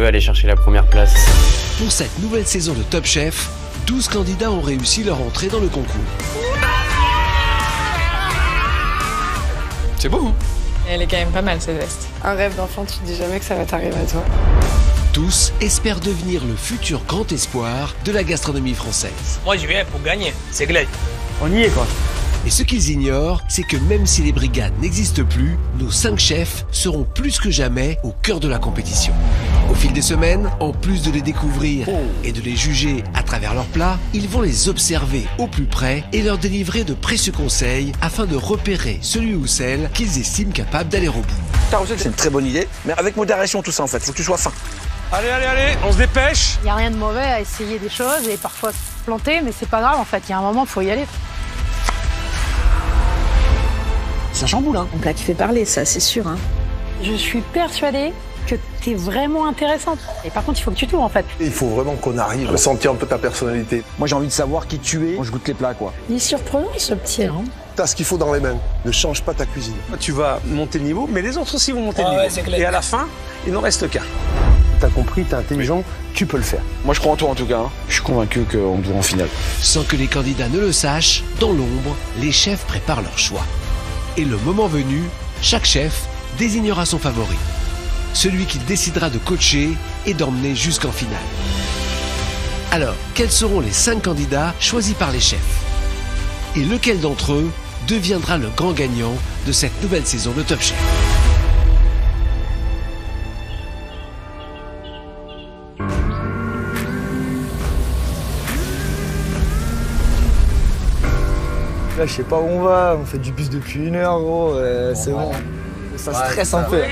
veut aller chercher la première place. Pour cette nouvelle saison de Top Chef, 12 candidats ont réussi leur entrée dans le concours. C'est beau, hein? Elle est quand même pas mal, cette veste. Un rêve d'enfant, tu te dis jamais que ça va t'arriver à toi. Tous espèrent devenir le futur grand espoir de la gastronomie française. Moi, je viens pour gagner, c'est clair. On y est, quoi. Et ce qu'ils ignorent, c'est que même si les brigades n'existent plus, nos 5 chefs seront plus que jamais au cœur de la compétition. Au fil des semaines, en plus de les découvrir et de les juger à travers leurs plats, ils vont les observer au plus près et leur délivrer de précieux conseils afin de repérer celui ou celle qu'ils estiment capable d'aller au bout. Ta recette, c'est une très bonne idée, mais avec modération tout ça en fait, faut que tu sois fin. Allez, on se dépêche. Il n'y a rien de mauvais à essayer des choses et parfois se planter, mais c'est pas grave en fait, il y a un moment, il faut y aller. Ça chamboule, hein. Un plat qui fait parler, ça, c'est sûr, hein. Je suis persuadée que t'es vraiment intéressante. Et par contre, il faut que tu t'ouvres en fait. Il faut vraiment qu'on arrive à sentir un peu ta personnalité. Moi j'ai envie de savoir qui tu es quand je goûte les plats, quoi. Il est surprenant, ce petit, hein. T'as ce qu'il faut dans les mains. Ne change pas ta cuisine. Tu vas monter le niveau, mais les autres aussi vont monter le niveau. Ouais, c'est clair. Et à la fin, il n'en reste qu'un. T'as compris, t'es intelligent, tu peux le faire. Moi je crois en toi en tout cas, hein. Je suis convaincu qu'on doit en finale. Sans que les candidats ne le sachent, dans l'ombre, les chefs préparent leur choix. Et le moment venu, chaque chef désignera son favori. Celui qu'il décidera de coacher et d'emmener jusqu'en finale. Alors, quels seront les 5 candidats choisis par les chefs? Et lequel d'entre eux deviendra le grand gagnant de cette nouvelle saison de Top Chef? Là, je sais pas où on va, on fait du bus depuis 1 heure, gros, c'est bon. Ça stresse un peu.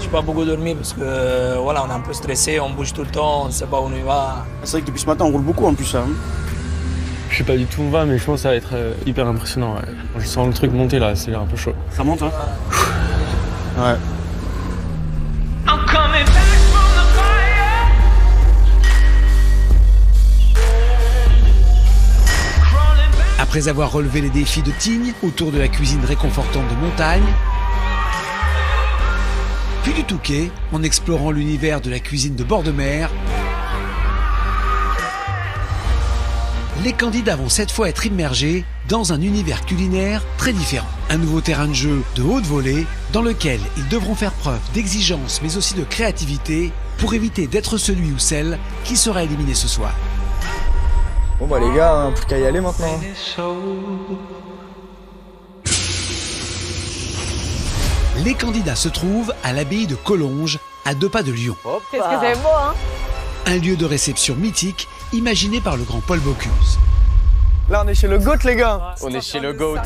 Je pas beaucoup dormi parce que voilà, on est un peu stressé, on bouge tout le temps, on ne sait pas où on y va. C'est vrai que depuis ce matin on roule beaucoup en plus, hein. Je sais pas du tout où on va, mais je pense que ça va être hyper impressionnant. Ouais. Je sens le truc monter là, c'est un peu chaud. Ça monte, hein? Ouais. Après avoir relevé les défis de Tignes autour de la cuisine réconfortante de montagne, puis du Touquet en explorant l'univers de la cuisine de bord de mer, les candidats vont cette fois être immergés dans un univers culinaire très différent. Un nouveau terrain de jeu de haute volée dans lequel ils devront faire preuve d'exigence mais aussi de créativité pour éviter d'être celui ou celle qui sera éliminé ce soir. Bon bah les gars, hein, plus qu'à y aller maintenant. Les candidats se trouvent à l'abbaye de Collonges, à 2 pas de Lyon. Qu'est-ce que c'est beau, hein? Un lieu de réception mythique imaginé par le grand Paul Bocuse. Là on est chez le GOAT les gars. On est chez le GOAT.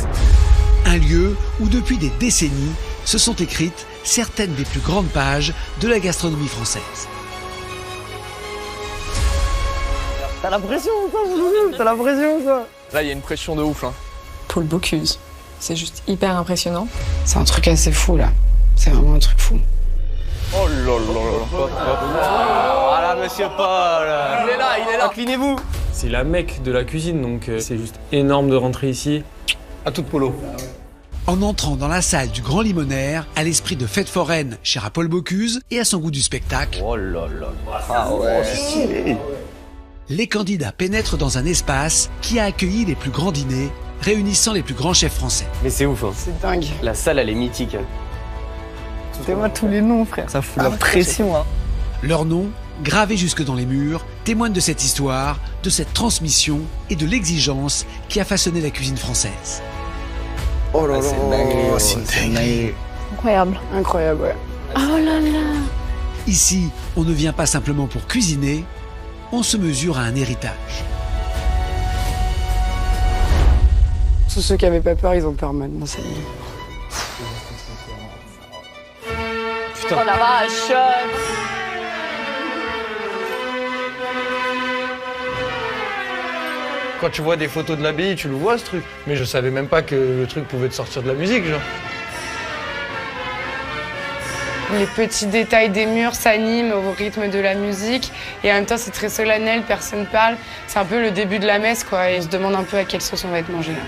Un lieu où depuis des décennies se sont écrites certaines des plus grandes pages de la gastronomie française. T'as la pression ou quoi? T'as la pression ou quoi? Là, il y a une pression de ouf, hein. Paul Bocuse. C'est juste hyper impressionnant. C'est un truc assez fou, là. C'est vraiment un truc fou. Oh là là là. Voilà, monsieur Paul. Il est là. Inclinez-vous. C'est la mecque de la cuisine, donc c'est juste énorme de rentrer ici. À toute polo. En entrant dans la salle du Grand Limonaire, à l'esprit de fête foraine cher à Paul Bocuse et à son goût du spectacle, Oh là là. Ah ouais, c'est stylé. les candidats pénètrent dans un espace qui a accueilli les plus grands dîners, réunissant les plus grands chefs français. Mais c'est ouf, hein. C'est dingue. La salle, elle est mythique. Fais-moi tous les noms, frère. Ça fout la pression, hein. Leurs noms, gravés jusque dans les murs, témoignent de cette histoire, de cette transmission et de l'exigence qui a façonné la cuisine française. Oh là là, c'est une dinguerie. Incroyable. Incroyable, ouais. Oh là là. Ici, on ne vient pas simplement pour cuisiner, on se mesure à un héritage. Tous ceux qui avaient pas peur, ils ont peur maintenant, c'est bien. Oh la vache! Quand tu vois des photos de l'abbaye, tu le vois ce truc. Mais je savais même pas que le truc pouvait te sortir de la musique, genre. Les petits détails des murs s'animent au rythme de la musique et en même temps c'est très solennel, personne parle. C'est un peu le début de la messe quoi et on se demande un peu à quelle sauce on va être mangé là.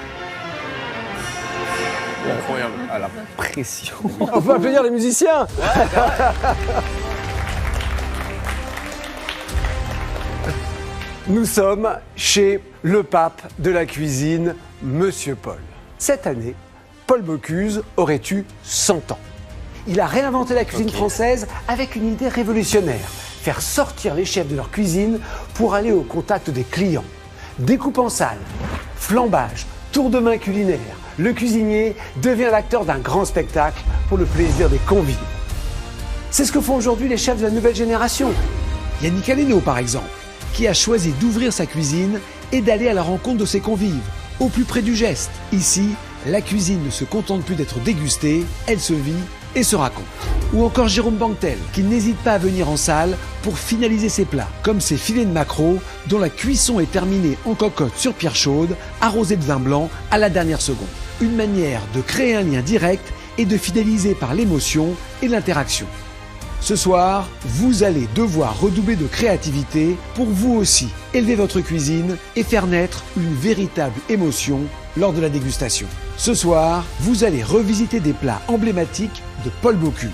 Incroyable. Ah, la pression. On peut applaudir les musiciens. Nous sommes chez le pape de la cuisine, Monsieur Paul. Cette année, Paul Bocuse aurait eu 100 ans. Il a réinventé la cuisine française avec une idée révolutionnaire. Faire sortir les chefs de leur cuisine pour aller au contact des clients. Découpe en salle, flambage, tour de main culinaire. Le cuisinier devient l'acteur d'un grand spectacle pour le plaisir des convives. C'est ce que font aujourd'hui les chefs de la nouvelle génération. Yannick Aleno, par exemple, qui a choisi d'ouvrir sa cuisine et d'aller à la rencontre de ses convives, au plus près du geste. Ici, la cuisine ne se contente plus d'être dégustée, elle se vit et se raconte. Ou encore Jérôme Banquetel, qui n'hésite pas à venir en salle pour finaliser ses plats, comme ses filets de maquereau, dont la cuisson est terminée en cocotte sur pierre chaude, arrosée de vin blanc à la dernière seconde. Une manière de créer un lien direct et de fidéliser par l'émotion et l'interaction. Ce soir, vous allez devoir redoubler de créativité pour vous aussi élever votre cuisine et faire naître une véritable émotion lors de la dégustation. Ce soir, vous allez revisiter des plats emblématiques de Paul Bocuse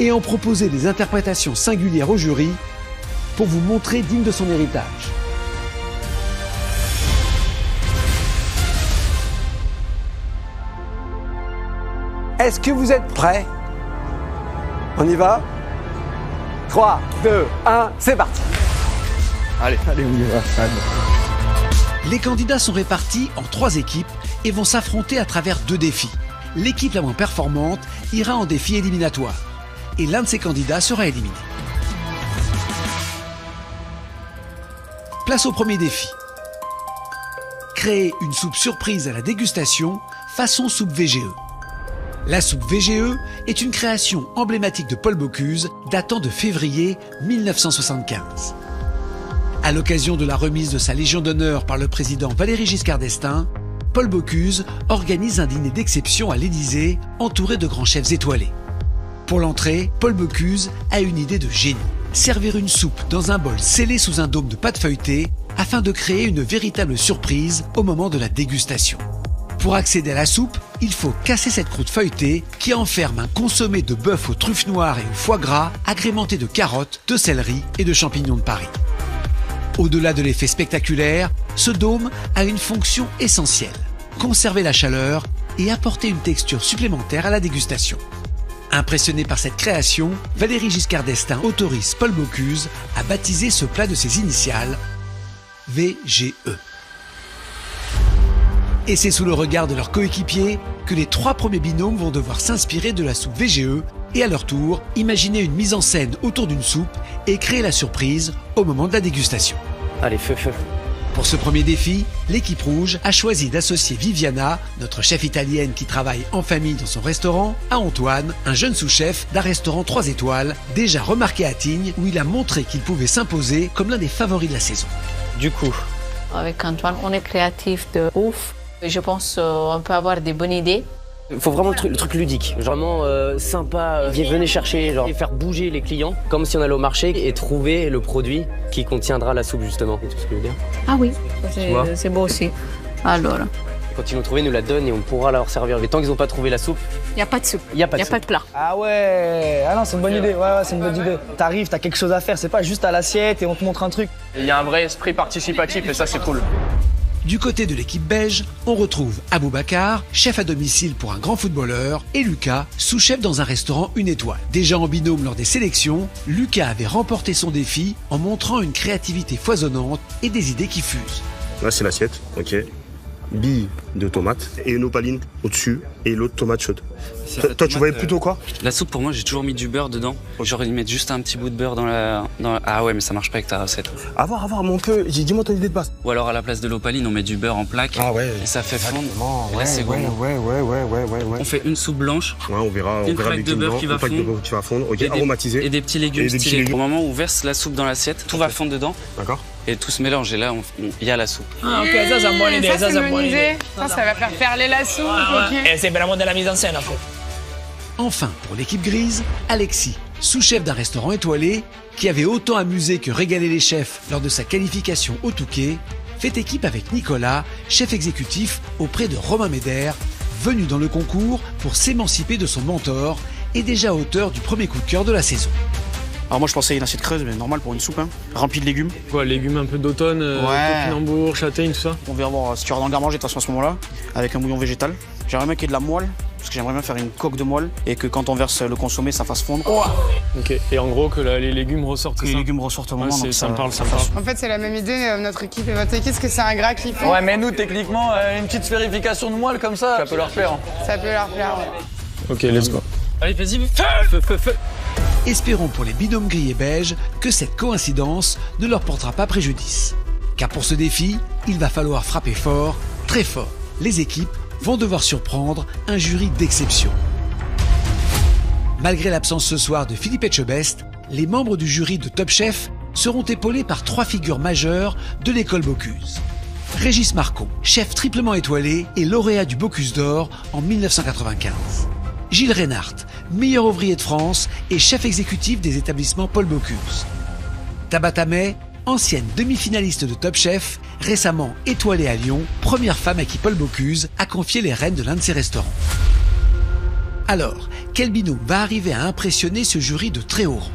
et en proposer des interprétations singulières au jury pour vous montrer digne de son héritage. Est-ce que vous êtes prêts ? On y va ? 3, 2, 1, c'est parti. Allez, on y va. Les candidats sont répartis en 3 équipes et vont s'affronter à travers 2 défis. L'équipe la moins performante ira en défi éliminatoire et l'un de ces candidats sera éliminé. Place au premier défi. Créer une soupe surprise à la dégustation façon soupe VGE. La soupe VGE est une création emblématique de Paul Bocuse datant de février 1975. À l'occasion de la remise de sa Légion d'honneur par le président Valéry Giscard d'Estaing, Paul Bocuse organise un dîner d'exception à l'Élysée entouré de grands chefs étoilés. Pour l'entrée, Paul Bocuse a une idée de génie. Servir une soupe dans un bol scellé sous un dôme de pâte feuilletée afin de créer une véritable surprise au moment de la dégustation. Pour accéder à la soupe, il faut casser cette croûte feuilletée qui enferme un consommé de bœuf aux truffes noires et au foie gras agrémenté de carottes, de céleri et de champignons de Paris. Au-delà de l'effet spectaculaire, ce dôme a une fonction essentielle, conserver la chaleur et apporter une texture supplémentaire à la dégustation. Impressionné par cette création, Valéry Giscard d'Estaing autorise Paul Bocuse à baptiser ce plat de ses initiales, VGE. Et c'est sous le regard de leurs coéquipiers que les 3 premiers binômes vont devoir s'inspirer de la soupe VGE et à leur tour, imaginer une mise en scène autour d'une soupe et créer la surprise au moment de la dégustation. Allez, feu. Pour ce premier défi, l'équipe rouge a choisi d'associer Viviana, notre chef italienne qui travaille en famille dans son restaurant, à Antoine, un jeune sous-chef d'un restaurant 3 étoiles, déjà remarqué à Tignes, où il a montré qu'il pouvait s'imposer comme l'un des favoris de la saison. Du coup, avec Antoine, on est créatif de ouf. Je pense qu'on peut avoir des bonnes idées. il faut vraiment le truc ludique, vraiment sympa. Venez chercher, genre, et faire bouger les clients comme si on allait au marché et trouver le produit qui contiendra la soupe justement. C'est tout ce que je veux dire. Ah oui, c'est beau aussi. Alors. Quand ils l'ont trouvé, ils nous la donnent et on pourra leur servir. Mais tant qu'ils n'ont pas trouvé la soupe, il n'y a pas de soupe. Il n'y a pas de plat. Ah ouais, ah non, c'est une bonne idée. Ouais, c'est une bonne idée. T'arrives, t'as quelque chose à faire, c'est pas juste à l'assiette et on te montre un truc. Il y a un vrai esprit participatif et ça, c'est cool. Du côté de l'équipe belge, on retrouve Aboubacar, chef à domicile pour un grand footballeur, et Lucas, sous-chef dans un restaurant 1 étoile. Déjà en binôme lors des sélections, Lucas avait remporté son défi en montrant une créativité foisonnante et des idées qui fusent. Là, c'est l'assiette, ok. Billes de tomates et une opaline au-dessus et l'autre tomate chaude. Toi, tu voyais plutôt quoi? La soupe, pour moi, j'ai toujours mis du beurre dedans. J'aurais dû mettre juste un petit bout de beurre dans la... Ah ouais, mais ça marche pas avec ta recette. À voir, mon peu. Dis-moi ton idée de base. Ou alors, à la place de l'opaline, on met du beurre en plaque. Ah ouais. Et ça fait fondre. Et là, Ouais, c'est gourmand. Ouais. On fait une soupe blanche. Ouais, on verra. Une plaque de beurre qui va fondre. Ok, aromatisé. Et des petits légumes stylés. Au moment où on verse la soupe dans l'assiette, tout va fondre dedans. D'accord. Et tout se mélange. Et là, il y a la soupe. Ah, ok, ça, c'est une bonne idée. Ça, c'est une bonne idée. Ça va faire perler la soupe. Et c'est vraiment de la mise en scène, en fait. Enfin, pour l'équipe grise, Alexis, sous-chef d'un restaurant étoilé, qui avait autant amusé que régalé les chefs lors de sa qualification au Touquet, fait équipe avec Nicolas, chef exécutif auprès de Romain Médère, venu dans le concours pour s'émanciper de son mentor, est déjà auteur du premier coup de cœur de la saison. Alors moi je pensais une assiette creuse, mais normal pour une soupe, hein, remplie de légumes. Quoi, légumes un peu d'automne, topinambour, châtaigne, tout ça? On va avoir, si tu auras dans le garde-manger de toute façon à ce moment-là, avec un bouillon végétal. J'aimerais bien qu'il y ait de la moelle, parce que j'aimerais bien faire une coque de moelle et que quand on verse le consommé, ça fasse fondre. Oh, ok, et en gros que les légumes ressortent, que les légumes ressortent au moment, donc ça me parle. En fait, c'est la même idée, notre équipe et votre équipe, parce que c'est un gras qui fait. Ouais, mais nous, techniquement, une petite sphérification de moelle comme ça peut leur plaire. Ça peut leur plaire, ouais. Ok, let's go. Allez, vas-y, feu. Espérons pour les binômes gris et beige que cette coïncidence ne leur portera pas préjudice. Car pour ce défi, il va falloir frapper fort, très fort. Les équipes vont devoir surprendre un jury d'exception. Malgré l'absence ce soir de Philippe Etchebest, les membres du jury de Top Chef seront épaulés par 3 figures majeures de l'école Bocuse. Régis Marcon, chef triplement étoilé et lauréat du Bocuse d'Or en 1995. Gilles Reinhardt, meilleur ouvrier de France et chef exécutif des établissements Paul Bocuse. Tabata May, ancienne demi-finaliste de Top Chef, récemment étoilée à Lyon, première femme à qui Paul Bocuse a confié les rênes de l'un de ses restaurants. Alors, quel binôme va arriver à impressionner ce jury de très haut rang?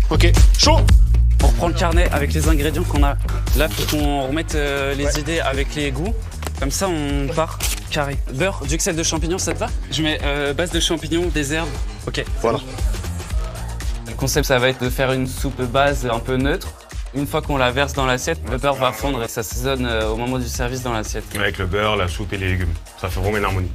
Ok, chaud. On reprend le carnet avec les ingrédients qu'on a. Là, faut qu'on remette les idées avec les goûts. Comme ça, on part carré. Beurre, duxelles de champignons, ça te va? Je mets base de champignons, des herbes. Ok. Voilà. Le concept, ça va être de faire une soupe base un peu neutre. Une fois qu'on la verse dans l'assiette, le beurre va fondre et ça s'assaisonne au moment du service dans l'assiette. Avec le beurre, la soupe et les légumes. Ça fait vraiment une harmonie.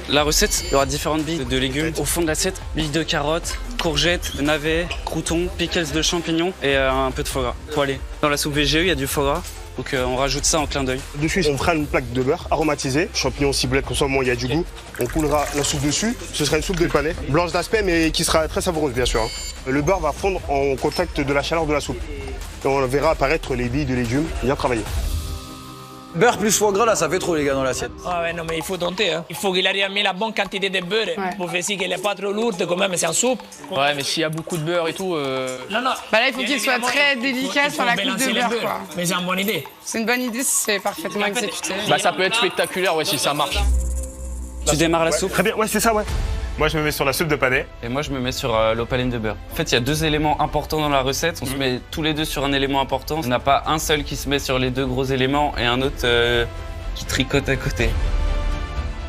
La recette, il y aura différentes billes de légumes au fond de l'assiette. Billes de carottes, courgettes, navets, croutons, pickles de champignons et un peu de foie gras poêlé. Dans la soupe VGE, il y a du foie gras. Donc on rajoute ça en clin d'œil. Dessus, on fera une plaque de beurre aromatisée, champignons, ciboulette, comme ça au moins il y a du goût. On coulera la soupe dessus. Ce sera une soupe de panais, blanche d'aspect mais qui sera très savoureuse bien sûr. Le beurre va fondre en contact de la chaleur de la soupe. Et on verra apparaître les billes de légumes bien travaillées. Beurre plus foie gras, là, ça fait trop, les gars, dans l'assiette. Ah ouais, non, mais il faut tenter. Hein. Il faut qu'il arrive à mettre la bonne quantité de beurre pour faire si qu'elle n'est pas trop lourde, quand même, c'est en soupe. Ouais, mais s'il y a beaucoup de beurre et tout. Non, non. Bah là, il faut qu'il soit très délicat sur la coupe de beurre, quoi. Mais c'est une bonne idée. C'est une bonne idée si c'est parfaitement exécuté. Bah, ça peut être spectaculaire, ouais, si ça marche. Tu démarres la soupe? Très bien, ouais, c'est ça, ouais. Moi, je me mets sur la soupe de panais. Et moi, je me mets sur l'opaline de beurre. En fait, il y a 2 éléments importants dans la recette. On se met tous les deux sur un élément important. On n'a pas un seul qui se met sur les 2 gros éléments et un autre qui tricote à côté.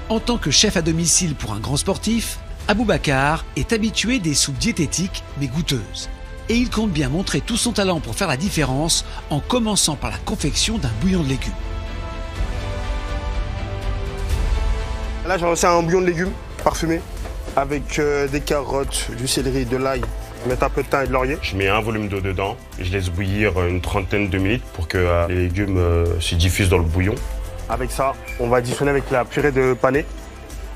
En tant que chef à domicile pour un grand sportif, Aboubacar est habitué des soupes diététiques mais goûteuses. Et il compte bien montrer tout son talent pour faire la différence en commençant par la confection d'un bouillon de légumes. Là, j'ai lancé un bouillon de légumes parfumé avec des carottes, du céleri, de l'ail. Je mets un peu de thym et de laurier. Je mets un volume d'eau dedans. Je laisse bouillir une trentaine de minutes pour que les légumes se diffusent dans le bouillon. Avec ça, on va additionner avec la purée de panais,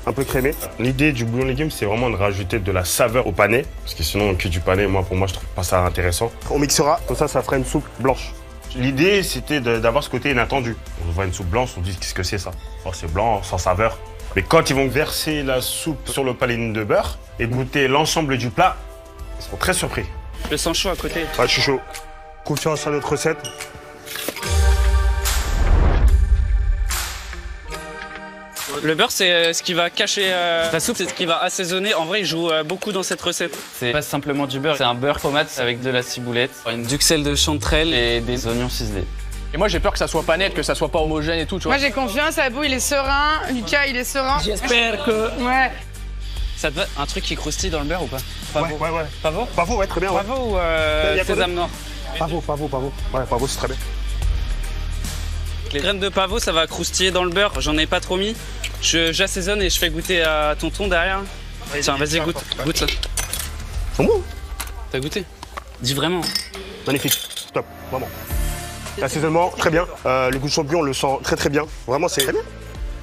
un peu crémée. L'idée du bouillon de légumes, c'est vraiment de rajouter de la saveur au panais. Parce que sinon, que du panais, pour moi, je trouve pas ça intéressant. On mixera, comme ça fera une soupe blanche. L'idée, c'était d'avoir ce côté inattendu. On voit une soupe blanche, on dit qu'est-ce que c'est ça? Oh, c'est blanc, sans saveur. Mais quand ils vont verser la soupe sur l'opaline de beurre et goûter l'ensemble du plat, ils seront très surpris. Je le sens chaud à côté. Ouais, je suis chaud. Confiance à notre recette. Le beurre, c'est ce qui va cacher la soupe, c'est ce qui va assaisonner. En vrai, il joue beaucoup dans cette recette. C'est pas simplement du beurre, c'est un beurre pommade avec de la ciboulette, une duxelle de chanterelle et des oignons ciselés. Et moi, j'ai peur que ça soit pas net, que ça soit pas homogène et tout, tu vois. Moi, j'ai confiance, Abou, il est serein, Lucas, il est serein. J'espère que... Ouais. Ça te va un truc qui croustille dans le beurre ou pas? Ouais. Pavot? Pavot, ouais, très bien. Pavot ou sésame noir? Pavot. Ouais, pavot, c'est très bien. Les graines de pavot, ça va croustiller dans le beurre. J'en ai pas trop mis. J'assaisonne et je fais goûter à tonton derrière. Tiens, vas-y, goûte ça. C'est bon? T'as goûté? Dis vraiment. Magnifique, top, vraiment. L'assaisonnement, très bien. Le goût de champignon, on le sent très très bien. Vraiment, c'est très bien.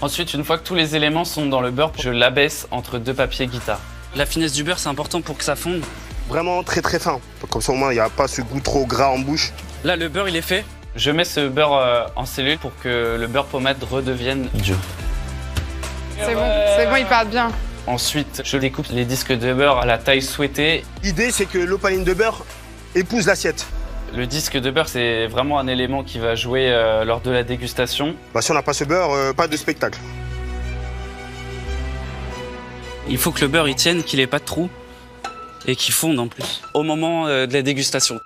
Ensuite, une fois que tous les éléments sont dans le beurre, je l'abaisse entre 2 papiers guitare. La finesse du beurre, c'est important pour que ça fonde. Vraiment très très fin. Comme ça, au moins, il n'y a pas ce goût trop gras en bouche. Là, le beurre, il est fait. Je mets ce beurre en cellule pour que le beurre pommade redevienne dur. C'est bon, il part bien. Ensuite, je découpe les disques de beurre à la taille souhaitée. L'idée, c'est que l'opaline de beurre épouse l'assiette. Le disque de beurre, c'est vraiment un élément qui va jouer lors de la dégustation. Bah, si on n'a pas ce beurre, pas de spectacle. Il faut que le beurre il tienne, qu'il n'ait pas de trou et qu'il fonde en plus au moment de la dégustation.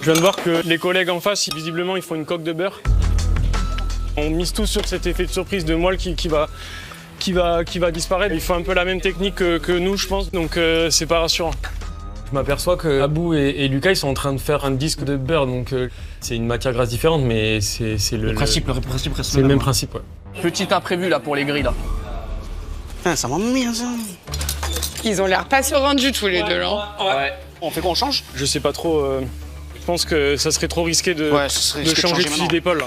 Je viens de voir que les collègues en face, visiblement, ils font une coque de beurre. On mise tous sur cet effet de surprise de moelle qui va disparaître. Il faut un peu la même technique que nous, je pense, donc c'est pas rassurant. Je m'aperçois que Abou et Lucas, ils sont en train de faire un disque de beurre, donc c'est une matière grasse différente, mais c'est le principe reste c'est le même principe, ouais. Petit imprévu là pour les grilles là. Ah, ça m'emmerde bien ça. Ils ont l'air pas sereins du tout les deux là. Ouais. On fait quoi, on change? Je sais pas trop, je pense que ça serait trop risqué de changer de fusil d'épaule.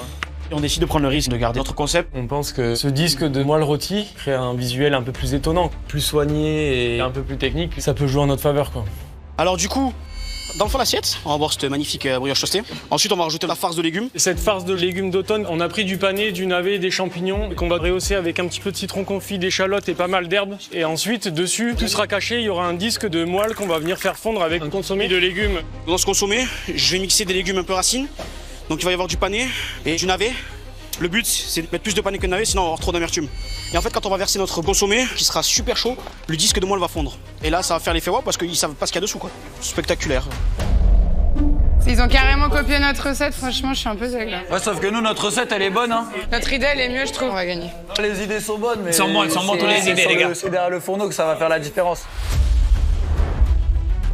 Et on décide de prendre le risque de garder notre concept. On pense que ce disque de moelle rôtie crée un visuel un peu plus étonnant, plus soigné et un peu plus technique. Ça peut jouer en notre faveur, quoi. Alors du coup, dans le fond de l'assiette, on va voir cette magnifique brioche toastée. Ensuite, on va rajouter la farce de légumes. Cette farce de légumes d'automne, on a pris du panais, du navet, des champignons qu'on va rehausser avec un petit peu de citron confit, d'échalotes et pas mal d'herbes. Et ensuite, dessus, tout sera caché, il y aura un disque de moelle qu'on va venir faire fondre avec un consommé de légumes. Dans ce consommé, je vais mixer des légumes un peu racines. Donc il va y avoir du panais et du navet. Le but, c'est de mettre plus de panais que de navet, sinon on va avoir trop d'amertume. Et en fait, quand on va verser notre consommé, qui sera super chaud, le disque de moelle va fondre. Et là, ça va faire l'effet wow parce qu'ils savent pas ce qu'il y a dessous, quoi. Spectaculaire. Ils ont carrément copié notre recette, franchement, je suis un peu deg là. Ouais, sauf que nous, notre recette, elle est bonne, hein. Notre idée, elle est mieux, je trouve, on va gagner. Les idées sont bonnes, mais... Elles sont bonnes toutes les idées, les gars. C'est derrière le fourneau que ça va faire la différence.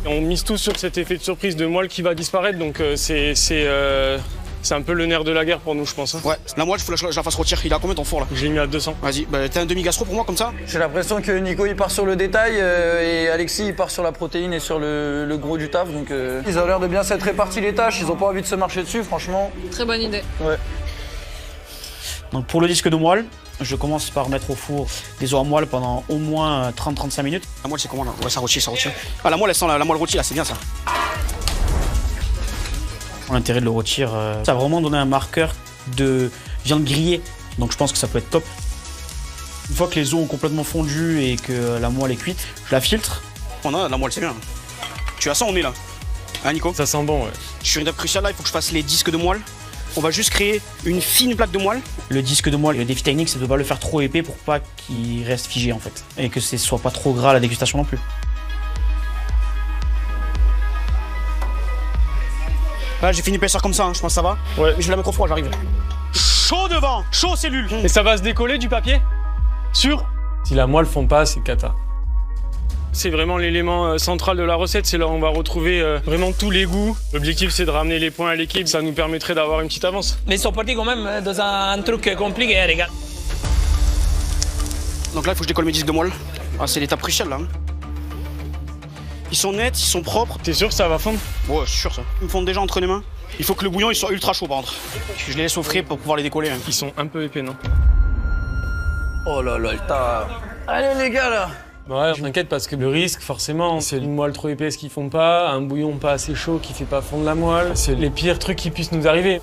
On mise tous sur cet effet de surprise de moelle qui va disparaître, donc c'est un peu le nerf de la guerre pour nous, je pense. Hein. Ouais, la moelle, il faut que je la fasse rôtir. Il a combien ton four là? J'ai mis à 200. Vas-y, bah, t'as un demi-gastro pour moi comme ça? J'ai l'impression que Nico il part sur le détail et Alexis il part sur la protéine et sur le gros du taf. Donc ils ont l'air de bien s'être répartis les tâches, ils ont pas envie de se marcher dessus, franchement. Très bonne idée. Ouais. Donc pour le disque de moelle, je commence par mettre au four des os à moelle pendant au moins 30-35 minutes. La moelle c'est comment là? Ouais, ça rôtit. Ah, la moelle elle sent la moelle rôtie là, c'est bien ça. L'intérêt de le rôtir, ça va vraiment donner un marqueur de viande grillée, donc je pense que ça peut être top. Une fois que les os ont complètement fondu et que la moelle est cuite, je la filtre. On a la moelle, c'est bien. Tu as ça, on est là. Hein Nico? Ça sent bon, ouais. Sur une étape cruciale là, il faut que je fasse les disques de moelle. On va juste créer une fine plaque de moelle. Le disque de moelle, le défi technique, c'est de ne pas le faire trop épais pour pas qu'il reste figé en fait. Et que ce soit pas trop gras à la dégustation non plus. Là, j'ai fait une épaisseur comme ça, hein, je pense que ça va. Ouais. Mais je vais la mettre au froid, j'arrive. Chaud devant, chaud cellule. Et ça va se décoller du papier? Sûr? Si la moelle fond pas, c'est cata. C'est vraiment l'élément central de la recette, c'est là où on va retrouver vraiment tous les goûts. L'objectif, c'est de ramener les points à l'équipe, ça nous permettrait d'avoir une petite avance. Mais ils sont partis quand même dans un truc compliqué, les gars. Donc là, il faut que je décolle mes disques de moelle. Ah, c'est l'étape cruciale là. Hein. Ils sont nets, ils sont propres. T'es sûr que ça va fondre? Ouais, je suis sûr ça. Ils me fondent déjà entre les mains. Il faut que le bouillon il soit ultra chaud par contre. Je les laisse au frais pour pouvoir les décoller. Hein. Ils sont un peu épais, non? Oh là là, t'as... Allez les gars là. Ouais, je m'inquiète parce que le risque, forcément, c'est une moelle trop épaisse qui fond pas, un bouillon pas assez chaud qui fait pas fondre la moelle. C'est les pires trucs qui puissent nous arriver.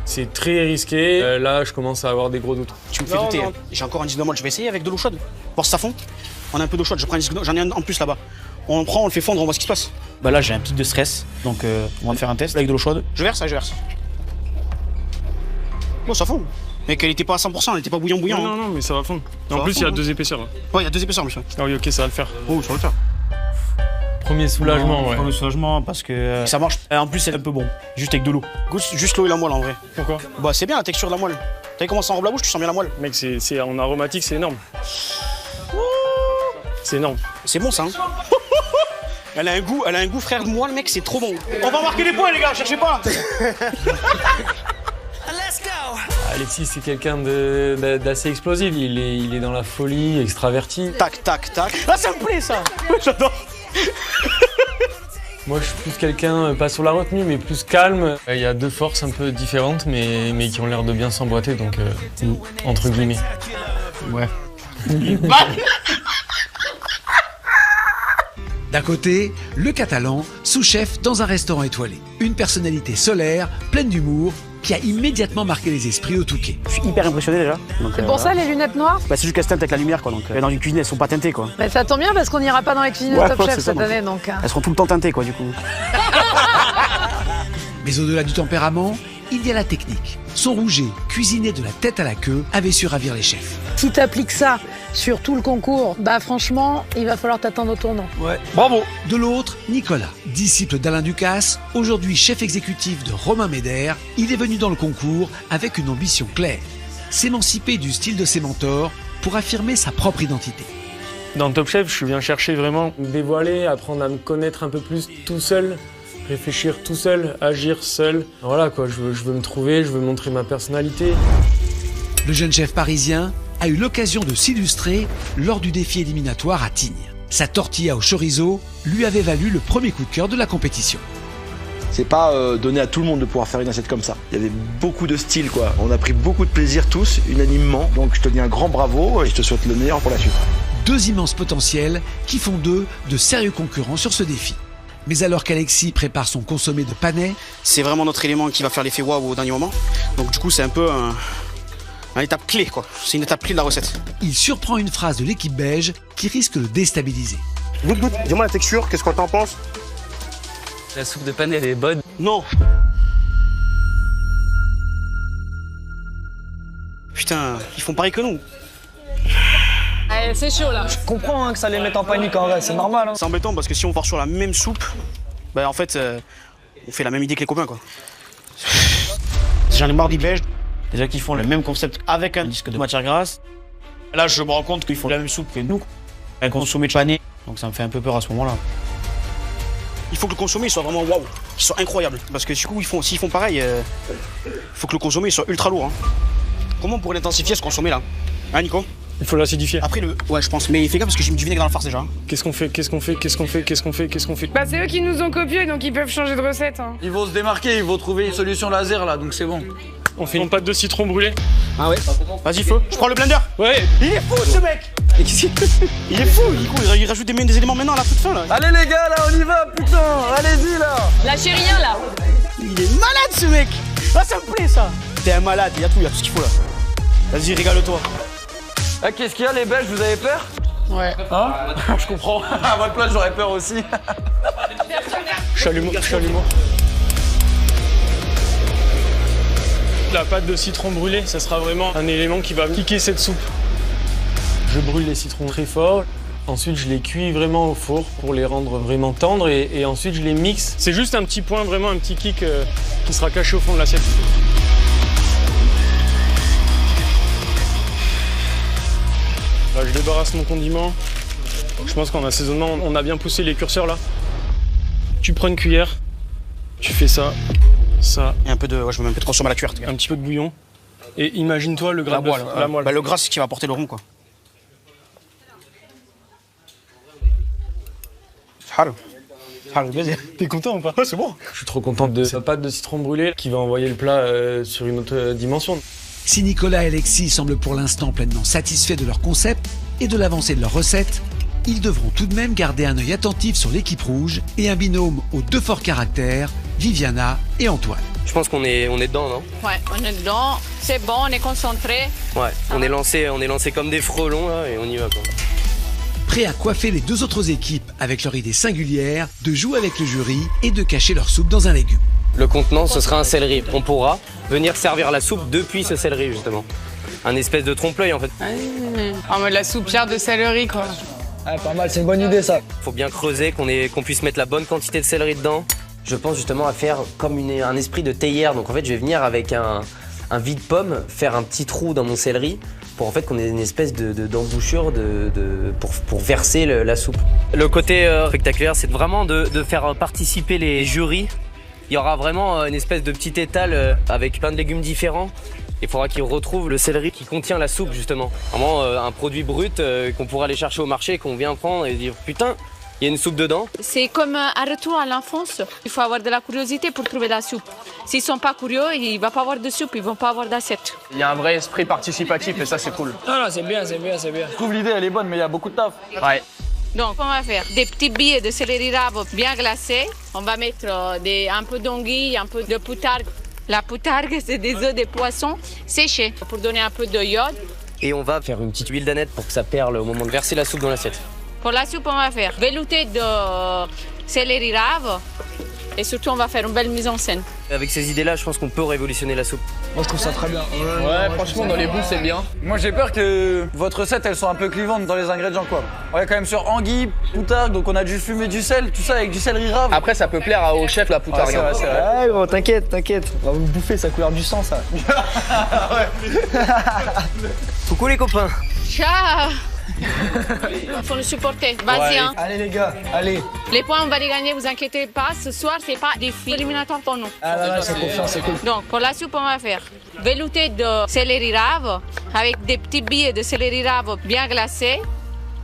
C'est très risqué. Là, je commence à avoir des gros doutes. Tu me fais douter. Hein. J'ai encore un disque de moelle. Je vais essayer avec de l'eau chaude. Voir si ça fond. On a un peu d'eau chaude. Je prends un disque de... J'en ai un en plus là-bas. On le prend, on le fait fondre, on voit ce qui se passe. Bah là, j'ai un pic de stress. Donc, on va faire un test avec de l'eau chaude. Je verse, je verse. Bon, ça fond. Mais qu'elle était pas à 100%, elle était pas bouillant. Non, non, mais ça va fondre. En plus, il y a 2 épaisseurs. Ouais, il y a 2 épaisseurs, monsieur. Ah oui, ok, ça va le faire. Oh, ça va le faire. Premier soulagement, ouais. Premier soulagement parce que ça marche. En plus, c'est un peu bon. Juste avec de l'eau. Goûte juste l'eau et la moelle en vrai. Pourquoi? Bah, c'est bien la texture de la moelle. T'as vu comment ça enrobe la bouche, tu sens bien la moelle. Mec, c'est en aromatique, c'est énorme. C'est énorme. C'est bon ça, hein. Elle a un goût frère de moelle, mec, c'est trop bon. On va marquer les points, les gars, cherchez pas. Alexis, c'est quelqu'un d'assez explosif. Il est dans la folie, extraverti. Tac, tac, tac. Ah, ça me plaît, ça. J'adore. Moi, je suis plus quelqu'un, pas sur la retenue, mais plus calme. Il y a 2 forces un peu différentes, mais qui ont l'air de bien s'emboîter, donc entre guillemets. Ouais. D'un côté, le Catalan, sous-chef dans un restaurant étoilé. Une personnalité solaire, pleine d'humour, qui a immédiatement marqué les esprits au Touquet. Je suis hyper impressionné déjà. C'est pour ça les lunettes noires? C'est juste qu'elles se teintent avec la lumière quoi. Donc dans une cuisine elles sont pas teintées quoi. Mais ça tombe bien parce qu'on n'ira pas dans les cuisines de Top Chef cette année donc. Elles seront tout le temps teintées quoi du coup. Mais au-delà du tempérament, il y a la technique. Son rouget, cuisiné de la tête à la queue, avait su ravir les chefs. Si t'appliques ça sur tout le concours, bah franchement, il va falloir t'attendre au tournant. Ouais, bravo. De l'autre, Nicolas, disciple d'Alain Ducasse, aujourd'hui chef exécutif de Romain Médère, il est venu dans le concours avec une ambition claire. S'émanciper du style de ses mentors pour affirmer sa propre identité. Dans Top Chef, je viens chercher vraiment me dévoiler, apprendre à me connaître un peu plus tout seul. Réfléchir tout seul, agir seul. Voilà quoi, je veux me trouver, je veux montrer ma personnalité. Le jeune chef parisien a eu l'occasion de s'illustrer lors du défi éliminatoire à Tignes. Sa tortilla au chorizo lui avait valu le premier coup de cœur de la compétition. C'est pas donné à tout le monde de pouvoir faire une assiette comme ça. Il y avait beaucoup de styles quoi. On a pris beaucoup de plaisir tous, unanimement. Donc je te dis un grand bravo et je te souhaite le meilleur pour la suite. Deux immenses potentiels qui font d'eux de sérieux concurrents sur ce défi. Mais alors qu'Alexis prépare son consommé de panais, c'est vraiment notre élément qui va faire l'effet waouh au dernier moment. Donc du coup c'est un peu une étape clé quoi. C'est une étape clé de la recette. Il surprend une phrase de l'équipe beige qui risque de le déstabiliser. Goûte, dis-moi la texture, qu'est-ce que t'en penses? La soupe de panais elle est bonne. Non. Putain, ils font pareil que nous. Allez, c'est chaud là. Je comprends que ça les mette en panique en vrai, c'est normal. C'est embêtant parce que si on part sur la même soupe, bah en fait, on fait la même idée que les copains quoi. J'en ai marre des belges, déjà qu'ils font le même concept avec un disque de matière grasse. Là, je me rends compte qu'ils font la même soupe que nous, un consommé de pané, donc ça me fait un peu peur à ce moment-là. Il faut que le consommé soit vraiment waouh, qu'il soit incroyable, parce que du coup, s'ils font pareil, il faut que le consommé soit ultra lourd. Hein. Comment on pourrait l'intensifier ce consommé là? Hein, Nico? Il faut l'acidifier. Après ouais je pense, mais fais gaffe parce que j'ai mis du vinaigre dans la farce déjà. Qu'est-ce qu'on fait? Bah c'est eux qui nous ont copiés donc ils peuvent changer de recette. Hein. Ils vont se démarquer, ils vont trouver une solution laser là, donc c'est bon. On fait une pâte de citron brûlée. Ah ouais? Vas-y feu. Je prends le blender. Ouais. Il est fou ce mec. Il est fou, il rajoute des éléments maintenant à la toute fin là. Allez les gars là, on y va putain, allez-y là. Lâchez rien là. Il est malade ce mec. Ah ça me plaît ça. T'es un malade, il y a tout ce qu'il faut là. Vas-y régale-toi. Ah, qu'est-ce qu'il y a les Belges, vous avez peur? Ouais. Hein? Je comprends. À votre place, j'aurais peur aussi. Chalumeau. La pâte de citron brûlée, ça sera vraiment un élément qui va piquer cette soupe. Je brûle les citrons très fort. Ensuite, je les cuis vraiment au four pour les rendre vraiment tendres et ensuite je les mixe. C'est juste un petit point, vraiment un petit kick qui sera caché au fond de l'assiette. Là, je débarrasse mon condiment. Je pense qu'en assaisonnement, on a bien poussé les curseurs là. Tu prends une cuillère, tu fais ça. Et un peu de, je mets un peu de consommé à la cuillère. Un petit peu de bouillon. Et imagine-toi le gras de bœuf, la moelle. Bah, le gras, c'est ce qui va apporter le rond quoi. T'es content ou pas? Ouais, c'est bon. Je suis trop content de cette pâte de citron brûlée qui va envoyer le plat sur une autre dimension. Si Nicolas et Alexis semblent pour l'instant pleinement satisfaits de leur concept et de l'avancée de leur recette, ils devront tout de même garder un œil attentif sur l'équipe rouge et un binôme aux deux forts caractères, Viviana et Antoine. Je pense qu'on est dedans, non? Ouais, on est dedans, c'est bon, on est concentré. Ouais, on est lancé comme des frelons là et on y va quoi. Prêts à coiffer les deux autres équipes avec leur idée singulière de jouer avec le jury et de cacher leur soupe dans un légume. Le contenant, ce sera un céleri. On pourra venir servir la soupe depuis ce céleri justement. Un espèce de trompe-l'œil en fait. En mode la soupière de céleri quoi. Ah, pas mal, c'est une bonne idée ça. Faut bien creuser, qu'on puisse mettre la bonne quantité de céleri dedans. Je pense justement à faire comme un esprit de théière. Donc en fait, je vais venir avec un vide-pomme, faire un petit trou dans mon céleri pour en fait qu'on ait une espèce d'embouchure pour verser la soupe. Le côté spectaculaire, c'est vraiment de faire participer les jurys. Il y aura vraiment une espèce de petit étal avec plein de légumes différents. Il faudra qu'ils retrouvent le céleri qui contient la soupe justement. Vraiment un produit brut qu'on pourra aller chercher au marché, qu'on vient prendre et dire putain, il y a une soupe dedans. C'est comme un retour à l'enfance. Il faut avoir de la curiosité pour trouver la soupe. S'ils sont pas curieux, il ne va pas avoir de soupe, ils vont pas avoir d'assiette. Il y a un vrai esprit participatif et ça c'est cool. Non, c'est bien. Je trouve l'idée, elle est bonne, mais il y a beaucoup de taf. Ouais. Donc on va faire des petits billets de céleri rave bien glacés. On va mettre un peu d'anguille, un peu de poutargue La poutargue, c'est des œufs de poisson séchés pour donner un peu de iode. Et on va faire une petite huile d'aneth pour que ça perle au moment de verser la soupe dans l'assiette. Pour la soupe, on va faire velouté de céleri rave. Et surtout, on va faire une belle mise en scène. Avec ces idées-là, je pense qu'on peut révolutionner la soupe. Moi, je trouve ça très bien. Ouais, franchement, dans les bouts, c'est bien. Moi j'ai peur que votre recette elle soit un peu clivante dans les ingrédients quoi. On est quand même sur anguille, poutargue, donc on a du fumé, du sel, tout ça avec du céleri rave. Après, ça peut plaire au chef la poutargue. Ah, c'est vrai. Ouais, gros, t'inquiète. On va vous bouffer, ça couleur du sang, ça. Coucou les copains. Ciao. Faut le supporter. Vas-y, hein. Allez, les gars, allez. Les points, on va les gagner, vous inquiétez pas. Ce soir, c'est pas des filles éliminatoires pour nous. Ah là, c'est confiance, c'est cool. Donc, pour la soupe, on va faire velouté de céleri rave avec des petits billets de céleri rave bien glacés.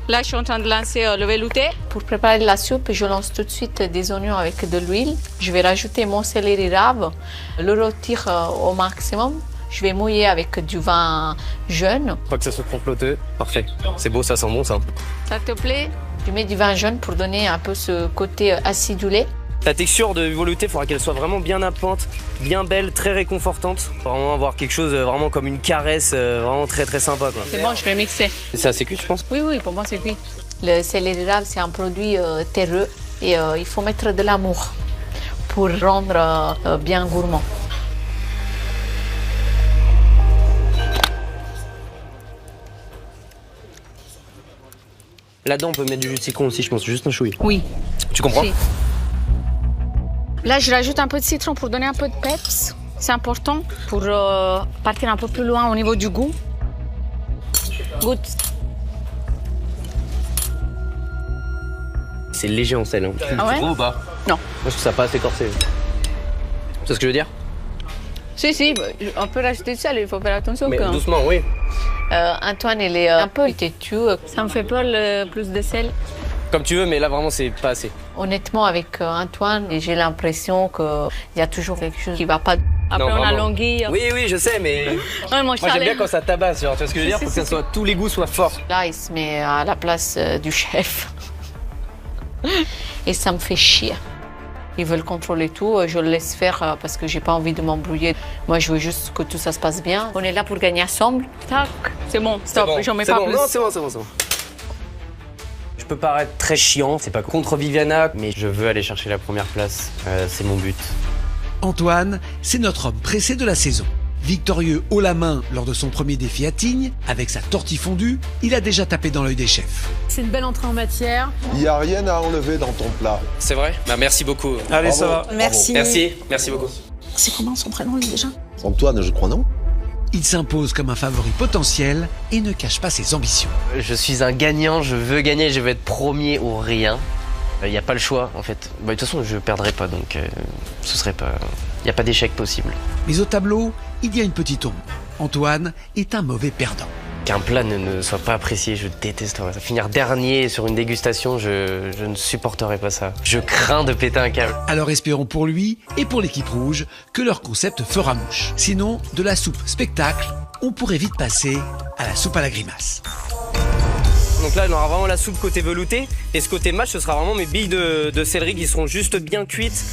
Là, je suis en train de lancer le velouté. Pour préparer la soupe, je lance tout de suite des oignons avec de l'huile. Je vais rajouter mon céleri rave, le rôtir au maximum. Je vais mouiller avec du vin jaune. Pas que ça soit comploteux. Parfait. C'est beau, ça sent bon ça. Ça te plaît? Je mets du vin jaune pour donner un peu ce côté acidulé. La texture de velouté, il faudra qu'elle soit vraiment bien nappante, bien belle, très réconfortante. Faut vraiment avoir quelque chose vraiment comme une caresse, vraiment très très sympa quoi. C'est bon, je vais mixer. C'est assez cuit, je pense. Oui, pour moi c'est cuit. Le céleri rave, c'est un produit terreux et il faut mettre de l'amour pour rendre bien gourmand. Là-dedans, on peut mettre du jus de citron aussi, je pense, juste un chouï. Oui. Tu comprends? Si. Là, je rajoute un peu de citron pour donner un peu de peps. C'est important pour partir un peu plus loin au niveau du goût. Goûte. C'est léger en sel. Hein. Ah ouais? Tu trouves ou pas? Non. Moi, je trouve ça pas assez corsé. Tu sais ce que je veux dire? Si, on peut rajouter du sel, il faut faire attention. Mais doucement, oui. Antoine, il est un peu têtu. Ça me fait peur, le plus de sel. Comme tu veux, mais là, vraiment, c'est pas assez. Honnêtement, avec Antoine, j'ai l'impression qu'il y a toujours quelque chose qui ne va pas. Après, Non, on a vraiment. l'anguille. Oui, je sais, mais Ouais, moi, j'aime bien quand ça tabasse, genre, tu vois ce que je veux dire? Si, Pour si, que ça soit, tous les goûts soient forts. Là, il se met à la place du chef. Et ça me fait chier. Ils veulent contrôler tout, je le laisse faire parce que j'ai pas envie de m'embrouiller. Moi, je veux juste que tout ça se passe bien. On est là pour gagner ensemble. Tac, c'est bon, stop, j'en mets pas plus. Non, c'est bon. Je peux paraître très chiant, c'est pas contre Viviana, mais je veux aller chercher la première place, c'est mon but. Antoine, c'est notre homme pressé de la saison. Victorieux haut la main lors de son premier défi à Tignes, avec sa tortille fondue, il a déjà tapé dans l'œil des chefs. C'est une belle entrée en matière. Il n'y a rien à enlever dans ton plat. C'est vrai? Bah merci beaucoup. Allez, ça va. Merci. Merci beaucoup. C'est comment son prénom, lui, déjà? Antoine, je crois, non? Il s'impose comme un favori potentiel et ne cache pas ses ambitions. Je suis un gagnant, je veux gagner, je veux être premier ou rien. Il n'y a pas le choix, en fait. Bah, de toute façon, je perdrai pas, donc ce serait pas... Il n'y a pas d'échec possible. Mais au tableau, il y a une petite ombre. Antoine est un mauvais perdant. Qu'un plat ne soit pas apprécié, je détesterais ça. Finir dernier sur une dégustation, je ne supporterai pas ça. Je crains de péter un câble. Alors espérons pour lui et pour l'équipe rouge que leur concept fera mouche. Sinon, de la soupe spectacle, on pourrait vite passer à la soupe à la grimace. Donc là, il aura vraiment la soupe côté velouté. Et ce côté mâche, ce sera vraiment mes billes de céleri qui seront juste bien cuites,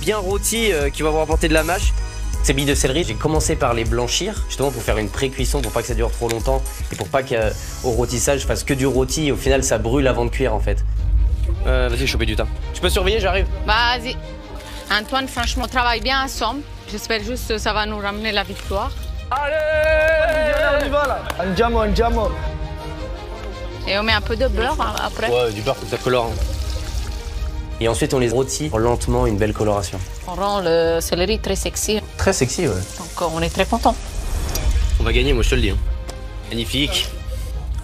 bien rôties, qui vont apporter de la mâche. Ces billes de céleri, j'ai commencé par les blanchir, justement pour faire une pré-cuisson, pour pas que ça dure trop longtemps et pour pas qu'au rôtissage, je fasse que du rôti et au final ça brûle avant de cuire en fait. Vas-y, choper du temps. Tu peux surveiller, j'arrive. Vas-y. Antoine, franchement, on travaille bien ensemble. J'espère juste que ça va nous ramener la victoire. Allez, on y va là. Andiamo. Et on met un peu de beurre après. Ouais, du beurre pour que ça colore. Et ensuite on les rôtit pour lentement une belle coloration. On rend le céleri très sexy. Très sexy, ouais. Donc on est très content. On va gagner, moi je te le dis. Magnifique.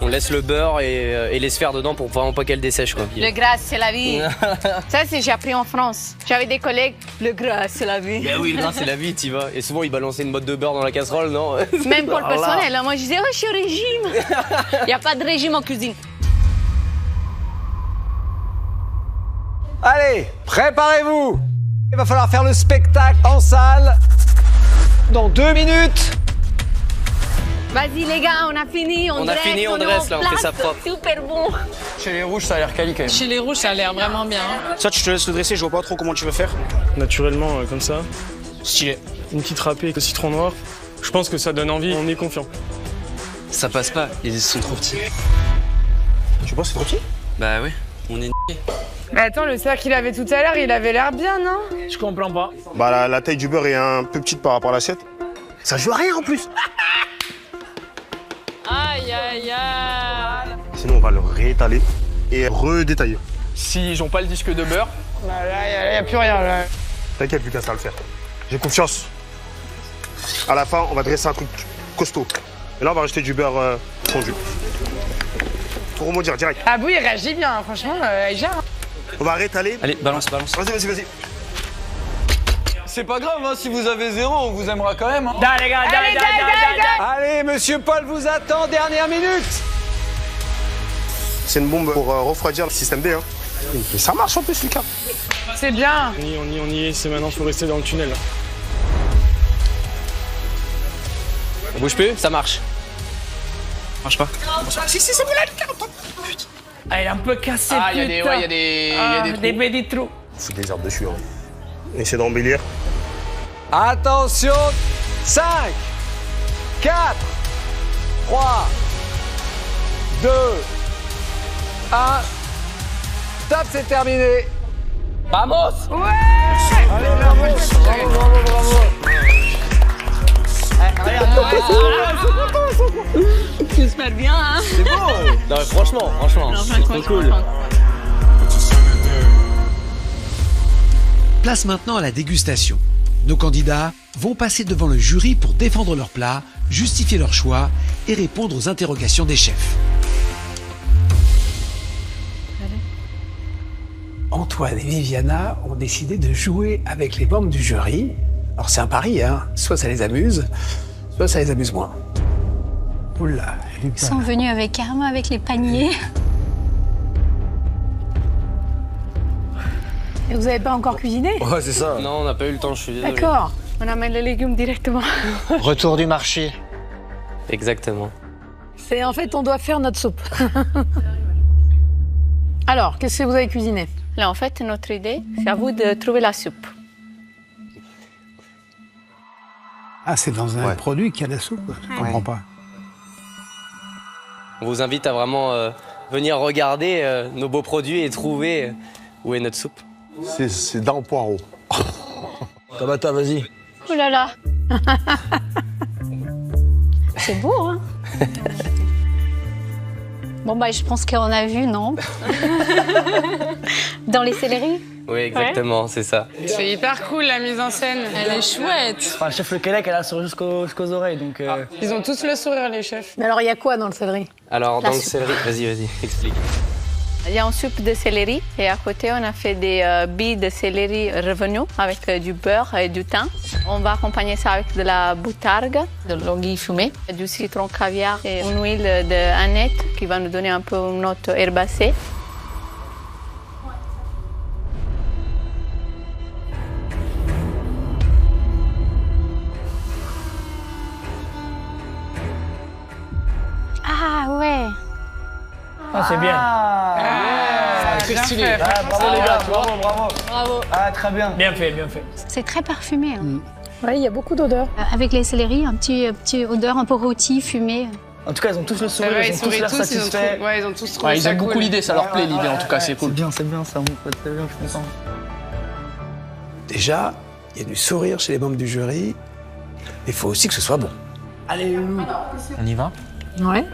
On laisse le beurre et les sphères dedans pour vraiment pas qu'elles dessèchent quoi. Le gras, c'est la vie. Ça, j'ai appris en France. J'avais des collègues, le gras, c'est la vie. Ben oui, le gras, c'est la vie, t'y vas. Et souvent, ils balançaient une botte de beurre dans la casserole, non? Même pour le personnel. Moi, je disais, oh, je suis au régime. Il n'y a pas de régime en cuisine. Allez, préparez-vous. Il va falloir faire le spectacle en salle dans 2 minutes. Vas-y les gars, on a fini, on dresse là, on fait ça propre. Super bon. Chez les rouges, ça a l'air quali quand même. Chez les rouges, ça a l'air vraiment bien. Ça, tu te laisses le dresser, je vois pas trop comment tu veux faire. Naturellement, comme ça. Stylé. Une petite râpée de citron noir. Je pense que ça donne envie, on est confiant. Ça passe pas, ils sont trop petits. Tu penses que c'est trop petit? Bah ouais, on est Mais attends, le cercle qu'il avait tout à l'heure, il avait l'air bien, non? Je comprends pas. Bah la taille du beurre est un peu petite par rapport à l'assiette. Ça joue à rien en plus. Aïe, aïe, aïe. Sinon on va le réétaler et redétailler. S'ils n'ont pas le disque de beurre. Bah là, y a plus rien, là. T'inquiète Lucas, ça va le faire. J'ai confiance. À la fin, on va dresser un truc costaud. Et là, on va rajouter du beurre fondu. Pour rebondir direct. Abou, il réagit bien, hein. Franchement, il gère. On va réétaler. Allez, balance, balance. Vas-y. C'est pas grave, hein, si vous avez 0, on vous aimera quand même. Hein. Allez, monsieur Paul vous attend, dernière minute. C'est une bombe pour refroidir le système D. Hein. Et ça marche en plus, Lucas. C'est bien. On y est, c'est maintenant, faut rester dans le tunnel. Là. On bouge plus, ça marche. Marche pas. Si, c'est bon là, Lucas. Ah, il est un peu cassé, Ah, il y putain. a des trous. petits trous. Faut des herbes dessus. Hein. Essayez d'embellir. Attention, 5, 4, 3, 2, 1. Stop, c'est terminé. Vamos! Ouais! Allez, bravo. J'espère bien, hein. C'est beau. Non, mais franchement, c'est trop cool. Place maintenant à la dégustation. Nos candidats vont passer devant le jury pour défendre leur plat, justifier leur choix et répondre aux interrogations des chefs. Antoine et Viviana ont décidé de jouer avec les membres du jury. Alors c'est un pari, hein. Soit ça les amuse, soit ça les amuse moins. Oula, Ils sont venus carrément avec les paniers. Et vous n'avez pas encore cuisiné? Ouais, c'est ça. Non, on n'a pas eu le temps, je suis désolé. D'accord. On amène les légumes directement. Retour du marché. Exactement. C'est en fait, on doit faire notre soupe. Alors, qu'est-ce que vous avez cuisiné? Là, en fait, notre idée, c'est à vous de trouver la soupe. Ah, c'est dans un produit qu'il y a la soupe? Je comprends pas. On vous invite à vraiment venir regarder nos beaux produits et trouver où est notre soupe. C'est dans le poireau. Tabata, vas-y. Oh là là. C'est beau, hein? Bon, bah, je pense qu'on a vu, non? Dans les céleris? Oui, exactement, c'est ça. C'est hyper cool, la mise en scène. Elle est chouette. Enfin, le chef Le Québec, elle a sourire jusqu'aux oreilles, donc... Ils ont tous le sourire, les chefs. Mais alors, il y a quoi dans le céleri? Alors, La dans le soupe. céleri, vas-y, explique. Il y a une soupe de céleri et à côté, on a fait des billes de céleri revenus avec du beurre et du thym. On va accompagner ça avec de la boutargue, de l'anguille fumée, du citron caviar et une huile d'aneth qui va nous donner un peu une note herbacée. Ah, ouais. Ah, c'est bien. C'est bien stylé. fait. Ah, bravo les gars, bravo. Bravo. Ah, très bien. Bien fait, bien fait. C'est très parfumé. Hein. Oui, il y a beaucoup d'odeurs. Avec les céleris, un petit odeur un peu rôti, fumé. En tout cas, ils ont tous le sourire, Ouais, ils ont tous l'air satisfaits. ils ont tous trouvé Ils ça aiment beaucoup cool. l'idée, ça leur plaît l'idée en tout cas, c'est cool. C'est bien, ça, mon pote, c'est bien, je suis content. Déjà, il y a du sourire chez les membres du jury. Il faut aussi que ce soit bon. Allez, on y va? Ouais.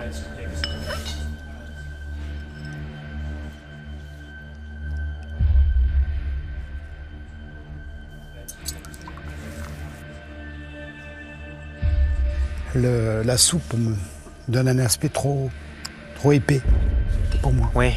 La soupe me donne un aspect trop épais pour moi. Oui.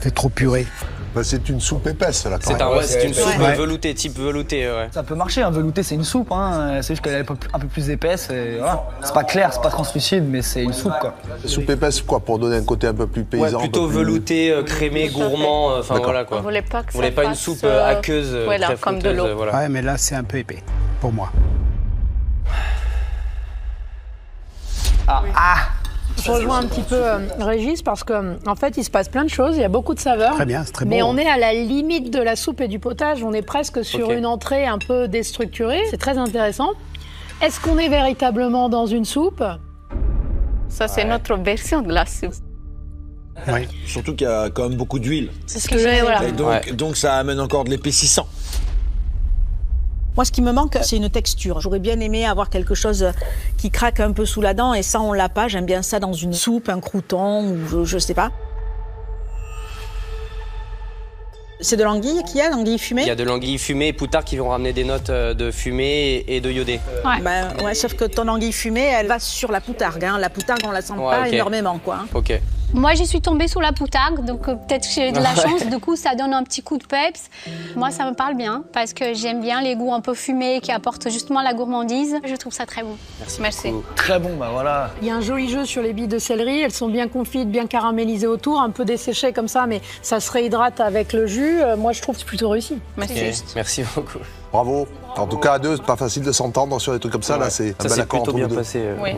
C'est trop puré. Bah, c'est une soupe épaisse, là. C'est une soupe veloutée, type velouté, ouais. Ça peut marcher, un velouté, c'est une soupe, hein. C'est juste qu'elle est un peu plus épaisse. Et voilà. C'est pas clair, c'est pas translucide, mais c'est une soupe, quoi. Soupe épaisse, quoi, pour donner un côté un peu plus paysan. Ouais, plutôt velouté, crémé, gourmand, enfin voilà quoi. On voulait pas que On voulait ça pas une fasse, soupe aqueuse, voilà, très comme de fouteuse, l'eau. voilà. Ouais, mais là, c'est un peu épais pour moi. Ah. Je rejoins un petit peu Régis parce qu'en fait, il se passe plein de choses, il y a beaucoup de saveurs. Très bien, c'est très Mais bon. on est à la limite de la soupe et du potage, on est presque sur une entrée un peu déstructurée. C'est très intéressant. Est-ce qu'on est véritablement dans une soupe? Ça, c'est notre version de la soupe. Oui. Surtout qu'il y a quand même beaucoup d'huile. C'est ce que j'ai, voilà. Et donc ça amène encore de l'épaississant. Moi, ce qui me manque, c'est une texture. J'aurais bien aimé avoir quelque chose qui craque un peu sous la dent, et ça, on l'a pas. J'aime bien ça dans une soupe, un crouton, ou je sais pas. C'est de l'anguille qu'il y a, l'anguille fumée? Il y a de l'anguille fumée et Poutard qui vont ramener des notes de fumée et de iodé. Ouais, sauf que ton anguille fumée, elle va sur la poutargue. Hein. La poutargue, on la sent pas énormément, quoi. Hein. Ok. Moi, j'y suis tombée sous la poutargue, donc peut-être que j'ai de la chance. Du coup, ça donne un petit coup de peps. Moi, ça me parle bien parce que j'aime bien les goûts un peu fumés qui apportent justement la gourmandise. Je trouve ça très bon. Merci. Très bon, bah voilà. Il y a un joli jeu sur les billes de céleri. Elles sont bien confites, bien caramélisées autour, un peu desséchées comme ça, mais ça se réhydrate avec le jus. Moi, je trouve que c'est plutôt réussi. Merci beaucoup. Bravo. En tout cas, à deux, c'est pas facile de s'entendre sur des trucs comme ça. Là, c'est un bel accord plutôt entre bien vous deux. passé. Oui.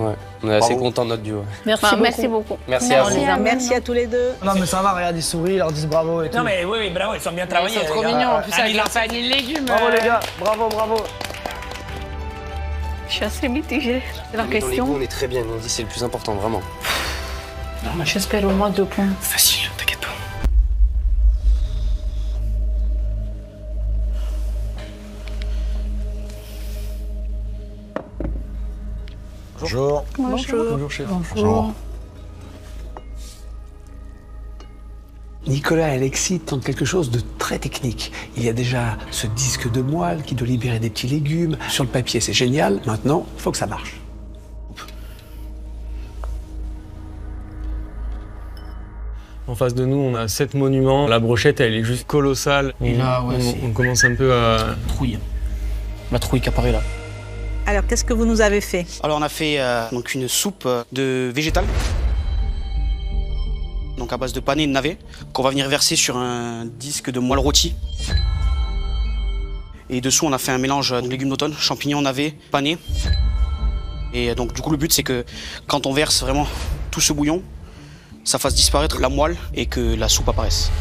On est assez contents de notre duo. Merci beaucoup. Merci à vous. Merci à tous les deux. Non, mais ça va, regarde, ils sourient, ils leur disent bravo et tout. Non, mais oui, bravo, ils sont bien travaillés. Ils sont trop mignons, en plus avec leur panier de légumes. Bravo les gars, bravo. Je suis assez mitigée. C'est la Dans les question. goûts, on est très bien. On dit c'est le plus important, vraiment. J'espère au moins 2 points. Facile, t'inquiète pas. Bonjour. Bonjour, chef. Bonjour. Nicolas et Alexis tentent quelque chose de très technique. Il y a déjà ce disque de moelle qui doit libérer des petits légumes. Sur le papier, c'est génial. Maintenant, il faut que ça marche. En face de nous, on a 7 monuments. La brochette, elle est juste colossale. Et là, ouais, on commence un peu à... Trouille. La trouille qui apparaît là. Alors, qu'est-ce que vous nous avez fait? Alors, on a fait donc une soupe de végétal. Donc à base de pané et de navet, qu'on va venir verser sur un disque de moelle rôti. Et dessous, on a fait un mélange de légumes d'automne, champignons, navets, pané. Et donc du coup, le but, c'est que quand on verse vraiment tout ce bouillon, ça fasse disparaître la moelle et que la soupe apparaisse.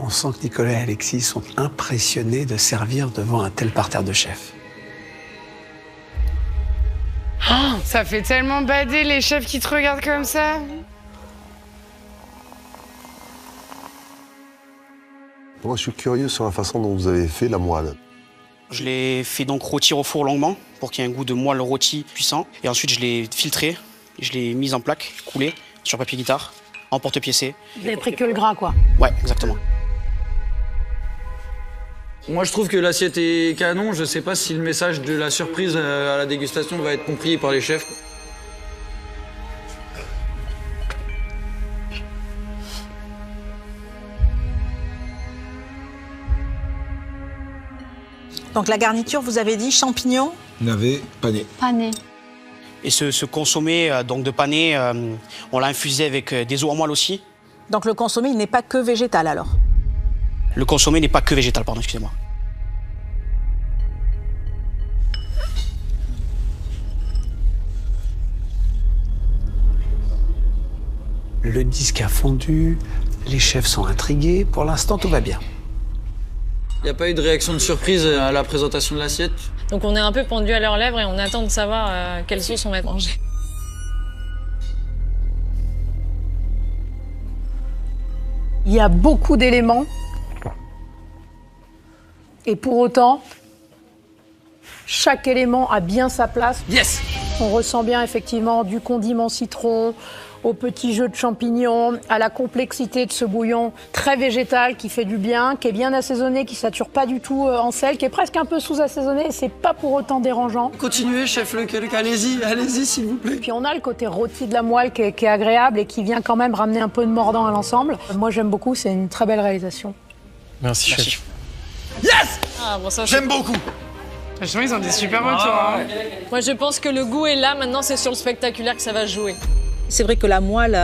On sent que Nicolas et Alexis sont impressionnés de servir devant un tel parterre de chefs. Oh, ça fait tellement bader les chefs qui te regardent comme ça. Moi, je suis curieux sur la façon dont vous avez fait la moelle. Je l'ai fait donc rôtir au four longuement pour qu'il y ait un goût de moelle rôti puissant. Et ensuite, je l'ai filtré, je l'ai mise en plaque, coulée sur papier guitare, en porte-piécé. Vous avez pris que le gras, quoi. Ouais, exactement. Moi, je trouve que l'assiette est canon. Je sais pas si le message de la surprise à la dégustation va être compris par les chefs. Donc la garniture, vous avez dit champignons? Navet, pané. Pané. Et ce consommé donc de pané, on l'a infusé avec des os en moelle aussi. Donc le consommé, il n'est pas que végétal alors? Le consommé n'est pas que végétal, pardon, excusez-moi. Le disque a fondu, les chefs sont intrigués. Pour l'instant, tout va bien. Il n'y a pas eu de réaction de surprise à la présentation de l'assiette. Donc on est un peu pendu à leurs lèvres et on attend de savoir quelle sauce on va manger. Il y a beaucoup d'éléments. Et pour autant, chaque élément a bien sa place. Yes! On ressent bien effectivement du condiment citron, au petit jeu de champignons, à la complexité de ce bouillon très végétal qui fait du bien, qui est bien assaisonné, qui sature pas du tout en sel, qui est presque un peu sous-assaisonné et c'est pas pour autant dérangeant. Continuez, chef Leclerc, allez-y s'il vous plaît. Puis on a le côté rôti de la moelle qui est agréable et qui vient quand même ramener un peu de mordant à l'ensemble. Moi j'aime beaucoup, c'est une très belle réalisation. Merci, chef. Yes! Ah, bon, ça, J'aime beaucoup. Franchement, ils ont des super retours. Hein. Moi, je pense que le goût est là. Maintenant, c'est sur le spectaculaire que ça va jouer. C'est vrai que la moelle,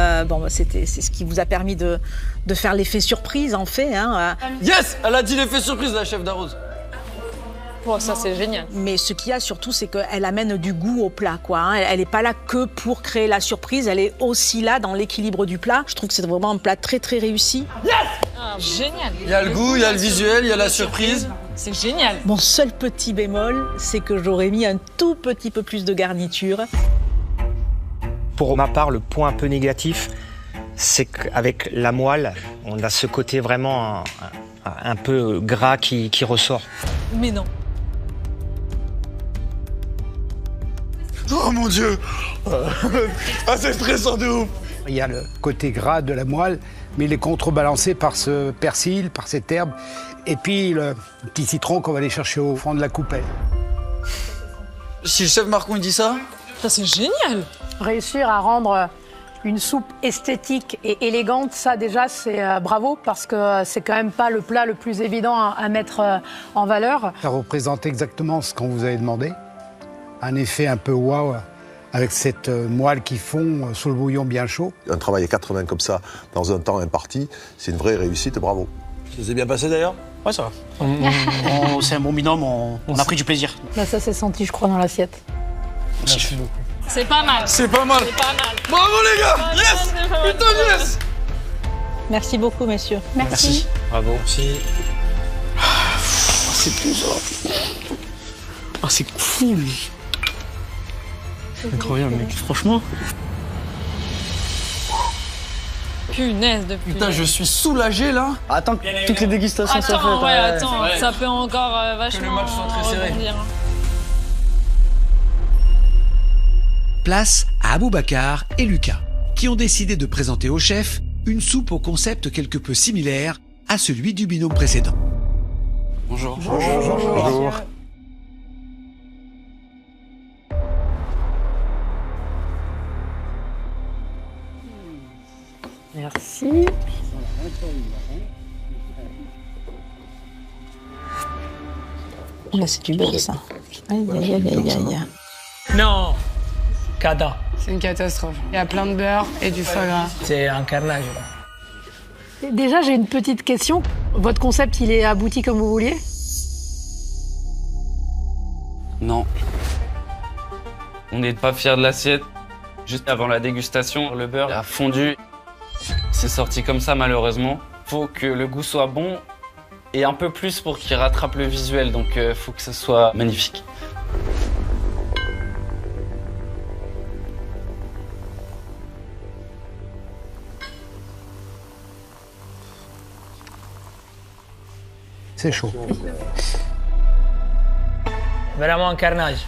c'est ce qui vous a permis de faire l'effet surprise, en fait. Hein. Yes, elle a dit l'effet surprise, la chef d'Arrose. Oh, ça, c'est génial. Mais ce qu'il y a surtout, c'est qu'elle amène du goût au plat, quoi. Hein. Elle n'est pas là que pour créer la surprise, elle est aussi là dans l'équilibre du plat. Je trouve que c'est vraiment un plat très, très réussi. Yes! Ah, génial. Il y a le goût, il y a le visuel, il y a la surprise. C'est génial. Mon seul petit bémol, c'est que j'aurais mis un tout petit peu plus de garniture. Pour ma part, le point un peu négatif, c'est qu'avec la moelle, on a ce côté vraiment un peu gras qui ressort. Mais non. Oh mon Dieu. Ah, c'est stressant de ouf. Il y a le côté gras de la moelle, mais il est contrebalancé par ce persil, par cette herbe, et puis le petit citron qu'on va aller chercher au fond de la coupelle. Si le chef Marcon il dit ça, c'est génial. Réussir à rendre une soupe esthétique et élégante, ça déjà c'est bravo, parce que c'est quand même pas le plat le plus évident à mettre en valeur. Ça représente exactement ce qu'on vous avait demandé. Un effet un peu waouh, avec cette moelle qui fond sous le bouillon bien chaud. Un travail à 80 comme ça, dans un temps imparti, c'est une vraie réussite, bravo. Ça s'est bien passé d'ailleurs? Ouais, ça va. C'est un bon binôme, on a pris du plaisir. Là, ça s'est senti, je crois, dans l'assiette. Merci beaucoup. C'est pas mal. C'est pas mal. C'est pas mal. Bravo les gars. Yes. Putain, yes. Merci beaucoup, messieurs. Merci. Bravo. Merci. C'est tout ça. Ah, c'est cool. Incroyable, mec. Franchement. Punaise de Putain, je suis soulagé là. Attends que toutes les dégustations soient faites. Ouais, attends, ça peut encore vachement. Que le match soit très serré. Rebondir. Place à Aboubacar et Lucas, qui ont décidé de présenter au chef une soupe au concept quelque peu similaire à celui du binôme précédent. Bonjour. Bonjour. Merci. Là, c'est du beurre, ça. Aïe, aïe, aïe, aïe, aïe. Non, Cata. C'est une catastrophe. Il y a plein de beurre et du foie gras. C'est un carnage. Déjà, j'ai une petite question. Votre concept, il est abouti comme vous vouliez? Non. On n'est pas fiers de l'assiette. Juste avant la dégustation, le beurre a fondu. C'est sorti comme ça, malheureusement. Faut que le goût soit bon et un peu plus pour qu'il rattrape le visuel. Donc, faut que ça soit magnifique. C'est chaud. Vraiment un carnage.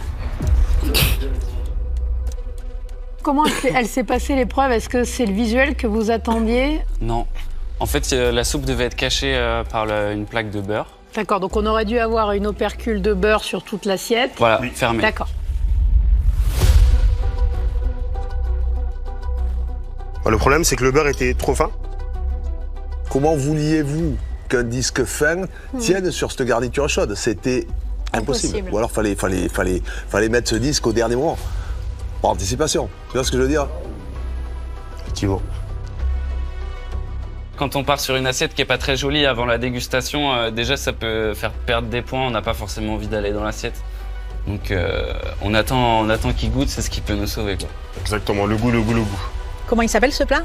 Comment elle s'est passée l'épreuve? Est-ce que c'est le visuel que vous attendiez? Non. En fait, la soupe devait être cachée par une plaque de beurre. D'accord, donc on aurait dû avoir une opercule de beurre sur toute l'assiette. Voilà, fermée. D'accord. Le problème, c'est que le beurre était trop fin. Comment vouliez-vous qu'un disque fin tienne sur cette garniture chaude? C'était impossible. Ou alors fallait mettre ce disque au dernier moment. Par anticipation. Tu vois ce que je veux dire? Effectivement. Quand on part sur une assiette qui n'est pas très jolie avant la dégustation, déjà ça peut faire perdre des points, on n'a pas forcément envie d'aller dans l'assiette. Donc on attend qu'il goûte, c'est ce qui peut nous sauver, quoi. Exactement, le goût. Comment il s'appelle ce plat?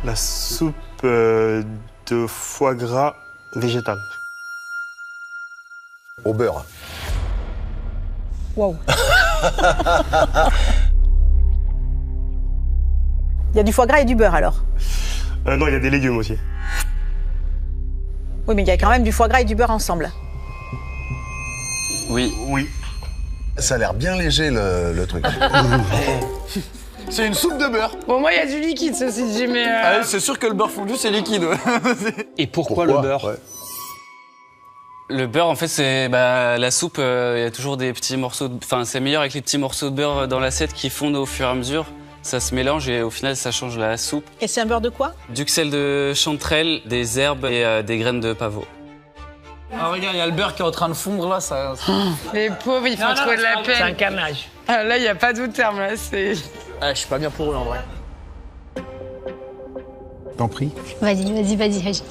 La soupe de foie gras végétal. Au beurre. Wow. Il y a du foie gras et du beurre alors? Non, il y a des légumes aussi. Oui, mais il y a quand même du foie gras et du beurre ensemble. Oui. Ça a l'air bien léger le truc. C'est une soupe de beurre. Bon, moi, il y a du liquide, ceci dit, mais... Ah, c'est sûr que le beurre fondu, c'est liquide. Et pourquoi le beurre? Le beurre, en fait, c'est la soupe, il y a toujours des petits morceaux... Enfin, c'est meilleur avec les petits morceaux de beurre dans l'assiette qui fondent au fur et à mesure. Ça se mélange et au final, ça change la soupe. Et c'est un beurre de quoi? Duxelles de chanterelle, des herbes et des graines de pavot. Ah, regarde, il y a le beurre qui est en train de fondre là, ça. Les pauvres, ils font trop de la peine. C'est un carnage. Ah, là, il n'y a pas d'autre terme, là, c'est... Ah, je suis pas bien pour eux en vrai. T'en prie. Vas-y, agis.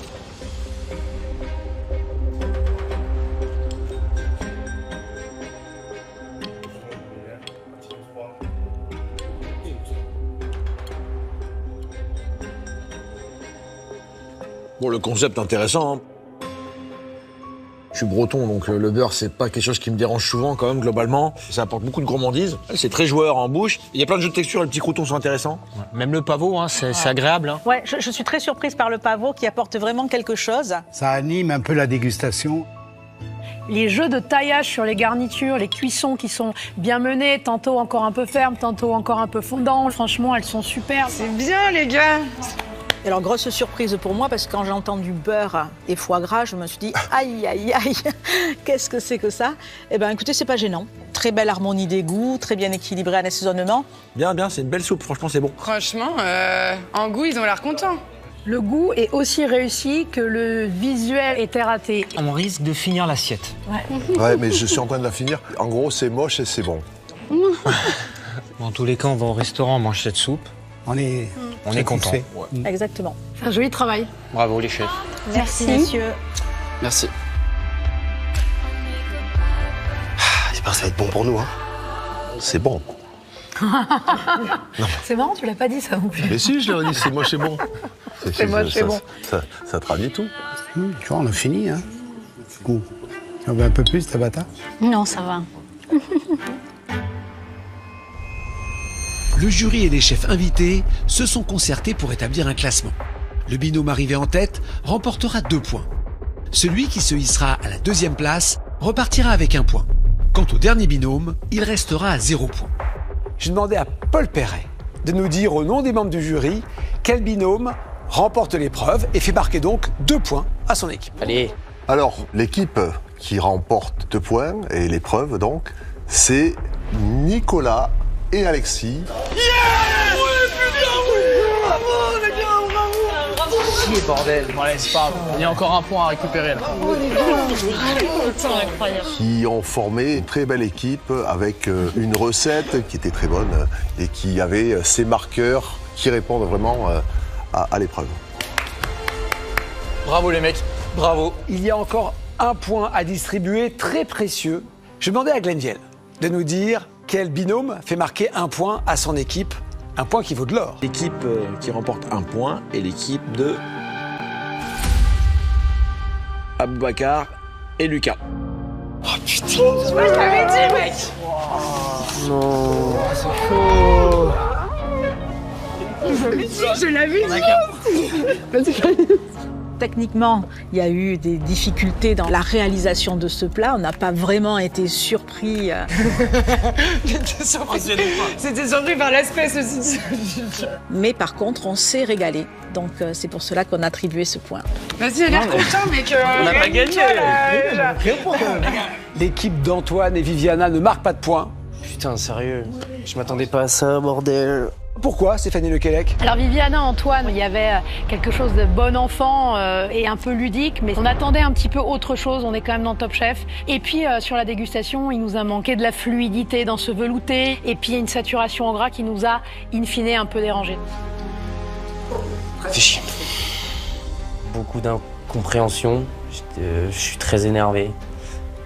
Bon, le concept est intéressant. Hein. Je suis breton, donc le beurre, c'est pas quelque chose qui me dérange souvent quand même, globalement. Ça apporte beaucoup de gourmandise. C'est très joueur en bouche. Il y a plein de jeux de texture, les petits croutons sont intéressants. Même le pavot, hein, c'est agréable. Hein. Ouais, je suis très surprise par le pavot qui apporte vraiment quelque chose. Ça anime un peu la dégustation. Les jeux de taillage sur les garnitures, les cuissons qui sont bien menées, tantôt encore un peu fermes, tantôt encore un peu fondants. Franchement, elles sont super. C'est bien, les gars. Et alors, grosse surprise pour moi, parce que quand j'ai entendu beurre et foie gras, je me suis dit, aïe, qu'est-ce que c'est que ça? Eh bien, écoutez, c'est pas gênant. Très belle harmonie des goûts, très bien équilibré à l'assaisonnement. Bien, c'est une belle soupe, franchement, c'est bon. Franchement, en goût, ils ont l'air contents. Le goût est aussi réussi que le visuel était raté. On risque de finir l'assiette. Ouais, mais je suis en train de la finir. En gros, c'est moche et c'est bon. Dans tous les cas, on va au restaurant, on mange cette soupe. On est content. Ouais. Exactement. C'est un joli travail. Bravo les chefs. Merci, messieurs. Merci. J'espère que ça va être bon pour nous. Hein. C'est bon. C'est marrant, tu l'as pas dit ça non plus. Mais si, je l'ai dit, c'est moche, c'est bon. C'est moche, c'est bon. Ça traduit tout. Tu vois, on a fini. Hein. Du coup, on veut un peu plus, Tabata? Non, ça va. Le jury et les chefs invités se sont concertés pour établir un classement. Le binôme arrivé en tête remportera 2 points. Celui qui se hissera à la 2e place repartira avec 1 point. Quant au dernier binôme, il restera à 0 point. J'ai demandé à Paul Perret de nous dire au nom des membres du jury quel binôme remporte l'épreuve et fait marquer donc 2 points à son équipe. Allez. Alors, l'équipe qui remporte 2 points, et l'épreuve donc, c'est Nicolas et Alexis. Chier, bordel. Bon, allez, c'est pas grave. Il y a encore 1 point à récupérer là. Qui ont formé une très belle équipe avec une recette qui était très bonne et qui avait ces marqueurs qui répondent vraiment à l'épreuve. Bravo les mecs, bravo. Il y a encore 1 point à distribuer très précieux. Je demandais à Glenviel de nous dire quel binôme fait marquer 1 point à son équipe, 1 point qui vaut de l'or. L'équipe qui remporte 1 point est l'équipe de Aboubacar et Lucas. Oh putain, je t'avais dit, mec. Non, c'est faux. Je l'avais dit. Techniquement, il y a eu des difficultés dans la réalisation de ce plat. On n'a pas vraiment été surpris. C'était surpris par l'aspect, ceci dit. Mais par contre, on s'est régalé. Donc c'est pour cela qu'on a attribué ce point. Vas-y, elle a l'air content, mec. On n'a pas gagné. L'équipe d'Antoine et Viviana ne marque pas de points. Putain, sérieux, je m'attendais pas à ça, bordel. Pourquoi, Stéphanie Lequelec? Alors Viviana, Antoine, il y avait quelque chose de bon enfant et un peu ludique, mais on attendait un petit peu autre chose, on est quand même dans Top Chef. Et puis sur la dégustation, il nous a manqué de la fluidité dans ce velouté, et puis une saturation en gras qui nous a, in fine, un peu dérangé. Fais chier. Beaucoup d'incompréhension, je suis très énervé.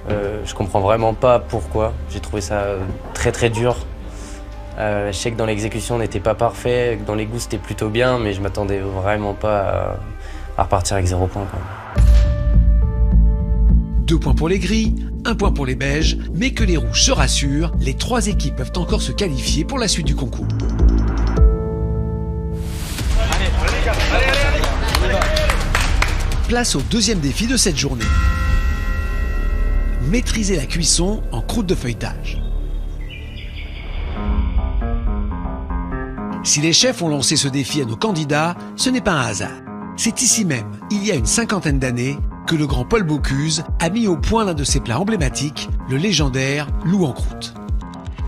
Je comprends vraiment pas pourquoi, j'ai trouvé ça très très dur. Je sais que dans l'exécution on n'était pas parfait, que dans les goûts c'était plutôt bien, mais je m'attendais vraiment pas à repartir avec 0 point. 2 points pour les gris, 1 point pour les beiges, mais que les rouges se rassurent, les 3 équipes peuvent encore se qualifier pour la suite du concours. Place au 2e défi de cette journée. Maîtriser la cuisson en croûte de feuilletage. Si les chefs ont lancé ce défi à nos candidats, ce n'est pas un hasard. C'est ici même, il y a une 50aine d'années, que le grand Paul Bocuse a mis au point l'un de ses plats emblématiques, le légendaire loup en croûte.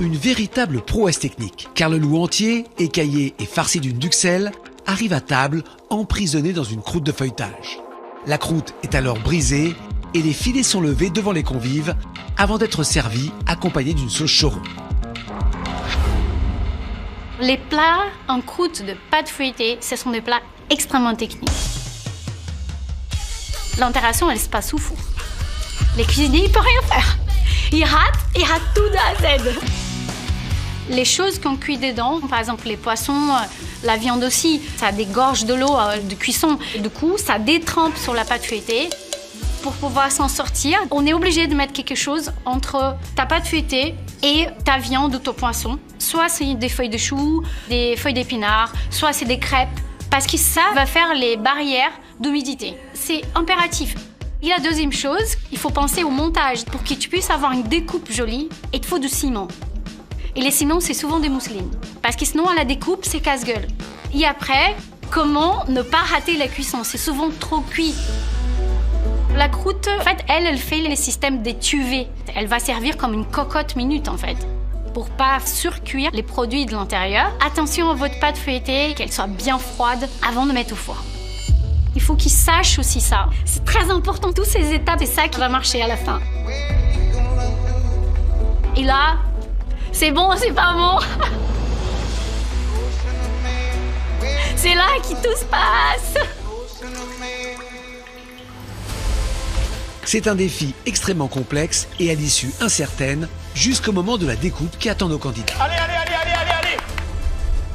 Une véritable prouesse technique, car le loup entier, écaillé et farci d'une duxelle, arrive à table emprisonné dans une croûte de feuilletage. La croûte est alors brisée et les filets sont levés devant les convives avant d'être servis accompagnés d'une sauce choron. Les plats en croûte de pâte feuilletée, ce sont des plats extrêmement techniques. L'interaction, elle se passe sous four. Les cuisiniers, ils ne peuvent rien faire. Ils ratent tout de A à Z. Les choses qu'on cuit dedans, par exemple les poissons, la viande aussi, ça dégorge de l'eau de cuisson. Du coup, ça détrempe sur la pâte feuilletée. Pour pouvoir s'en sortir, on est obligé de mettre quelque chose entre ta pâte feuilletée et ta viande ou ton poisson. Soit c'est des feuilles de chou, des feuilles d'épinards, soit c'est des crêpes. Parce que ça va faire les barrières d'humidité. C'est impératif. Et la deuxième chose, il faut penser au montage. Pour que tu puisses avoir une découpe jolie, il te faut du ciment. Et les ciments, c'est souvent des mousselines. Parce que sinon, à la découpe, c'est casse-gueule. Et après, comment ne pas rater la cuisson? C'est souvent trop cuit. La croûte, en fait, elle fait les systèmes d'étuvée. Elle va servir comme une cocotte minute, en fait. Pour pas surcuire les produits de l'intérieur, attention à votre pâte feuilletée, qu'elle soit bien froide avant de mettre au four. Il faut qu'ils sachent aussi ça. C'est très important, toutes ces étapes, c'est ça qui va marcher à la fin. Et là, c'est bon, c'est pas bon. C'est là que tout se passe. C'est un défi extrêmement complexe et à l'issue incertaine, jusqu'au moment de la découpe qui attend nos candidats. Allez.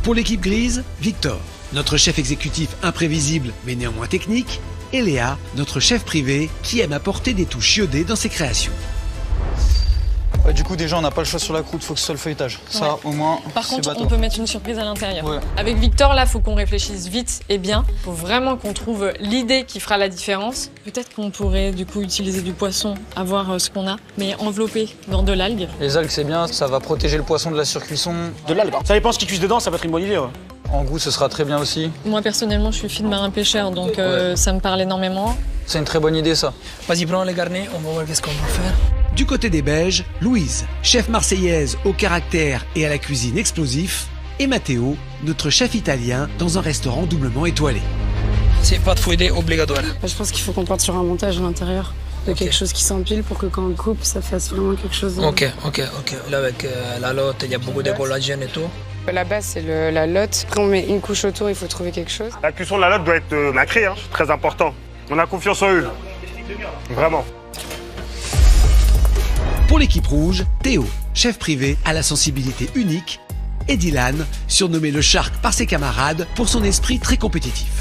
Pour l'équipe grise, Victor, notre chef exécutif imprévisible mais néanmoins technique, et Léa, notre chef privé qui aime apporter des touches iodées dans ses créations. Ouais, du coup, déjà, on n'a pas le choix sur la croûte, faut que ce soit le feuilletage. Ça, au moins, Par contre, bateau. on peut mettre une surprise à l'intérieur. Ouais. Avec Victor, là, faut qu'on réfléchisse vite et bien. Faut vraiment qu'on trouve l'idée qui fera la différence. Peut-être qu'on pourrait, du coup, utiliser du poisson, avoir ce qu'on a, mais enveloppé dans de l'algue. Les algues, c'est bien, ça va protéger le poisson de la surcuisson. De l'algue. Ça dépend ce qu'ils cuisent dedans, ça peut être une bonne idée. Ouais. En goût, ce sera très bien aussi. Moi, personnellement, je suis fille de marin-pêcheur, donc ça me parle énormément. C'est une très bonne idée, ça. Vas-y, prends les garnets, on va voir qu'est-ce qu'on peut faire. Du côté des Belges, Louise, chef marseillaise au caractère et à la cuisine explosif, et Matteo, notre chef italien dans un restaurant doublement étoilé. C'est pas de fouiller obligatoire. Je pense qu'il faut qu'on parte sur un montage à l'intérieur de quelque chose qui s'empile pour que quand on coupe, ça fasse vraiment quelque chose. Ok. Là, avec la lotte, il y a beaucoup de collagène et tout. La base, c'est la lotte. Quand on met une couche autour, il faut trouver quelque chose. La cuisson de la lotte doit être nacrée, hein. Très important. On a confiance en eux. Vraiment. Pour l'équipe rouge, Théo, chef privé à la sensibilité unique, et Dylan, surnommé le Shark par ses camarades pour son esprit très compétitif.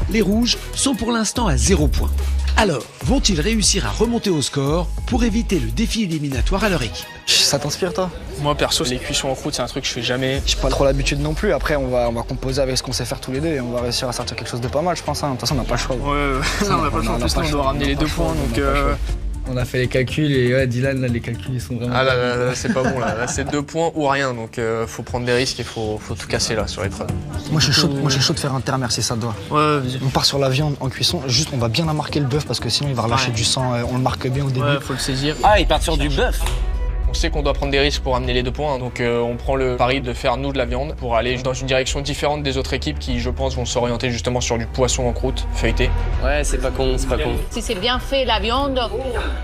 Les rouges sont pour l'instant à 0 point. Alors, vont-ils réussir à remonter au score pour éviter le défi éliminatoire à leur équipe? Ça t'inspire, toi? Moi, perso, les cuissons en croûte, c'est un truc que je fais jamais. J'ai pas trop l'habitude non plus. Après, on va composer avec ce qu'on sait faire tous les deux et on va réussir à sortir quelque chose de pas mal, je pense. Hein. De toute façon, on n'a pas le choix. Ouais, on n'a pas le choix. En plus, on doit ramener les 2 points, donc... On a fait les calculs et ouais, Dylan, là, les calculs, ils sont vraiment... Ah là, c'est pas bon, là c'est 2 points ou rien, donc faut prendre des risques et faut tout casser, là, sur l'épreuve. Moi, je suis chaud de faire un terre-mer si ça te doit. Ouais, vas-y. On part sur la viande en cuisson, juste, on va bien marquer le bœuf parce que sinon, il va relâcher du sang, on le marque bien au début. Ouais, faut le saisir. Ah, ils partent sur du bœuf. On sait qu'on doit prendre des risques pour amener les 2 points, donc on prend le pari de faire nous de la viande pour aller dans une direction différente des autres équipes qui, je pense, vont s'orienter justement sur du poisson en croûte, feuilleté. Ouais, c'est pas con. Si c'est bien fait, la viande,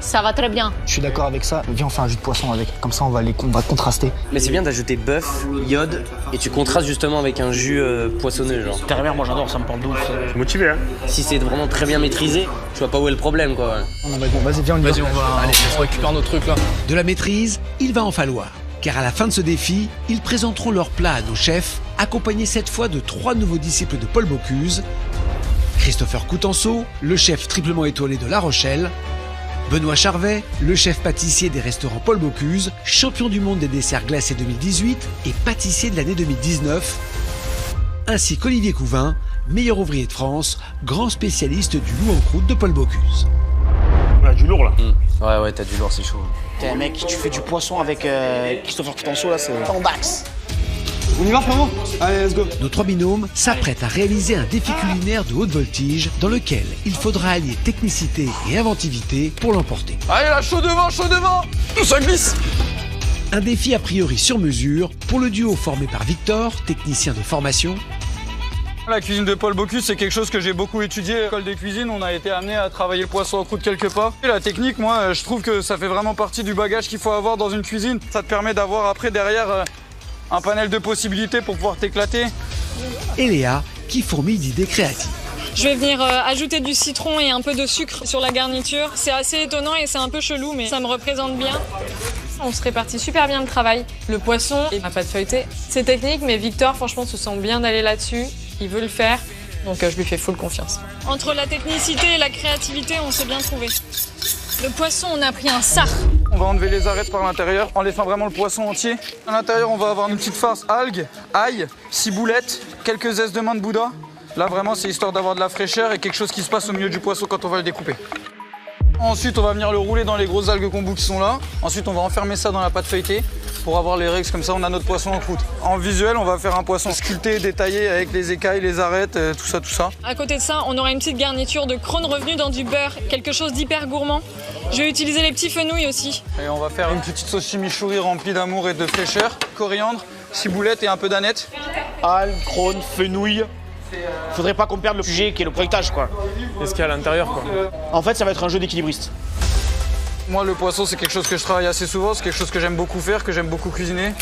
ça va très bien. Je suis d'accord avec ça. Viens, on fait un jus de poisson avec. Comme ça, on va contraster. Mais c'est bien d'ajouter bœuf, iode, et tu contrastes justement avec un jus poissonneux, genre. Terre-mer, moi j'adore, ça me parle d'ouf. Je suis motivé, hein. Si c'est vraiment très bien maîtrisé, je vois pas où est le problème, quoi. Bon, vas-y, viens, on y va. Vas-y, on va... Allez, on récupère nos trucs, là. De la maîtrise, il va en falloir. Car à la fin de ce défi, ils présenteront leur plat à nos chefs, accompagnés cette fois de 3 nouveaux disciples de Paul Bocuse, Christopher Coutenceau, le chef triplement étoilé de La Rochelle, Benoît Charvet, le chef pâtissier des restaurants Paul Bocuse, champion du monde des desserts glacés 2018 et pâtissier de l'année 2019, ainsi qu'Olivier Couvin, meilleur ouvrier de France, grand spécialiste du loup en croûte de Paul Bocuse. On a du lourd, là. Ouais, t'as du lourd, c'est chaud. T'es mec, tu fais du poisson avec Christopher Coutenceau, là, c'est ton dax. On y va, frérot? Allez, let's go. Nos 3 binômes s'apprêtent à réaliser un défi culinaire de haute voltige dans lequel il faudra allier technicité et inventivité pour l'emporter. Allez là, chaud devant, ça glisse. Un défi a priori sur mesure pour le duo formé par Victor, technicien de formation, La cuisine de Paul Bocuse, c'est quelque chose que j'ai beaucoup étudié. À l'école des cuisines, on a été amené à travailler le poisson en croûte quelque part. Et la technique, moi, je trouve que ça fait vraiment partie du bagage qu'il faut avoir dans une cuisine. Ça te permet d'avoir après, derrière, un panel de possibilités pour pouvoir t'éclater. Et Léa, qui fourmille d'idées créatives. Je vais venir ajouter du citron et un peu de sucre sur la garniture. C'est assez étonnant et c'est un peu chelou, mais ça me représente bien. On se répartit super bien le travail. Le poisson et ma pâte feuilletée, c'est technique, mais Victor, franchement, se sent bien d'aller là-dessus. Il veut le faire, donc je lui fais full confiance. Entre la technicité et la créativité, on s'est bien trouvé. Le poisson, on a pris un sar. On va enlever les arêtes par l'intérieur en laissant vraiment le poisson entier. À l'intérieur, on va avoir une petite farce algues, ail, ciboulette, quelques zestes de main de Bouddha. Là, vraiment, c'est histoire d'avoir de la fraîcheur et quelque chose qui se passe au milieu du poisson quand on va le découper. Ensuite, on va venir le rouler dans les grosses algues kombu qui sont là. Ensuite, on va enfermer ça dans la pâte feuilletée pour avoir les règles. Comme ça, on a notre poisson en croûte. En visuel, on va faire un poisson sculpté, détaillé avec les écailles, les arêtes, tout ça, tout ça. À côté de ça, on aura une petite garniture de crône revenu dans du beurre, quelque chose d'hyper gourmand. Je vais utiliser les petits fenouils aussi. Et on va faire une petite sauce chimichurri remplie d'amour et de fraîcheur. Coriandre, ciboulette et un peu d'aneth. Algues, crône, fenouil. Faudrait pas qu'on perde le sujet qui est le feuilletage, quoi. Et ce qu'il y a à l'intérieur, quoi. En fait, ça va être un jeu d'équilibriste. Moi, le poisson, c'est quelque chose que je travaille assez souvent, c'est quelque chose que j'aime beaucoup faire, que j'aime beaucoup cuisiner.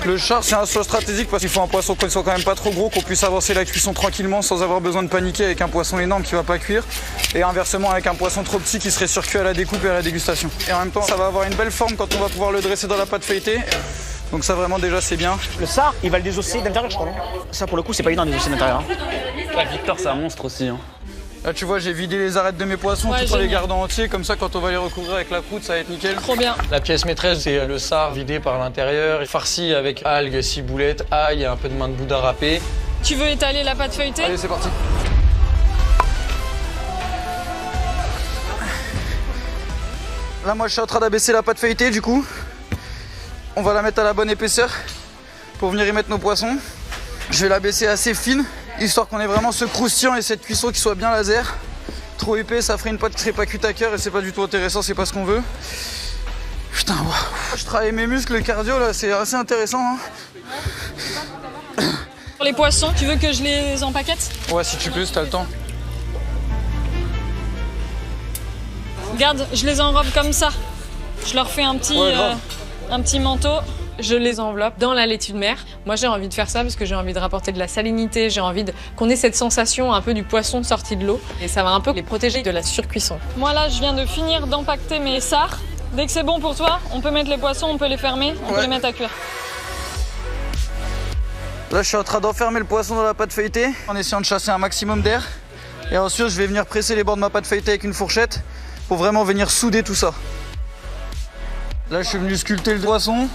Le char, c'est un choix stratégique parce qu'il faut un poisson qui soit quand même pas trop gros, qu'on puisse avancer la cuisson tranquillement sans avoir besoin de paniquer avec un poisson énorme qui va pas cuire. Et inversement, avec un poisson trop petit qui serait surcuit à la découpe et à la dégustation. Et en même temps, ça va avoir une belle forme quand on va pouvoir le dresser dans la pâte feuilletée. Donc ça, vraiment, déjà, c'est bien. Le sar, il va le désosser d'intérieur, je crois, non? Ça, pour le coup, c'est pas évident de désosser d'intérieur. Victor, c'est un monstre aussi. Là, tu vois, j'ai vidé les arêtes de mes poissons tout en les gardant entiers. Comme ça, quand on va les recouvrir avec la croûte, ça va être nickel. Trop bien. La pièce maîtresse, c'est le sar vidé par l'intérieur, farci avec algues, ciboulette, ail et un peu de main de Bouddha râpée. Tu veux étaler la pâte feuilletée? Allez, c'est parti. Là, moi, je suis en train d'abaisser la pâte feuilletée, du coup. On va la mettre à la bonne épaisseur pour venir y mettre nos poissons. Je vais la baisser assez fine, histoire qu'on ait vraiment ce croustillant et cette cuisson qui soit bien laser. Trop épais, ça ferait une pâte qui serait pas cuite à cœur et c'est pas du tout intéressant, c'est pas ce qu'on veut. Putain, wow. Je travaille mes muscles, le cardio là, c'est assez intéressant. Pour les poissons, tu veux que je les empaquette? Ouais, si tu peux, si t'as le temps. Regarde, je les enrobe comme ça. Je leur fais un petit manteau. Je les enveloppe dans la laitue de mer. Moi, j'ai envie de faire ça parce que j'ai envie de rapporter de la salinité. J'ai envie qu'on ait cette sensation un peu du poisson sorti de l'eau. Et ça va un peu les protéger de la surcuisson. Moi, là, je viens de finir d'empaqueter mes sars. Dès que c'est bon pour toi, on peut mettre les poissons, on peut les fermer, on peut les mettre à cuire. Là, je suis en train d'enfermer le poisson dans la pâte feuilletée en essayant de chasser un maximum d'air. Et ensuite, je vais venir presser les bords de ma pâte feuilletée avec une fourchette pour vraiment venir souder tout ça. Là, je suis venu sculpter le poisson.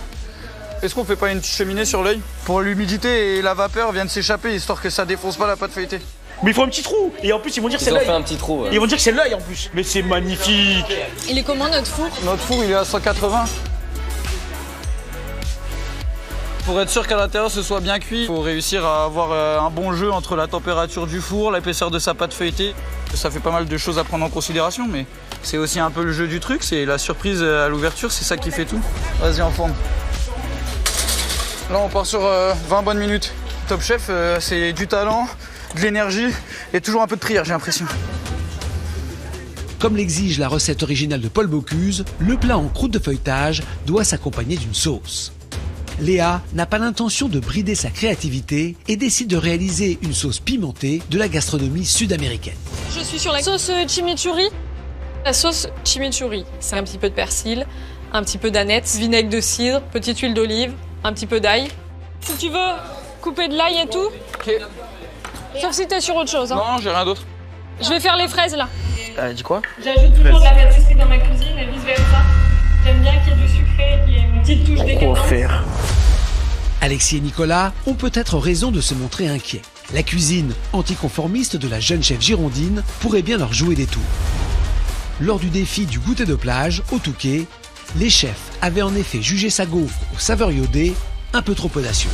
Est-ce qu'on fait pas une cheminée sur l'œil pour l'humidité et la vapeur viennent s'échapper histoire que ça défonce pas la pâte feuilletée? Mais il faut un petit trou. Et en plus, ils vont dire que c'est l'œil. Ils ont fait un petit trou. Ils vont dire que c'est l'œil en plus. Mais c'est magnifique. Il est comment notre four? Notre four, il est à 180. Pour être sûr qu'à l'intérieur ce soit bien cuit, il faut réussir à avoir un bon jeu entre la température du four, l'épaisseur de sa pâte feuilletée. Ça fait pas mal de choses à prendre en considération, mais c'est aussi un peu le jeu du truc, c'est la surprise à l'ouverture, c'est ça qui fait tout. Vas-y, enfourne. Là, on part sur 20 bonnes minutes. Top Chef, c'est du talent, de l'énergie et toujours un peu de prière, j'ai l'impression. Comme l'exige la recette originale de Paul Bocuse, le plat en croûte de feuilletage doit s'accompagner d'une sauce. Léa n'a pas l'intention de brider sa créativité et décide de réaliser une sauce pimentée de la gastronomie sud-américaine. Je suis sur la sauce chimichurri. La sauce chimichurri, c'est un petit peu de persil, un petit peu d'aneth, vinaigre de cidre, petite huile d'olive, un petit peu d'ail. Si tu veux couper de l'ail et tout, okay. Sauf si t'es sur autre chose. Hein. Non, j'ai rien d'autre. Je vais faire les fraises là. Dis quoi? J'ajoute toujours de la pâtisserie dans ma cuisine et vice versa. J'aime bien qu'il y ait du sucré, qu'il y ait une petite touche décadente. Alexis et Nicolas ont peut-être raison de se montrer inquiets. La cuisine anticonformiste de la jeune chef girondine pourrait bien leur jouer des tours. Lors du défi du goûter de plage au Touquet, les chefs avaient en effet jugé sa gaufre aux saveurs iodées un peu trop audacieuse.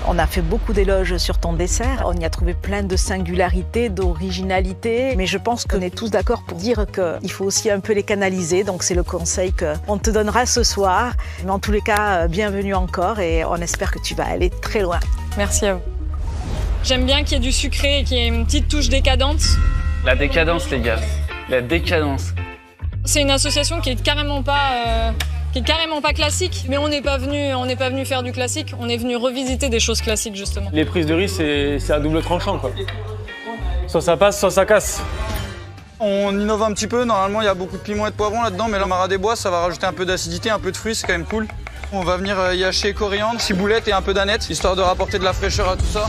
On a fait beaucoup d'éloges sur ton dessert. On y a trouvé plein de singularités, d'originalité. Mais je pense qu'on est tous d'accord pour dire qu'il faut aussi un peu les canaliser. Donc c'est le conseil qu'on te donnera ce soir. Mais en tous les cas, bienvenue encore et on espère que tu vas aller très loin. Merci à vous. J'aime bien qu'il y ait du sucré et qu'il y ait une petite touche décadente. La décadence, les gars. La décadence. C'est une association qui est carrément pas classique, mais on n'est pas venu faire du classique, on est venu revisiter des choses classiques justement. Les prises de riz, c'est à double tranchant, quoi. Soit ça passe, soit ça casse. On innove un petit peu, normalement il y a beaucoup de piments et de poivrons là-dedans, mais l'amara des bois, ça va rajouter un peu d'acidité, un peu de fruits, c'est quand même cool. On va venir y hacher coriandre, ciboulette et un peu d'aneth, histoire de rapporter de la fraîcheur à tout ça.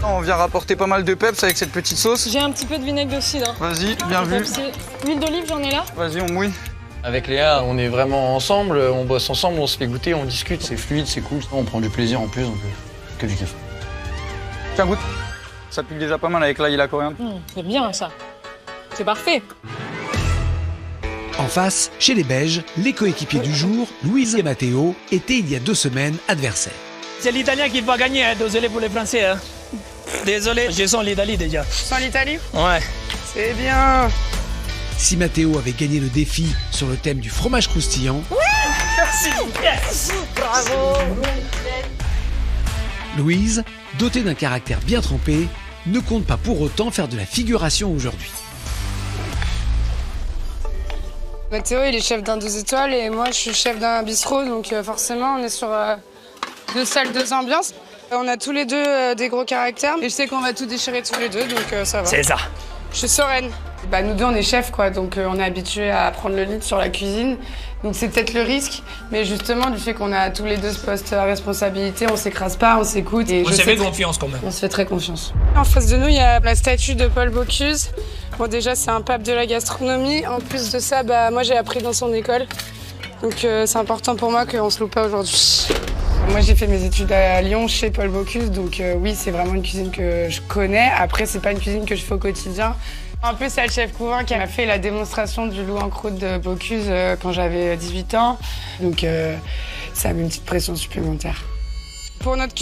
On vient rapporter pas mal de peps avec cette petite sauce. J'ai un petit peu de vinaigre de cidre. Vas-y, bien vu. L'huile d'olive, j'en ai là. Vas-y, on mouille. Avec Léa, on est vraiment ensemble, on bosse ensemble, on se fait goûter, on discute. C'est fluide, c'est cool. On prend du plaisir en plus, donc que du kiff. Tiens, goûte. Ça pique déjà pas mal avec l'ail et la coriandre. C'est bien ça. C'est parfait. En face, chez les Belges, les coéquipiers du jour, Louise et Matteo, étaient il y a 2 semaines adversaires. C'est l'Italien qui va gagner, hein. Désolé pour les Français. Hein. Désolé, je sens l'Italie déjà. Sans l'Italie? Ouais. C'est bien. Si Matteo avait gagné le défi sur le thème du fromage croustillant, Merci. Yes. Bravo. Louise, dotée d'un caractère bien trempé, ne compte pas pour autant faire de la figuration aujourd'hui. Mathéo, il est chef d'un 2 étoiles et moi, je suis chef d'un bistrot. Donc forcément, on est sur 2 salles, 2 ambiances. On a tous les deux des gros caractères et je sais qu'on va tout déchirer tous les deux, donc ça va. C'est ça. Je suis sereine. Bah, nous deux, on est chefs, quoi, donc on est habitués à prendre le lead sur la cuisine. Donc c'est peut-être le risque, mais justement, du fait qu'on a tous les deux ce poste à responsabilité, on s'écrase pas, on s'écoute. On se fait confiance quand même. On se fait très confiance. En face de nous, il y a la statue de Paul Bocuse. Bon, déjà, c'est un pape de la gastronomie. En plus de ça, bah, moi, j'ai appris dans son école. Donc c'est important pour moi qu'on se loupe pas aujourd'hui. Moi, j'ai fait mes études à Lyon chez Paul Bocuse, donc oui, c'est vraiment une cuisine que je connais. Après, c'est pas une cuisine que je fais au quotidien. En plus, c'est le chef Couvin qui m'a fait la démonstration du loup en croûte de Bocuse quand j'avais 18 ans. Donc ça a mis une petite pression supplémentaire. Pour notre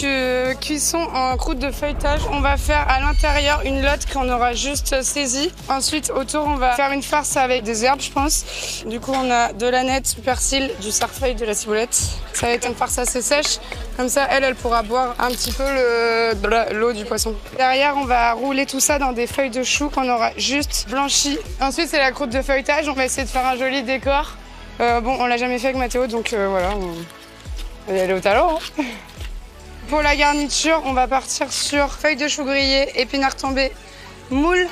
cuisson en croûte de feuilletage, on va faire à l'intérieur une lotte qu'on aura juste saisie. Ensuite, autour, on va faire une farce avec des herbes, je pense. Du coup, on a de l'aneth, du persil, du sarfeuil, de la ciboulette. Ça va être une farce assez sèche. Comme ça, elle pourra boire un petit peu l'eau du poisson. Derrière, on va rouler tout ça dans des feuilles de chou qu'on aura juste blanchies. Ensuite, c'est la croûte de feuilletage. On va essayer de faire un joli décor. Bon, on l'a jamais fait avec Mathéo, donc voilà, on va y aller au talent. Hein. Pour la garniture, on va partir sur feuilles de chou grillées, épinards tombés, moules,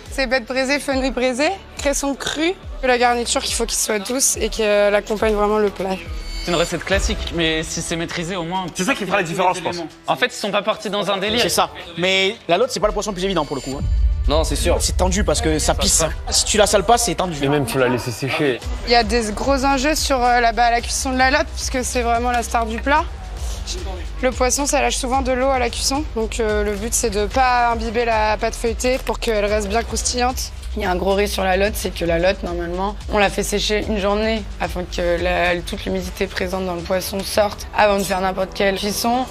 cébettes braisées, fenouil braisé, cresson cru. La garniture, qu'il faut qu'il soit douce et qu'elle accompagne vraiment le plat. C'est une recette classique, mais si c'est maîtrisé au moins... C'est ça qui fera la différence, je pense. En fait, ils sont pas partis dans un délire. C'est ça. Mais la lotte, c'est pas le poisson le plus évident pour le coup. Hein. Non, c'est sûr. C'est tendu parce que ça pisse. Si tu la sales pas, c'est tendu. Et même, faut la laisser sécher. Il y a des gros enjeux sur la cuisson de la lotte, puisque c'est vraiment la star du plat. Le poisson, ça lâche souvent de l'eau à la cuisson, donc le but c'est de ne pas imbiber la pâte feuilletée pour qu'elle reste bien croustillante. Il y a un gros risque sur la lotte, c'est que la lotte, normalement, on la fait sécher une journée afin que toute l'humidité présente dans le poisson sorte avant de faire n'importe quelle cuisson.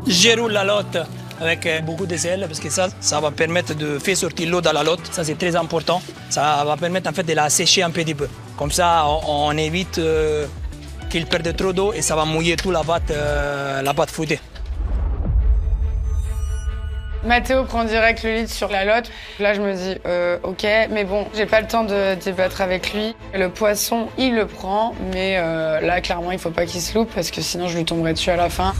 Je roule la lotte avec beaucoup de sel parce que ça va permettre de faire sortir l'eau dans la lotte. Ça, c'est très important. Ça va permettre en fait de la sécher un petit peu. Comme ça, on évite qu'il perde trop d'eau et ça va mouiller toute la pâte fouettée. Mathéo prend direct le lead sur la lotte. Là, je me dis, ok, mais bon, j'ai pas le temps de débattre avec lui. Le poisson, il le prend, mais là, clairement, il faut pas qu'il se loupe parce que sinon, je lui tomberai dessus à la fin.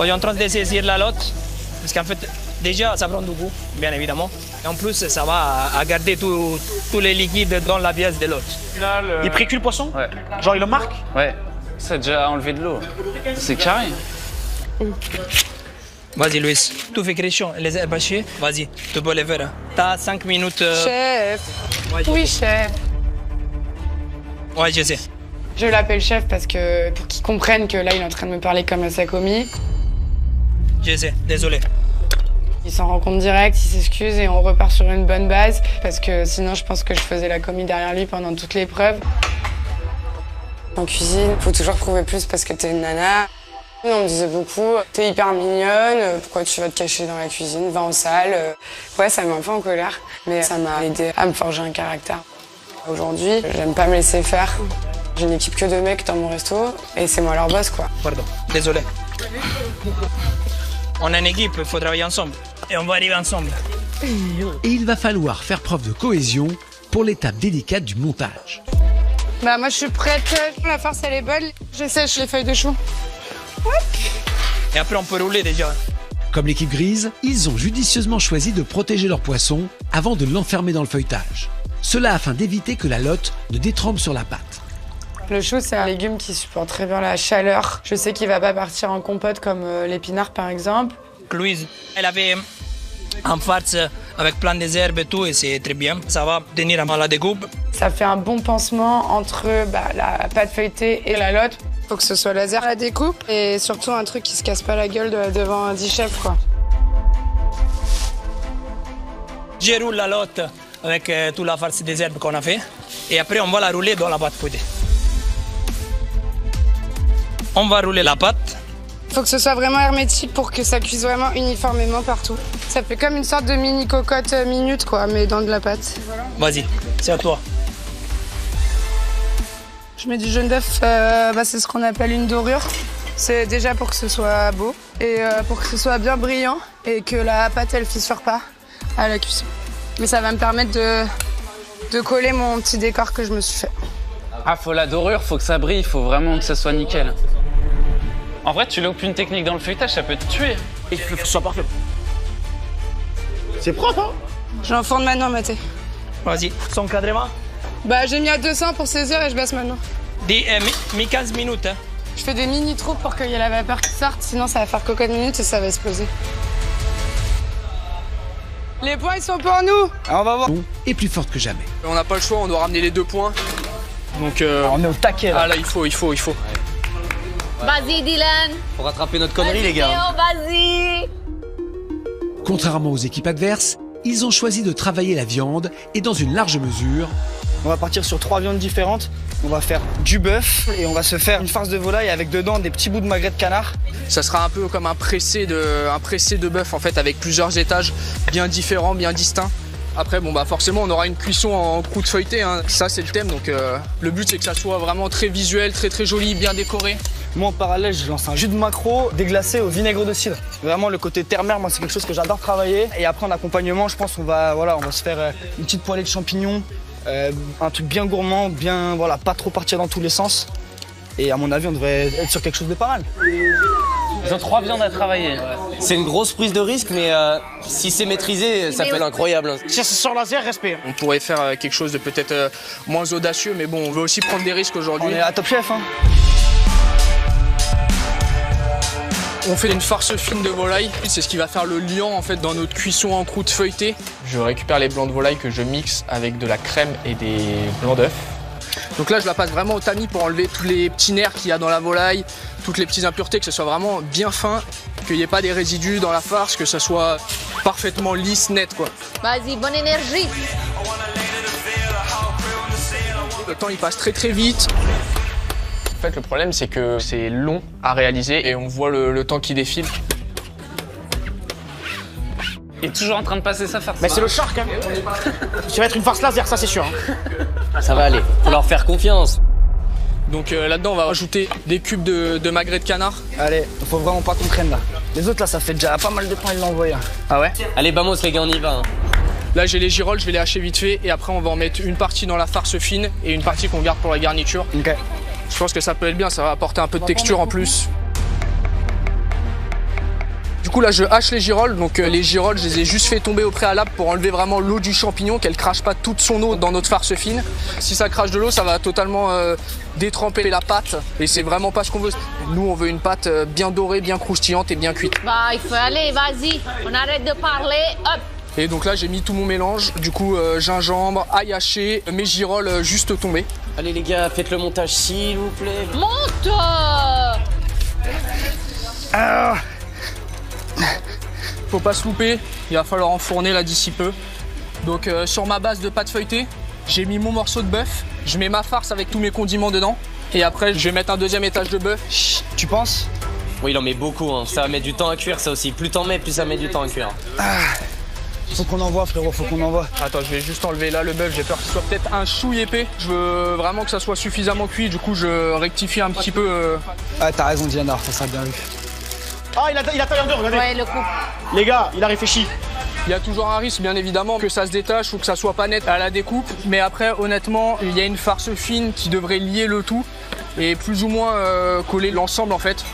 On est en train de saisir la lotte parce qu'en fait, déjà, ça prend du goût, bien évidemment. Et en plus, ça va garder tous les liquides dans la pièce de l'autre. Il précuit le poisson? Ouais. Genre, il le marque? Ouais. Ça a déjà enlevé de l'eau. C'est carré. Vas-y, Louis. Tu fais cuisson, les herbes hachées. Vas-y, tu peux les faire. T'as 5 minutes. Chef. Oui, chef. Ouais, je sais. Je l'appelle chef parce que pour qu'il comprenne que là, il est en train de me parler comme à sa commis. Je sais, désolé. Il s'en rend compte direct, il s'excuse et on repart sur une bonne base parce que sinon je pense que je faisais la commis derrière lui pendant toute l'épreuve. En cuisine, faut toujours prouver plus parce que t'es une nana. On me disait beaucoup, t'es hyper mignonne, pourquoi tu vas te cacher dans la cuisine, va en salle. Ouais, ça m'a un peu en colère, mais ça m'a aidé à me forger un caractère. Aujourd'hui, j'aime pas me laisser faire. J'ai une équipe que de mecs dans mon resto et c'est moi leur boss quoi. Pardon, désolé. On est une équipe, il faut travailler ensemble. Et on va arriver ensemble. Et il va falloir faire preuve de cohésion pour l'étape délicate du montage. Bah moi je suis prête, la farce elle est bonne, je sèche les feuilles de chou. Et après on peut rouler déjà. Comme l'équipe grise, ils ont judicieusement choisi de protéger leur poisson avant de l'enfermer dans le feuilletage. Cela afin d'éviter que la lotte ne détrempe sur la pâte. Le chou c'est un légume qui supporte très bien la chaleur. Je sais qu'il va pas partir en compote comme l'épinard par exemple. Louise, elle avait un farce avec plein des herbes et tout et c'est très bien. Ça va tenir avant la découpe. Ça fait un bon pansement entre la pâte feuilletée et la lotte. Faut que ce soit laser à la découpe et surtout un truc qui se casse pas la gueule devant 10 chefs quoi. Je roule la lotte avec toute la farce des herbes qu'on a fait et après on va la rouler dans la pâte feuilletée. On va rouler la pâte. Faut que ce soit vraiment hermétique pour que ça cuise vraiment uniformément partout. Ça fait comme une sorte de mini cocotte minute quoi, mais dans de la pâte. Vas-y, c'est à toi. Je mets du jaune d'œuf, c'est ce qu'on appelle une dorure. C'est déjà pour que ce soit beau et pour que ce soit bien brillant et que la pâte elle fissure pas à la cuisson. Mais ça va me permettre de coller mon petit décor que je me suis fait. Ah, faut la dorure, faut que ça brille, faut vraiment que ça soit nickel. En vrai, tu loupes une technique dans le feuilletage, ça peut te tuer. Il faut que ce soit parfait. C'est propre, hein? Je l'enfourne maintenant, Mathé. Vas-y, son encadrement. Bah, j'ai mis à 200 pour saisir et je baisse maintenant. Mis 15 minutes. Hein. Je fais des mini trous pour qu'il y ait la vapeur qui sorte, sinon ça va faire cocotte minute et ça va exploser. Les points, ils sont pour nous. Alors, on va voir. Et plus forte que jamais. On n'a pas le choix, on doit ramener les 2 points. Donc on est au taquet là. Ah là, il faut. Vas-y, Dylan. Faut rattraper notre connerie, les gars. Théo, vas-y. Contrairement aux équipes adverses, ils ont choisi de travailler la viande et dans une large mesure. On va partir sur 3 viandes différentes. On va faire du bœuf et on va se faire une farce de volaille avec dedans des petits bouts de magret de canard. Ça sera un peu comme un pressé de bœuf en fait, avec plusieurs étages bien différents, bien distincts. Après, forcément, on aura une cuisson en croûte feuilletée, hein. Ça c'est le thème, donc le but c'est que ça soit vraiment très visuel, très très joli, bien décoré. Moi en parallèle, je lance un jus de maquereau déglacé au vinaigre de cidre. Vraiment le côté terre-mer, moi c'est quelque chose que j'adore travailler. Et après en accompagnement, je pense qu'on va se faire une petite poêlée de champignons, un truc bien gourmand, pas trop partir dans tous les sens. Et à mon avis, on devrait être sur quelque chose de pas mal. Ils ont 3 viandes à travailler. C'est une grosse prise de risque, mais si c'est maîtrisé, ça peut être incroyable. Si c'est sur laser, respect. On pourrait faire quelque chose de peut-être moins audacieux, mais bon, on veut aussi prendre des risques aujourd'hui. On est à Top Chef, hein. On fait une farce fine de volaille, c'est ce qui va faire le liant en fait dans notre cuisson en croûte feuilletée. Je récupère les blancs de volaille que je mixe avec de la crème et des blancs d'œuf. Donc là je la passe vraiment au tamis pour enlever tous les petits nerfs qu'il y a dans la volaille, toutes les petites impuretés, que ce soit vraiment bien fin, qu'il n'y ait pas des résidus dans la farce, que ça soit parfaitement lisse, net quoi. Vas-y, bonne énergie. Le temps il passe très très vite. En fait, le problème, c'est que c'est long à réaliser et on voit le temps qui défile. Il est toujours en train de passer sa farce. Mais c'est le shark, hein. Ça va être une farce laser, ça c'est sûr. Hein. Ça va aller, faut leur faire confiance. Donc là-dedans, on va rajouter des cubes de magret de canard. Allez, faut vraiment pas qu'on traîne là. Les autres là, ça fait déjà pas mal de temps ils l'ont envoyé. Ah ouais? Allez, vamos les gars, on y va. Hein. Là, j'ai les girolles, je vais les hacher vite fait et après, on va en mettre une partie dans la farce fine et une partie qu'on garde pour la garniture. Ok. Je pense que ça peut être bien, ça va apporter un peu de texture en plus. Du coup là je hache les girolles, donc les girolles je les ai juste fait tomber au préalable pour enlever vraiment l'eau du champignon, qu'elle crache pas toute son eau dans notre farce fine. Si ça crache de l'eau ça va totalement détremper la pâte et c'est vraiment pas ce qu'on veut. Nous on veut une pâte bien dorée, bien croustillante et bien cuite. Bah il faut aller, vas-y, on arrête de parler, hop. Et donc là j'ai mis tout mon mélange, du coup gingembre, ail haché, mes girolles juste tombées. Allez les gars, faites le montage s'il vous plaît. Monte. Faut pas se louper, il va falloir enfourner là d'ici peu. Donc sur ma base de pâte feuilletée, j'ai mis mon morceau de bœuf, je mets ma farce avec tous mes condiments dedans. Et après je vais mettre un deuxième étage de bœuf. Tu penses? Oui, il en met beaucoup, hein. Ça va mettre du temps à cuire ça aussi. Plus t'en mets, plus ça met du temps à cuire. Faut qu'on envoie, frérot, faut qu'on envoie. Attends, je vais juste enlever là le bœuf, j'ai peur qu'il soit peut-être un chouille épais. Je veux vraiment que ça soit suffisamment cuit, du coup je rectifie un petit peu. Ah, t'as raison, Diana, ça sera bien vu. Ah, il a taillé en deux, regardez. Ouais, le coup. Les gars, il a réfléchi. Il y a toujours un risque, bien évidemment, que ça se détache ou que ça soit pas net à la découpe. Mais après, honnêtement, il y a une farce fine qui devrait lier le tout et plus ou moins coller l'ensemble en fait.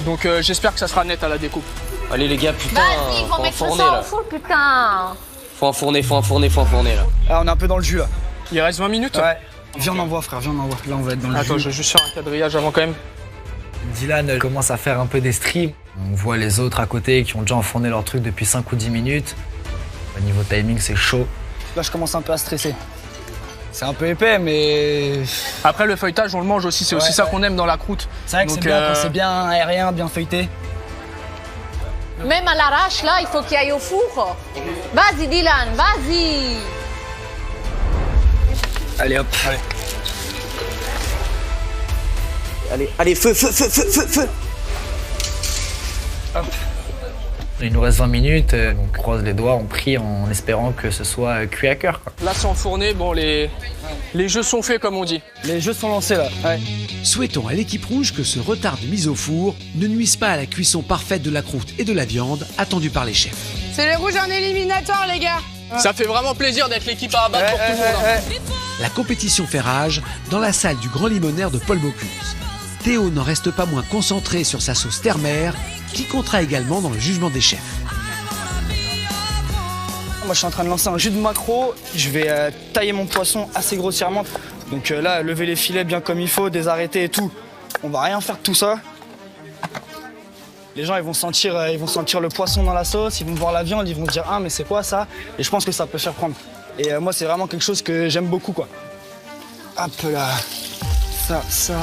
Donc j'espère que ça sera net à la découpe. Allez les gars, putain, Vas-y, faut mettre ça au four, putain. Faut enfourner là. Ah, on est un peu dans le jus là. Il reste 20 minutes. Ouais. Viens, on envoie, frère, viens, on envoie. Là, on va être dans le jus. Attends, je vais juste faire un quadrillage avant quand même. Dylan commence à faire un peu des streams. On voit les autres à côté qui ont déjà enfourné leur truc depuis 5 ou 10 minutes. Au niveau timing, c'est chaud. Là, je commence un peu à stresser. C'est un peu épais, mais... Après, le feuilletage, on le mange aussi. C'est aussi ça qu'on aime dans la croûte. C'est vrai que c'est bien quand c'est bien aérien, bien feuilleté. Même à l'arrache, là, il faut qu'il aille au four. Vas-y, Dylan, vas-y. Allez, hop. Allez, feu. Hop. Il nous reste 20 minutes, on croise les doigts, on prie en espérant que ce soit cuit à cœur. Là, c'est enfourné, bon, les jeux sont faits, comme on dit. Les jeux sont lancés, là. Ouais. Souhaitons à l'équipe rouge que ce retard de mise au four ne nuise pas à la cuisson parfaite de la croûte et de la viande attendue par les chefs. C'est les rouges en éliminatoire, les gars. Ça fait vraiment plaisir d'être l'équipe à abattre pour tout le monde. La compétition fait rage dans la salle du Grand Limonaire de Paul Bocuse. Théo n'en reste pas moins concentré sur sa sauce terre-mer, qui comptera également dans le jugement des chefs. Moi, je suis en train de lancer un jus de maquereau. Je vais tailler mon poisson assez grossièrement. Donc là, lever les filets bien comme il faut, désarrêter et tout. On va rien faire de tout ça. Les gens, ils vont sentir le poisson dans la sauce, ils vont voir la viande, ils vont se dire « Ah, mais c'est quoi ça ?» Et je pense que ça peut faire prendre. Et moi, c'est vraiment quelque chose que j'aime beaucoup, quoi. Hop là. Ça...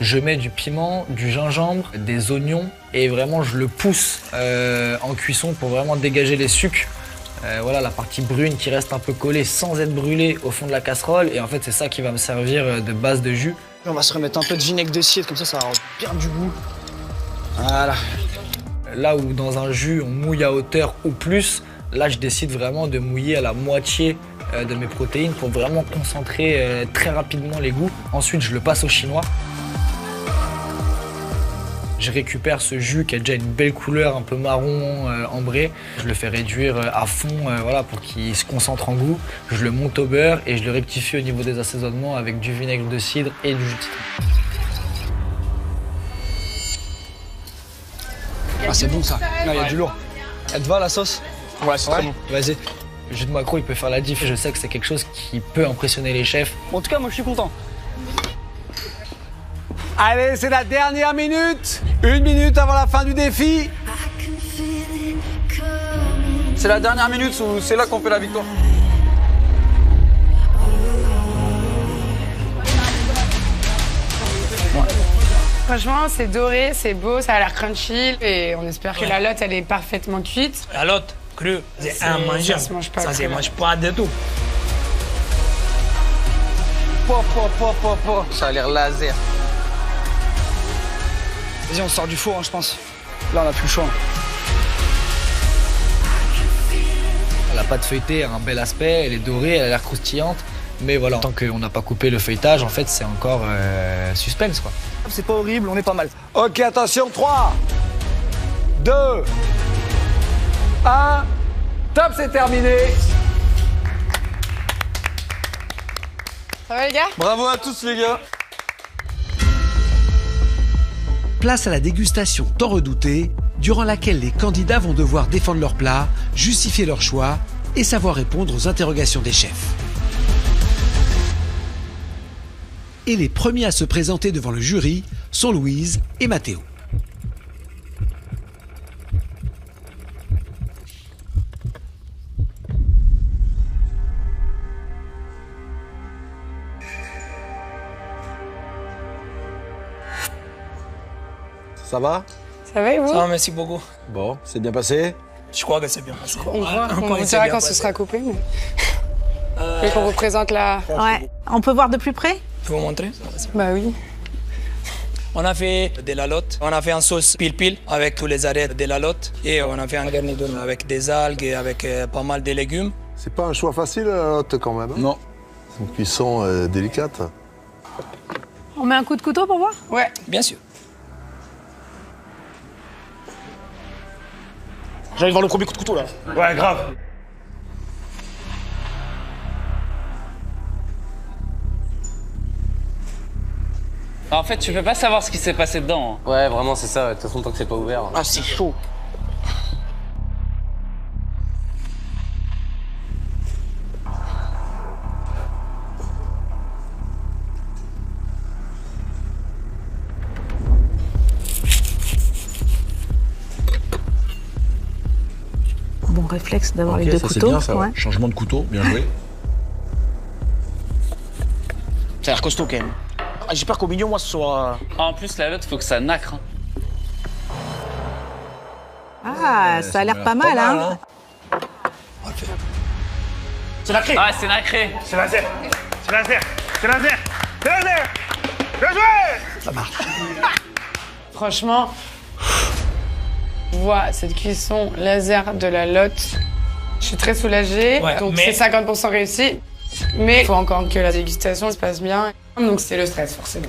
Je mets du piment, du gingembre, des oignons et vraiment je le pousse en cuisson pour vraiment dégager les sucs. Voilà la partie brune qui reste un peu collée sans être brûlée au fond de la casserole et en fait c'est ça qui va me servir de base de jus. On va se remettre un peu de vinaigre de cidre, comme ça va bien du goût. Voilà. Là où dans un jus on mouille à hauteur ou plus, là je décide vraiment de mouiller à la moitié de mes protéines pour vraiment concentrer très rapidement les goûts. Ensuite je le passe au chinois. Je récupère ce jus qui a déjà une belle couleur un peu marron ambré. Je le fais réduire à fond voilà, pour qu'il se concentre en goût. Je le monte au beurre et je le rectifie au niveau des assaisonnements avec du vinaigre de cidre et du jus de citron. Ah, c'est bon ça. Il y a du lourd. Elle te va la sauce? Ouais, c'est très bon. Vas-y. Le jus de maquereau, il peut faire la diff. Je sais que c'est quelque chose qui peut impressionner les chefs. En tout cas, moi je suis content. Allez, c'est la dernière minute. 1 minute avant la fin du défi. C'est la dernière minute où c'est là qu'on fait la victoire. Franchement, c'est doré, c'est beau, ça a l'air crunchy et on espère que la lotte, elle est parfaitement cuite. La lotte crue, c'est immangeable. Ça se mange pas. Ça se mange pas du tout. Ça a l'air laser. Vas-y, on sort du four, hein, je pense. Là, on a plus le choix. La pâte feuilletée a un bel aspect, elle est dorée, elle a l'air croustillante. Mais voilà, tant qu'on n'a pas coupé le feuilletage, en fait, c'est encore suspense, quoi. C'est pas horrible, on est pas mal. Ok, attention, 3, 2, 1. Top, c'est terminé. Ça va les gars? Bravo à tous les gars. Place à la dégustation tant redoutée, durant laquelle les candidats vont devoir défendre leur plat, justifier leur choix et savoir répondre aux interrogations des chefs. Et les premiers à se présenter devant le jury sont Louise et Mathéo. Ça va? Ça va et vous? Ça va, merci beaucoup. Bon, c'est bien passé? Je crois que c'est bien passé. On vous dira quand ce sera coupé. Mais... Et qu'on vous présente la... Ouais. On peut voir de plus près? Tu veux montrer? Bah oui. On a fait de la lotte, on a fait un sauce pil-pil avec tous les arêtes de la lotte et on a fait un garniture avec des algues et avec pas mal de légumes. C'est pas un choix facile, la lotte, quand même. Hein. Non. C'est une cuisson délicate. On met un coup de couteau pour voir? Ouais, bien sûr. J'arrive voir le premier coup de couteau là. Ouais, grave. En fait, tu peux pas savoir ce qui s'est passé dedans. Hein. Ouais, vraiment, c'est ça. De toute façon, tant que c'est pas ouvert. Ah, c'est chaud. Bon réflexe d'avoir Ok, les deux ça, couteaux. c'est bien, ça, ouais. Ouais. Changement de couteau, bien joué. Ça a l'air costaud quand même. Ah, j'ai peur qu'au milieu, moi, ce soit. En plus, la lotte, faut que ça nacre. Hein. Ah, ça a l'air pas mal, hein. C'est nacré. Ah, c'est nacré. C'est laser. C'est laser. C'est laser. C'est laser. Bien joué. Ça marche. Franchement, je vois cette cuisson laser de la lotte. Je suis très soulagée, Ouais, donc mais- c'est 50% réussi. Mais il faut encore que la dégustation se passe bien. Donc c'est le stress, forcément.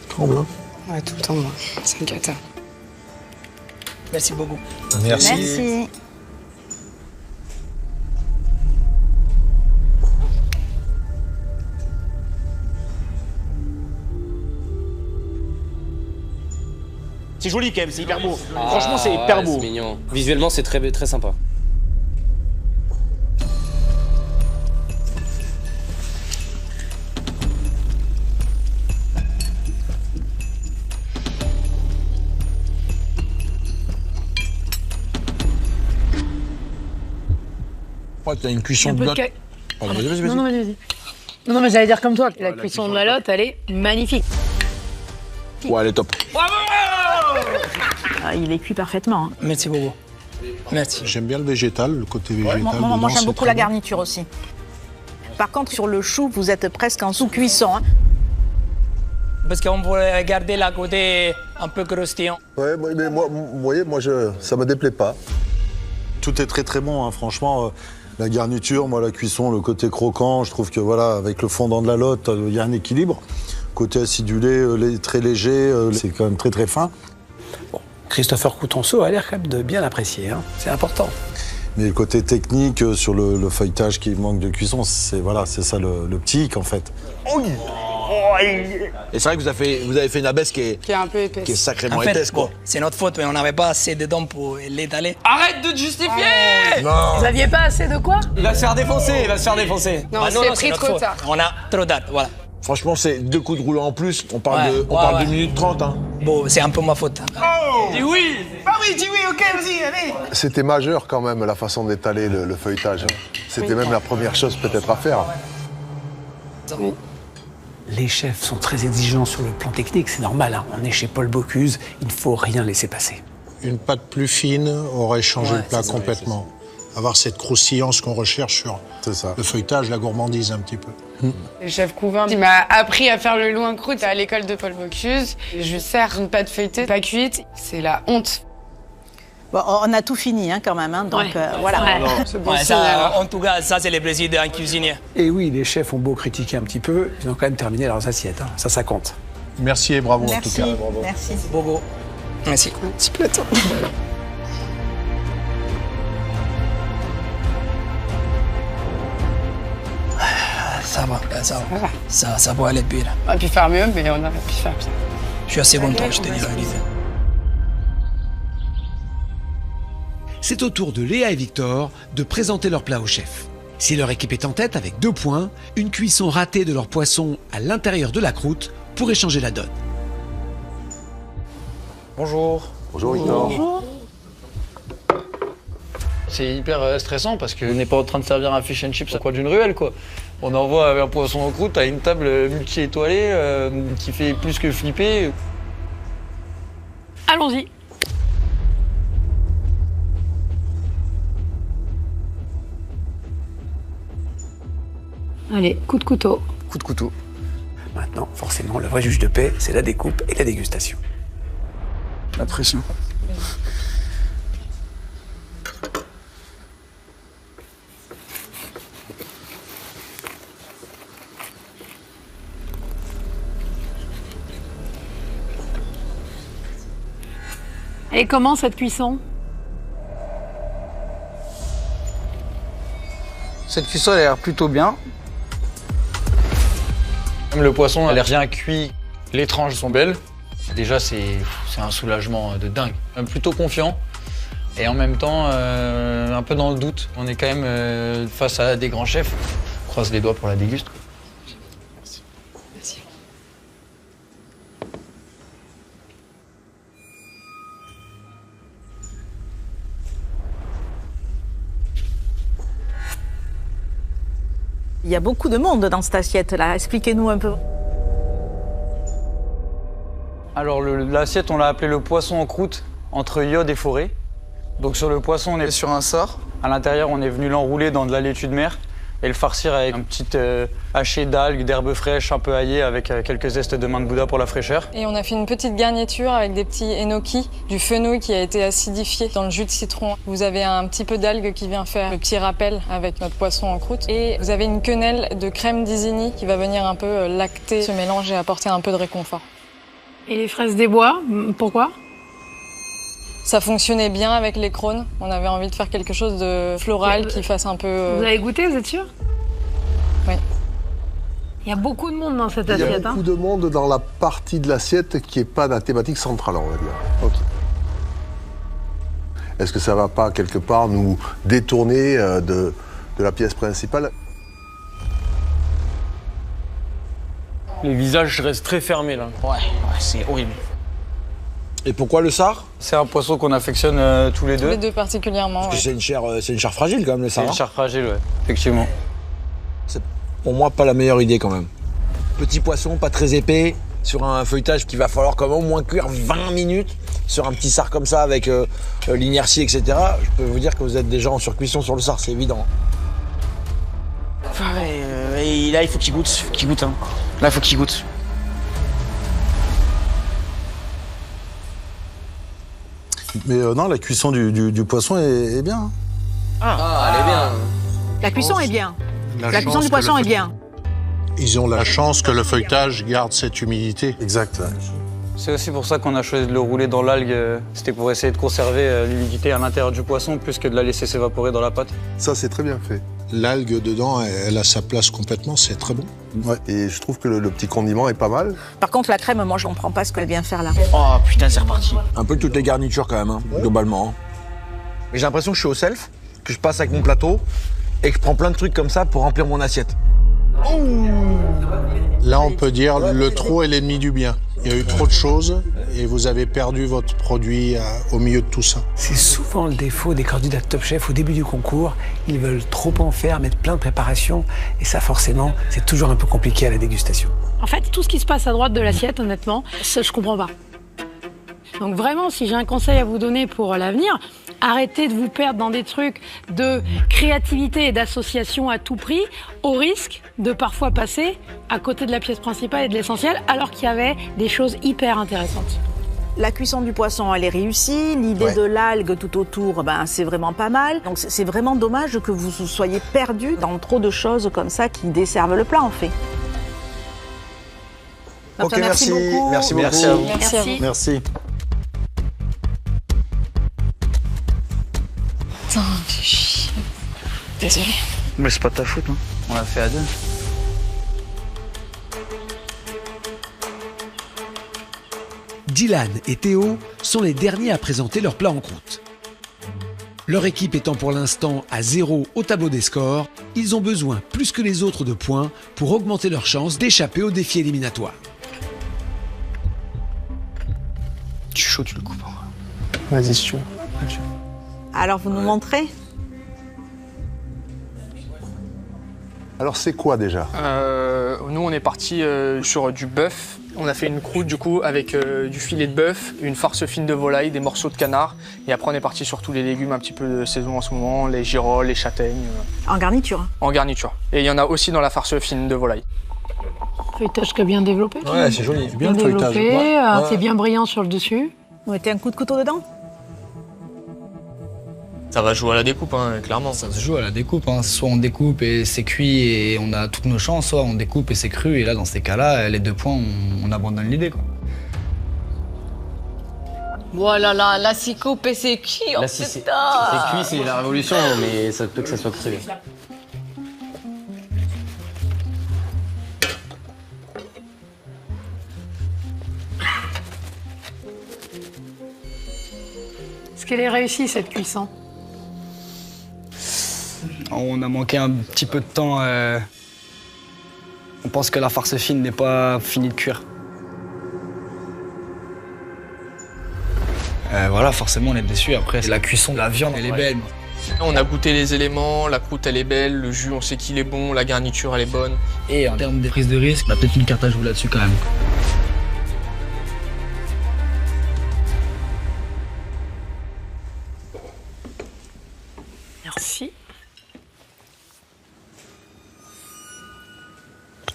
Tremble, hein. Ouais, tout le temps, moi. C'est une cata. Merci beaucoup. Merci. C'est joli quand même, c'est hyper beau. Franchement, c'est hyper beau. C'est mignon. Visuellement, c'est très, très sympa. Ouais, t'as une cuisson Un de peu de lotte. ca- Pardon, vas-y, vas-y. Non, vas-y. Non, mais j'allais dire comme toi, la cuisson de la lotte, elle est magnifique. Ouais, elle est top. Ah, il est cuit parfaitement. Hein. Merci beaucoup. Merci. J'aime bien le végétal, le côté végétal. Moi, dedans, j'aime c'est beaucoup très la bon. garniture aussi. Par contre, sur le chou, vous êtes presque en sous-cuisson. Hein. Parce qu'on pourrait garder la côté un peu croustillant. Ouais, mais moi, vous voyez, ça me déplaît pas. Tout est très très bon, hein. Franchement. La garniture, moi, la cuisson, le côté croquant, je trouve que voilà, avec le fondant de la lotte, il y a un équilibre. Côté acidulé, très léger, c'est quand même très très fin. Christopher Coutenceau a l'air quand même de bien l'apprécier, hein. C'est important. Mais le côté technique sur le feuilletage qui manque de cuisson, c'est voilà, c'est ça le petit hic en fait. Et c'est vrai que vous avez fait une abaisse qui est un peu épaisse. Qui est sacrément En fait, épaisse, quoi. bon, c'est notre faute, mais on n'avait pas assez de dents pour l'étaler. Arrête de te justifier. Non. Vous aviez pas assez de quoi? Il va se faire défoncer, il va se faire défoncer. Non, c'est pris notre trop faute. tard. On a trop tard, voilà. Franchement, c'est 2 coups de rouleau en plus. On parle Ouais, de, on ouais, parle ouais. de minutes 30. Hein. Bon, c'est un peu ma faute. Dis oui. Ah oui, dis oui, ok, vas-y, allez. C'était majeur quand même, la façon d'étaler le feuilletage. C'était même la première chose peut-être à faire. Les chefs sont très exigeants sur le plan technique, c'est normal, hein. On est chez Paul Bocuse, il ne faut rien laisser passer. Une pâte plus fine aurait changé Ouais, le plat c'est ça, complètement. Avoir cette croustillance qu'on recherche sur le feuilletage, la gourmandise un petit peu. Le chef Couvin, il m'a appris à faire le loup en croûte à l'école de Paul Bocuse. Je sers une pâte feuilletée, pas cuite. C'est la honte. Bon, on a tout fini hein, quand même, hein, donc voilà. C'est bon Ouais, signal, ça, hein. en tout cas, ça, c'est le plaisir d'un cuisinier. Et oui, les chefs ont beau critiquer un petit peu, ils ont quand même terminé leurs assiettes, hein. Ça compte. Merci et bravo Merci, en tout cas. merci. Bobo. Merci. Petit plateau. Ça va, ça va. Ça peut aller pire. On aurait pu faire mieux, mais on aurait pu faire pire. Je suis assez content, je te dis la vérité. C'est au tour de Léa et Victor de présenter leur plat au chef. Si leur équipe est en tête avec 2 points, une cuisson ratée de leur poisson à l'intérieur de la croûte pourrait changer la donne. Bonjour. Bonjour Victor. Bonjour. C'est hyper stressant parce qu'on n'est pas en train de servir un fish and chips à quoi d'une ruelle, quoi. On envoie un poisson en croûte à une table multi-étoilée qui fait plus que flipper. Allons-y. Allez, coup de couteau. Coup de couteau. Maintenant, forcément, le vrai juge de paix, c'est la découpe et la dégustation. La pression. Et comment cette cuisson? Cette cuisson elle a l'air plutôt bien. Même le poisson a l'air bien cuit, les tranches sont belles. Déjà c'est un soulagement de dingue. Plutôt confiant et en même temps un peu dans le doute. On est quand même face à des grands chefs. On croise les doigts pour la déguste. Merci. Il y a beaucoup de monde dans cette assiette-là. Expliquez-nous un peu. Alors l'assiette, on l'a appelée le poisson en croûte entre iode et forêt. Donc sur le poisson, on est sur un sort. À l'intérieur, on est venu l'enrouler dans de la laitue de mer et le farcir avec un petit haché d'algues, d'herbes fraîches, un peu aillées avec quelques zestes de main de Bouddha pour la fraîcheur. Et on a fait une petite garniture avec des petits enoki, du fenouil qui a été acidifié dans le jus de citron. Vous avez un petit peu d'algues qui vient faire le petit rappel avec notre poisson en croûte. Et vous avez une quenelle de crème d'Isigny qui va venir un peu lacter ce mélange et apporter un peu de réconfort. Et les fraises des bois, pourquoi? Ça fonctionnait bien avec les crônes. On avait envie de faire quelque chose de floral qui fasse un peu... Vous avez goûté, vous êtes sûr? Oui. Il y a beaucoup de monde dans cette Il y a assiette. beaucoup de monde dans la partie de l'assiette qui n'est pas la thématique centrale, on va dire. Okay. Est-ce que ça ne va pas, quelque part, nous détourner de la pièce principale? Les visages restent très fermés, là. Ouais, c'est horrible. Et pourquoi le sard? C'est un poisson qu'on affectionne tous les deux. Tous les deux particulièrement. Parce que c'est une chair fragile quand même, le C'est sard. une chair fragile, ouais, effectivement. C'est pour moi pas la meilleure idée quand même. Petit poisson, pas très épais, sur un feuilletage qu'il va falloir quand même au moins cuire 20 minutes, sur un petit sard comme ça avec l'inertie, etc. Je peux vous dire que vous êtes déjà en surcuisson sur le sard, c'est évident. Et là, il faut qu'il goûte, hein. Là, il faut qu'il goûte. Mais non, la cuisson du poisson est bien. Ah, elle est bien. La cuisson est bien. La cuisson du poisson est bien. Ils ont la chance que le feuilletage garde cette humidité. Exact. C'est aussi pour ça qu'on a choisi de le rouler dans l'algue. C'était pour essayer de conserver l'humidité à l'intérieur du poisson plus que de la laisser s'évaporer dans la pâte. Ça, c'est très bien fait. L'algue dedans, elle a sa place complètement, c'est très bon. Ouais. Et je trouve que le petit condiment est pas mal. Par contre, la crème, moi, je comprends pas ce qu'elle vient faire là. Oh putain, c'est reparti. Un peu toutes les garnitures quand même, hein, globalement. Mais j'ai l'impression que je suis au self, que je passe avec mon plateau et que je prends plein de trucs comme ça pour remplir mon assiette. Là, on peut dire le trop est l'ennemi du bien. Il y a eu trop de choses et vous avez perdu votre produit au milieu de tout ça. C'est souvent le défaut des candidats de Top Chef au début du concours. Ils veulent trop en faire, mettre plein de préparations. Et ça, forcément, c'est toujours un peu compliqué à la dégustation. En fait, tout ce qui se passe à droite de l'assiette, honnêtement, ça, je comprends pas. Donc vraiment, si j'ai un conseil à vous donner pour l'avenir, arrêtez de vous perdre dans des trucs de créativité et d'association à tout prix, au risque de parfois passer à côté de la pièce principale et de l'essentiel, alors qu'il y avait des choses hyper intéressantes. La cuisson du poisson, elle est réussie. L'idée de l'algue tout autour, c'est vraiment pas mal. Donc c'est vraiment dommage que vous soyez perdus dans trop de choses comme ça qui desservent le plat, en fait. Donc, Ok, merci beaucoup. Merci beaucoup. Merci à vous. Merci à vous. Merci. Putain, fais chier. Désolé. Mais c'est pas de ta faute, hein. On l'a fait à deux. Dylan et Théo sont les derniers à présenter leur plat en croûte. Leur équipe étant pour l'instant à 0 au tableau des scores, ils ont besoin plus que les autres de points pour augmenter leurs chances d'échapper au défi éliminatoire. Tu es chaud, tu le coupes. Vas-y, si tu veux. Alors, vous nous montrez? Alors, c'est quoi déjà? Nous, on est parti sur du bœuf On a fait une croûte du coup avec du filet de bœuf, une farce fine de volaille, des morceaux de canard. Et après on est parti sur tous les légumes un petit peu de saison en ce moment, les girolles, les châtaignes. En garniture. En garniture. Et il y en a aussi dans la farce fine de volaille. Feuilletage qui a bien développé. Ouais, c'est joli. Bien le feuilletage. développé, Ouais. c'est bien brillant sur le dessus. Vous mettez un coup de couteau dedans? Ça va jouer à la découpe, hein, clairement. Ça se joue à la découpe, hein. Soit on découpe et c'est cuit et on a toutes nos chances, soit on découpe et c'est cru. Et là, dans ces cas-là, les 2 points, on abandonne l'idée, quoi. Voilà, là, c'est coupé, c'est cuit. Là, si c'est cuit, c'est la révolution, mais ça peut que ça soit cru. Est-ce qu'elle est réussie, cette cuisson? On a manqué un petit peu de temps. On pense que la farce fine n'est pas finie de cuire. Voilà, forcément, on est déçus. Après, la cuisson de la viande, elle est belle. On a goûté les éléments, la croûte elle est belle, le jus on sait qu'il est bon, la garniture elle est bonne. Et en termes de prise de risque, on a peut-être une carte à jouer là-dessus quand même. Merci.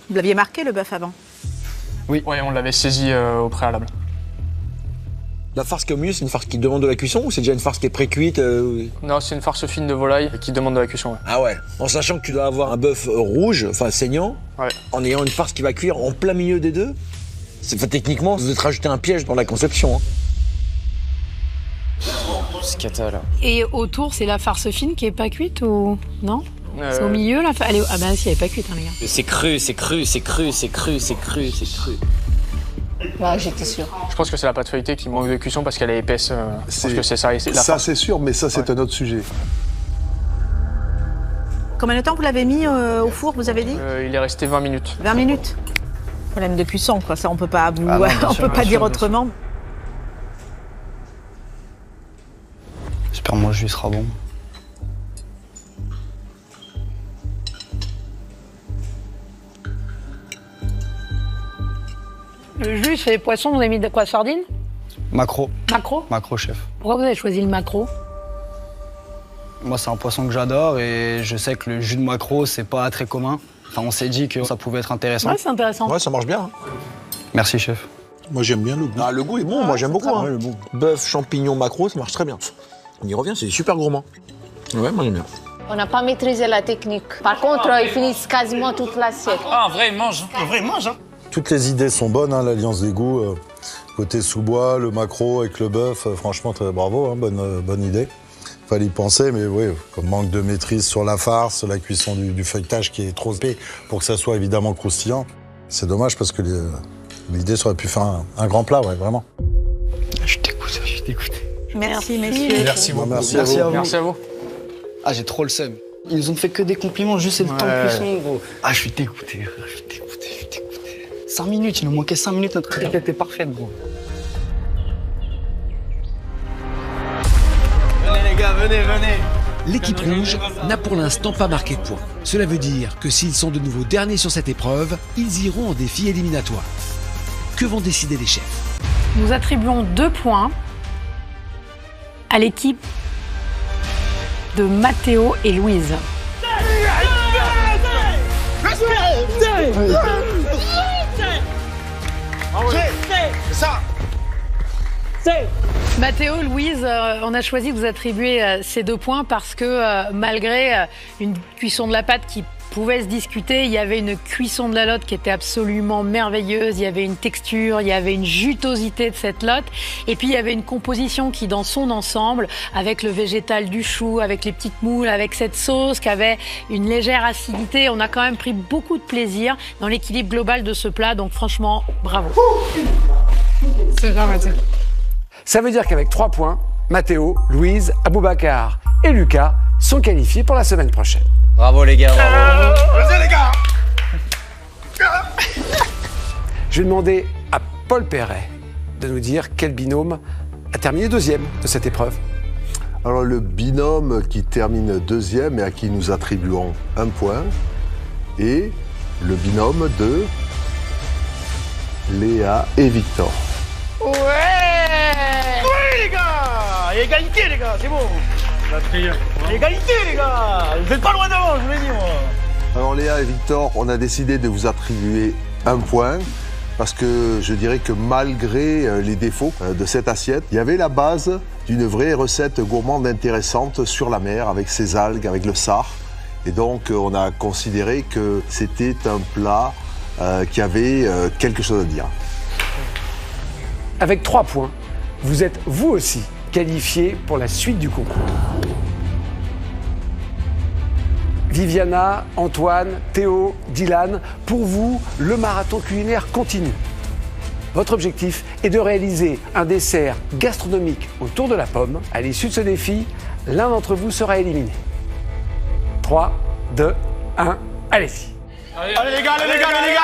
Vous l'aviez marqué, le bœuf, avant? Oui, ouais, on l'avait saisi au préalable. La farce qui est au milieu, c'est une farce qui demande de la cuisson ou c'est déjà une farce qui est pré-cuite Non, c'est une farce fine de volaille qui demande de la cuisson. Ouais. Ah ouais. En sachant que tu dois avoir un bœuf rouge, enfin saignant, en ayant une farce qui va cuire en plein milieu des deux. Techniquement, vous êtes rajouté un piège dans la conception. Hein. C'est cata, là. Et autour, c'est la farce fine qui est pas cuite ou non? C'est au milieu, là? Elle est... Ah bah si, elle est pas cuite, hein, les gars. C'est cru, c'est cru, c'est cru, c'est cru, c'est cru, c'est cru. Bah, j'étais sûre. Je pense que c'est la pâte feuilletée qui manque de cuisson parce qu'elle est épaisse. Je pense que c'est ça. Ça, c'est sûr, mais ça, c'est un autre sujet. Combien de temps vous l'avez mis au four, vous avez dit? Il est resté 20 minutes. 20 minutes. Problème de cuisson, quoi. Ça, on peut pas, on peut pas dire autrement. J'espère que mon jus sera bon. Le jus, c'est poisson, vous avez mis de quoi? Sardines? Maquereau. Maquereau? Maquereau, chef. Pourquoi vous avez choisi le maquereau? Moi, c'est un poisson que j'adore et je sais que le jus de maquereau, c'est pas très commun. Enfin, on s'est dit que ça pouvait être intéressant. Ouais, c'est intéressant. Ouais, ça marche bien. Hein. Merci, chef. Moi, j'aime bien le goût. Ah, le goût est bon, moi j'aime beaucoup. Hein. Bœuf, champignons, maquereau, ça marche très bien. On y revient, c'est super gourmand. Ouais, moi j'aime bien. On n'a pas maîtrisé la technique. Par contre, ils finissent quasiment toute l'assiette. Ah, en vrai, ils mangent. En vrai, ils mangent. Hein. Toutes les idées sont bonnes, hein, l'alliance des goûts. Côté sous-bois, le maquereau avec le bœuf, franchement, très bravo, hein, bonne idée. Fallait y penser, mais oui, comme manque de maîtrise sur la farce, la cuisson du feuilletage qui est trop épais pour que ça soit évidemment croustillant. C'est dommage parce que l'idée, ça aurait pu faire un grand plat, ouais, vraiment. Je suis dégoûté. Merci, messieurs. Merci beaucoup. Merci à vous. Merci à vous. Ah, j'ai trop le seum. Ils nous ont fait que des compliments, juste c'est le temps de cuisson, gros. Ah, je suis dégoûté. 5 minutes, il nous manquait 5 minutes, notre recette était parfaite, gros. Venez les gars, venez. L'équipe rouge n'a pour l'instant pas marqué de points. Cela veut dire que s'ils sont de nouveau derniers sur cette épreuve, ils iront en défi éliminatoire. Que vont décider les chefs? Nous attribuons 2 points à l'équipe de Mathéo et Louise. C'est ça. Mathéo, Louise, on a choisi de vous attribuer ces 2 points parce que malgré une cuisson de la pâte qui pouvait se discuter, il y avait une cuisson de la lotte qui était absolument merveilleuse, il y avait une texture, il y avait une jutosité de cette lotte, et puis il y avait une composition qui, dans son ensemble, avec le végétal du chou, avec les petites moules, avec cette sauce qui avait une légère acidité, on a quand même pris beaucoup de plaisir dans l'équilibre global de ce plat, donc franchement, bravo. C'est bien, Mathéo. Ça veut dire qu'avec 3 points, Mathéo, Louise, Aboubacar et Lucas sont qualifiés pour la semaine prochaine. Bravo les gars, bravo. Vas-y les gars. Je vais demander à Paul Perret de nous dire quel binôme a terminé 2e de cette épreuve. Alors le binôme qui termine 2e et à qui nous attribuons 1 point, et le binôme de Léa et Victor. Ouais. Oui, les gars. Égalité, les gars, c'est bon. La frayeur. Égalité, les gars. Vous êtes pas loin devant, je vous l'ai dit, moi. Alors Léa et Victor, on a décidé de vous attribuer un point parce que je dirais que malgré les défauts de cette assiette, il y avait la base d'une vraie recette gourmande intéressante sur la mer avec ses algues, avec le sar. Et donc on a considéré que c'était un plat qui avait quelque chose à dire. Avec 3 points, vous êtes vous aussi qualifiés pour la suite du concours. Viviana, Antoine, Théo, Dylan, pour vous, le marathon culinaire continue. Votre objectif est de réaliser un dessert gastronomique autour de la pomme. À l'issue de ce défi, l'un d'entre vous sera éliminé. 3, 2, 1, allez-y. Allez les gars, allez les gars, allez les gars.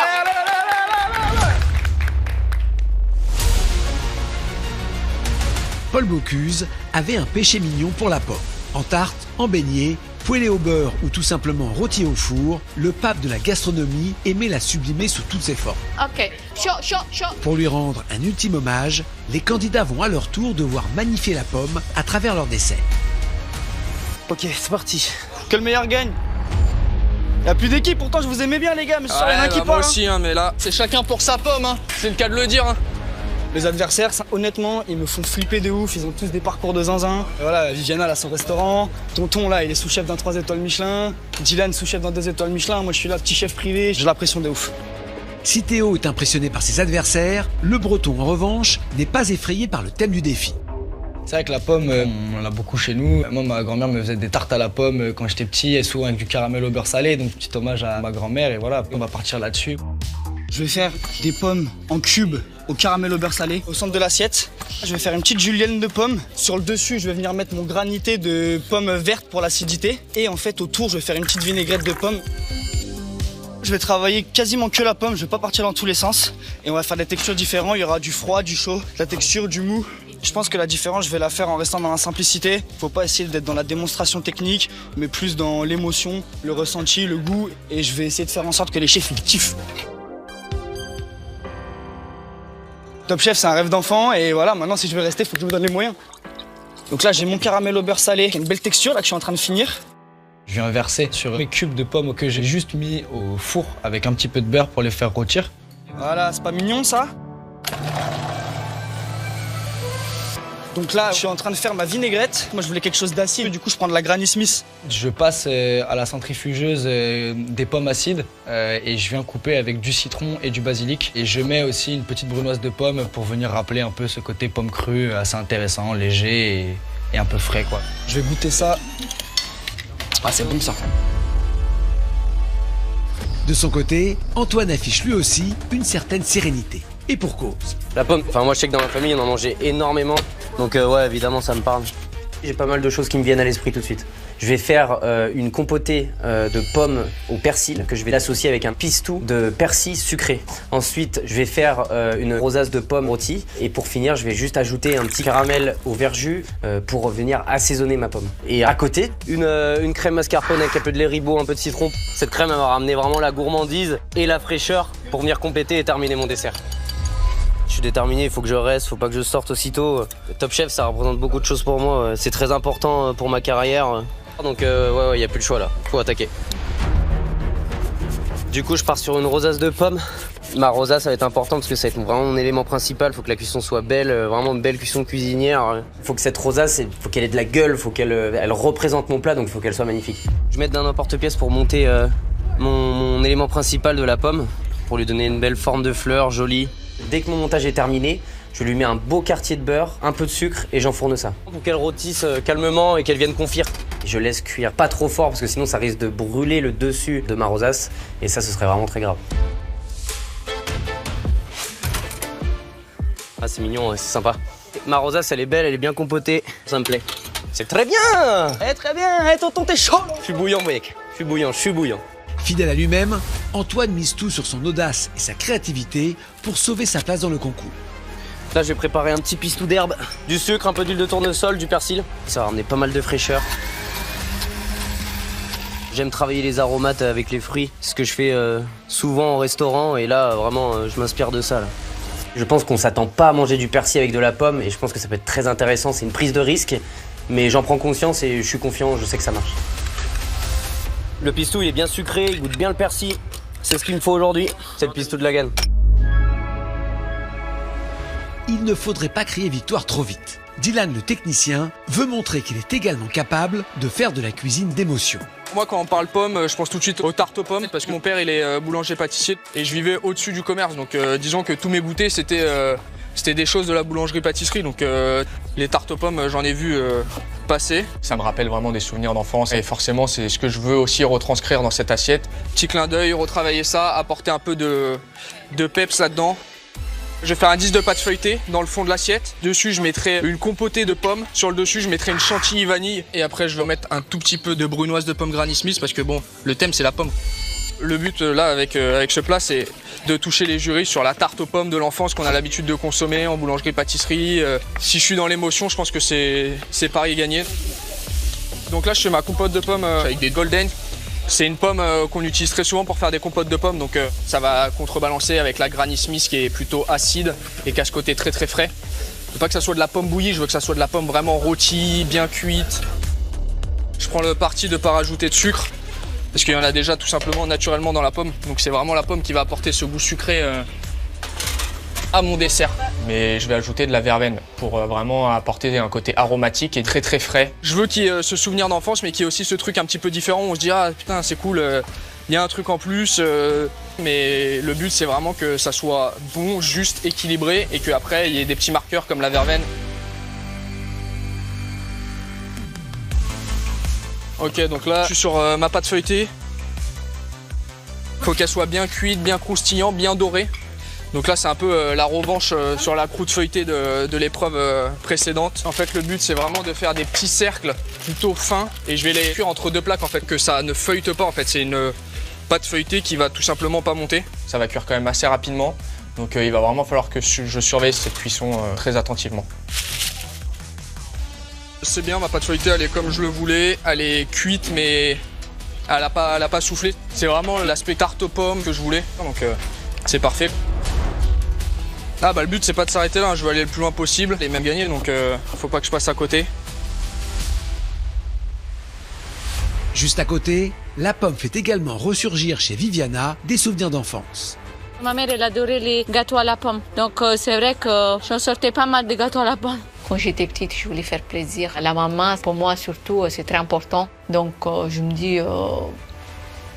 Paul Bocuse avait un péché mignon pour la pomme. En tarte, en beignet, poêlé au beurre ou tout simplement rôti au four, le pape de la gastronomie aimait la sublimer sous toutes ses formes. Ok, chaud, chaud, chaud. Pour lui rendre un ultime hommage, les candidats vont à leur tour devoir magnifier la pomme à travers leur dessert. Ok, c'est parti. Que le meilleur gagne. Y'a plus d'équipe, pourtant je vous aimais bien les gars, mais ce soir il y en a un qui moi part. aussi, mais là, c'est chacun pour sa pomme, c'est le cas de le dire. Les adversaires, honnêtement, ils me font flipper de ouf, ils ont tous des parcours de zinzin. Et voilà, Viviana, elle a son restaurant. Tonton, là, il est sous-chef d'un 3 étoiles Michelin. Dylan, sous-chef d'un 2 étoiles Michelin. Moi, je suis là, petit chef privé, j'ai la pression de ouf. Si Théo est impressionné par ses adversaires, le Breton, en revanche, n'est pas effrayé par le thème du défi. C'est vrai que la pomme, on en a beaucoup chez nous. Moi, ma grand-mère me faisait des tartes à la pomme quand j'étais petit, et souvent avec du caramel au beurre salé. Donc, petit hommage à ma grand-mère, et voilà, on va partir là-dessus. Je vais faire des pommes en cubes au caramel au beurre salé au centre de l'assiette. Je vais faire une petite julienne de pommes. Sur le dessus, je vais venir mettre mon granité de pommes vertes pour l'acidité. Et en fait, autour, je vais faire une petite vinaigrette de pommes. Je vais travailler quasiment que la pomme, je vais pas partir dans tous les sens. Et on va faire des textures différentes, il y aura du froid, du chaud, de la texture, du mou. Je pense que la différence, je vais la faire en restant dans la simplicité. Faut pas essayer d'être dans la démonstration technique, mais plus dans l'émotion, le ressenti, le goût. Et je vais essayer de faire en sorte que les chefs, ils kiffent. Top Chef, c'est un rêve d'enfant et voilà, maintenant si je veux rester, il faut que je me donne les moyens. Donc là, j'ai mon caramel au beurre salé, qui a une belle texture là que je suis en train de finir. Je viens verser sur mes cubes de pommes que j'ai juste mis au four avec un petit peu de beurre pour les faire rôtir. Voilà, c'est pas mignon ça? Donc là, je suis en train de faire ma vinaigrette. Moi, je voulais quelque chose d'acide, du coup, je prends de la Granny Smith. Je passe à la centrifugeuse des pommes acides et je viens couper avec du citron et du basilic. Et je mets aussi une petite brunoise de pommes pour venir rappeler un peu ce côté pomme crue assez intéressant, léger et un peu frais, quoi. Je vais goûter ça. Ah, c'est bon ça. De son côté, Antoine affiche lui aussi une certaine sérénité. Et pour cause. La pomme, enfin moi je sais que dans ma famille on en mangeait énormément, donc ouais évidemment ça me parle. J'ai pas mal de choses qui me viennent à l'esprit tout de suite. Je vais faire une compotée de pommes au persil que je vais l'associer avec un pistou de persil sucré. Ensuite je vais faire une rosace de pommes rôties et pour finir je vais juste ajouter un petit caramel au verjus pour venir assaisonner ma pomme. Et à côté une crème mascarpone avec un peu de lait ribot, un peu de citron. Cette crème elle va ramener vraiment la gourmandise et la fraîcheur pour venir compléter et terminer mon dessert. Je suis déterminé, il faut que je reste, faut pas que je sorte aussitôt. Top Chef, ça représente beaucoup de choses pour moi. C'est très important pour ma carrière. Donc ouais, y a plus de choix là. Faut attaquer. Du coup, je pars sur une rosace de pommes. Ma rosace, ça va être important parce que ça va être vraiment mon élément principal. Faut que la cuisson soit belle, vraiment une belle cuisson cuisinière. Faut que cette rosace, faut qu'elle ait de la gueule, faut qu'elle représente mon plat, donc faut qu'elle soit magnifique. Je vais mettre d'un emporte-pièce pour monter mon élément principal de la pomme, pour lui donner une belle forme de fleur, jolie. Dès que mon montage est terminé, je lui mets un beau quartier de beurre, un peu de sucre et j'enfourne ça. Pour qu'elle rôtisse calmement et qu'elle vienne confire. Je laisse cuire pas trop fort parce que sinon ça risque de brûler le dessus de ma rosace et ça ce serait vraiment très grave. Ah c'est mignon, c'est sympa. Ma rosace elle est belle, elle est bien compotée, ça me plaît. C'est très bien. Très bien, tonton t'es chaud. Je suis bouillant mec, je suis bouillant. Fidèle à lui-même, Antoine mise tout sur son audace et sa créativité pour sauver sa place dans le concours. Là, je vais préparer un petit pistou d'herbe, du sucre, un peu d'huile de tournesol, du persil. Ça va ramener pas mal de fraîcheur. J'aime travailler les aromates avec les fruits, ce que je fais souvent au restaurant et là, vraiment, je m'inspire de ça. Là. Je pense qu'on s'attend pas à manger du persil avec de la pomme et je pense que ça peut être très intéressant, c'est une prise de risque. Mais j'en prends conscience et je suis confiant, je sais que ça marche. Le pistou, il est bien sucré, il goûte bien le persil. C'est ce qu'il me faut aujourd'hui, c'est le pistou de la Gane. Il ne faudrait pas crier victoire trop vite. Dylan, le technicien, veut montrer qu'il est également capable de faire de la cuisine d'émotion. Moi, quand on parle pommes, je pense tout de suite aux tartes aux pommes parce que mon père, il est boulanger-pâtissier et je vivais au-dessus du commerce. Donc, disons que tous mes goûters, c'était des choses de la boulangerie-pâtisserie. Donc, les tartes aux pommes, j'en ai vu passer. Ça me rappelle vraiment des souvenirs d'enfance et forcément, c'est ce que je veux aussi retranscrire dans cette assiette. Petit clin d'œil, retravailler ça, apporter un peu de peps là-dedans. Je vais faire un 10 de pâte feuilletée dans le fond de l'assiette. Dessus, je mettrai une compotée de pommes. Sur le dessus, je mettrai une chantilly vanille. Et après, je vais mettre un tout petit peu de brunoise de pommes Granny Smith parce que bon, le thème, c'est la pomme. Le but là, avec ce plat, c'est de toucher les jurys sur la tarte aux pommes de l'enfance qu'on a l'habitude de consommer en boulangerie-pâtisserie. Si je suis dans l'émotion, je pense que c'est pari gagné. Donc là, je fais ma compote de pommes avec des golden. C'est une pomme qu'on utilise très souvent pour faire des compotes de pommes, donc ça va contrebalancer avec la Granny Smith qui est plutôt acide et qui a ce côté très très frais. Je veux pas que ça soit de la pomme bouillie, je veux que ça soit de la pomme vraiment rôtie, bien cuite. Je prends le parti de ne pas rajouter de sucre, parce qu'il y en a déjà tout simplement naturellement dans la pomme, donc c'est vraiment la pomme qui va apporter ce goût sucré à mon dessert. Mais je vais ajouter de la verveine pour vraiment apporter un côté aromatique et très très frais. Je veux qu'il y ait ce souvenir d'enfance, mais qu'il y ait aussi ce truc un petit peu différent. On se dit ah putain c'est cool, il y a un truc en plus. Mais le but c'est vraiment que ça soit bon, juste, équilibré et qu'après il y ait des petits marqueurs comme la verveine. Ok, donc là je suis sur ma pâte feuilletée. Faut qu'elle soit bien cuite, bien croustillant, bien dorée. Donc là, c'est un peu la revanche sur la croûte feuilletée de l'épreuve précédente. En fait, le but, c'est vraiment de faire des petits cercles plutôt fins et je vais les cuire entre deux plaques, en fait, que ça ne feuillete pas. En fait, c'est une pâte feuilletée qui va tout simplement pas monter. Ça va cuire quand même assez rapidement. Donc il va vraiment falloir que je surveille cette cuisson très attentivement. C'est bien, ma pâte feuilletée, elle est comme je le voulais. Elle est cuite, mais elle a pas soufflé. C'est vraiment l'aspect tarte aux pommes que je voulais. Donc c'est parfait. Ah bah le but c'est pas de s'arrêter là, je veux aller le plus loin possible et même gagner, donc faut pas que je passe à côté. Juste à côté, la pomme fait également ressurgir chez Viviana des souvenirs d'enfance. Ma mère elle adorait les gâteaux à la pomme, donc c'est vrai que j'en sortais pas mal de gâteaux à la pomme. Quand j'étais petite, je voulais faire plaisir à la maman. Pour moi surtout, c'est très important, donc je me dis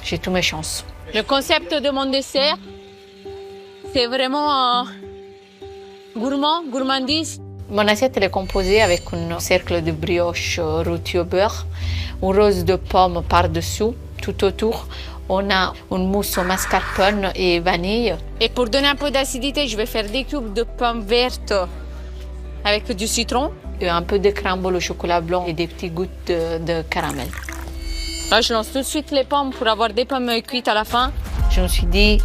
j'ai toutes mes chances. Le concept de mon dessert, c'est vraiment gourmandise. Mon assiette elle est composée avec un cercle de brioche rôti au beurre, une rose de pomme par-dessus, tout autour. On a une mousse au mascarpone et vanille. Et pour donner un peu d'acidité, je vais faire des cubes de pommes vertes avec du citron, et un peu de crumble au chocolat blanc et des petites gouttes de caramel. Là, je lance tout de suite les pommes pour avoir des pommes cuites à la fin. Je me suis dit,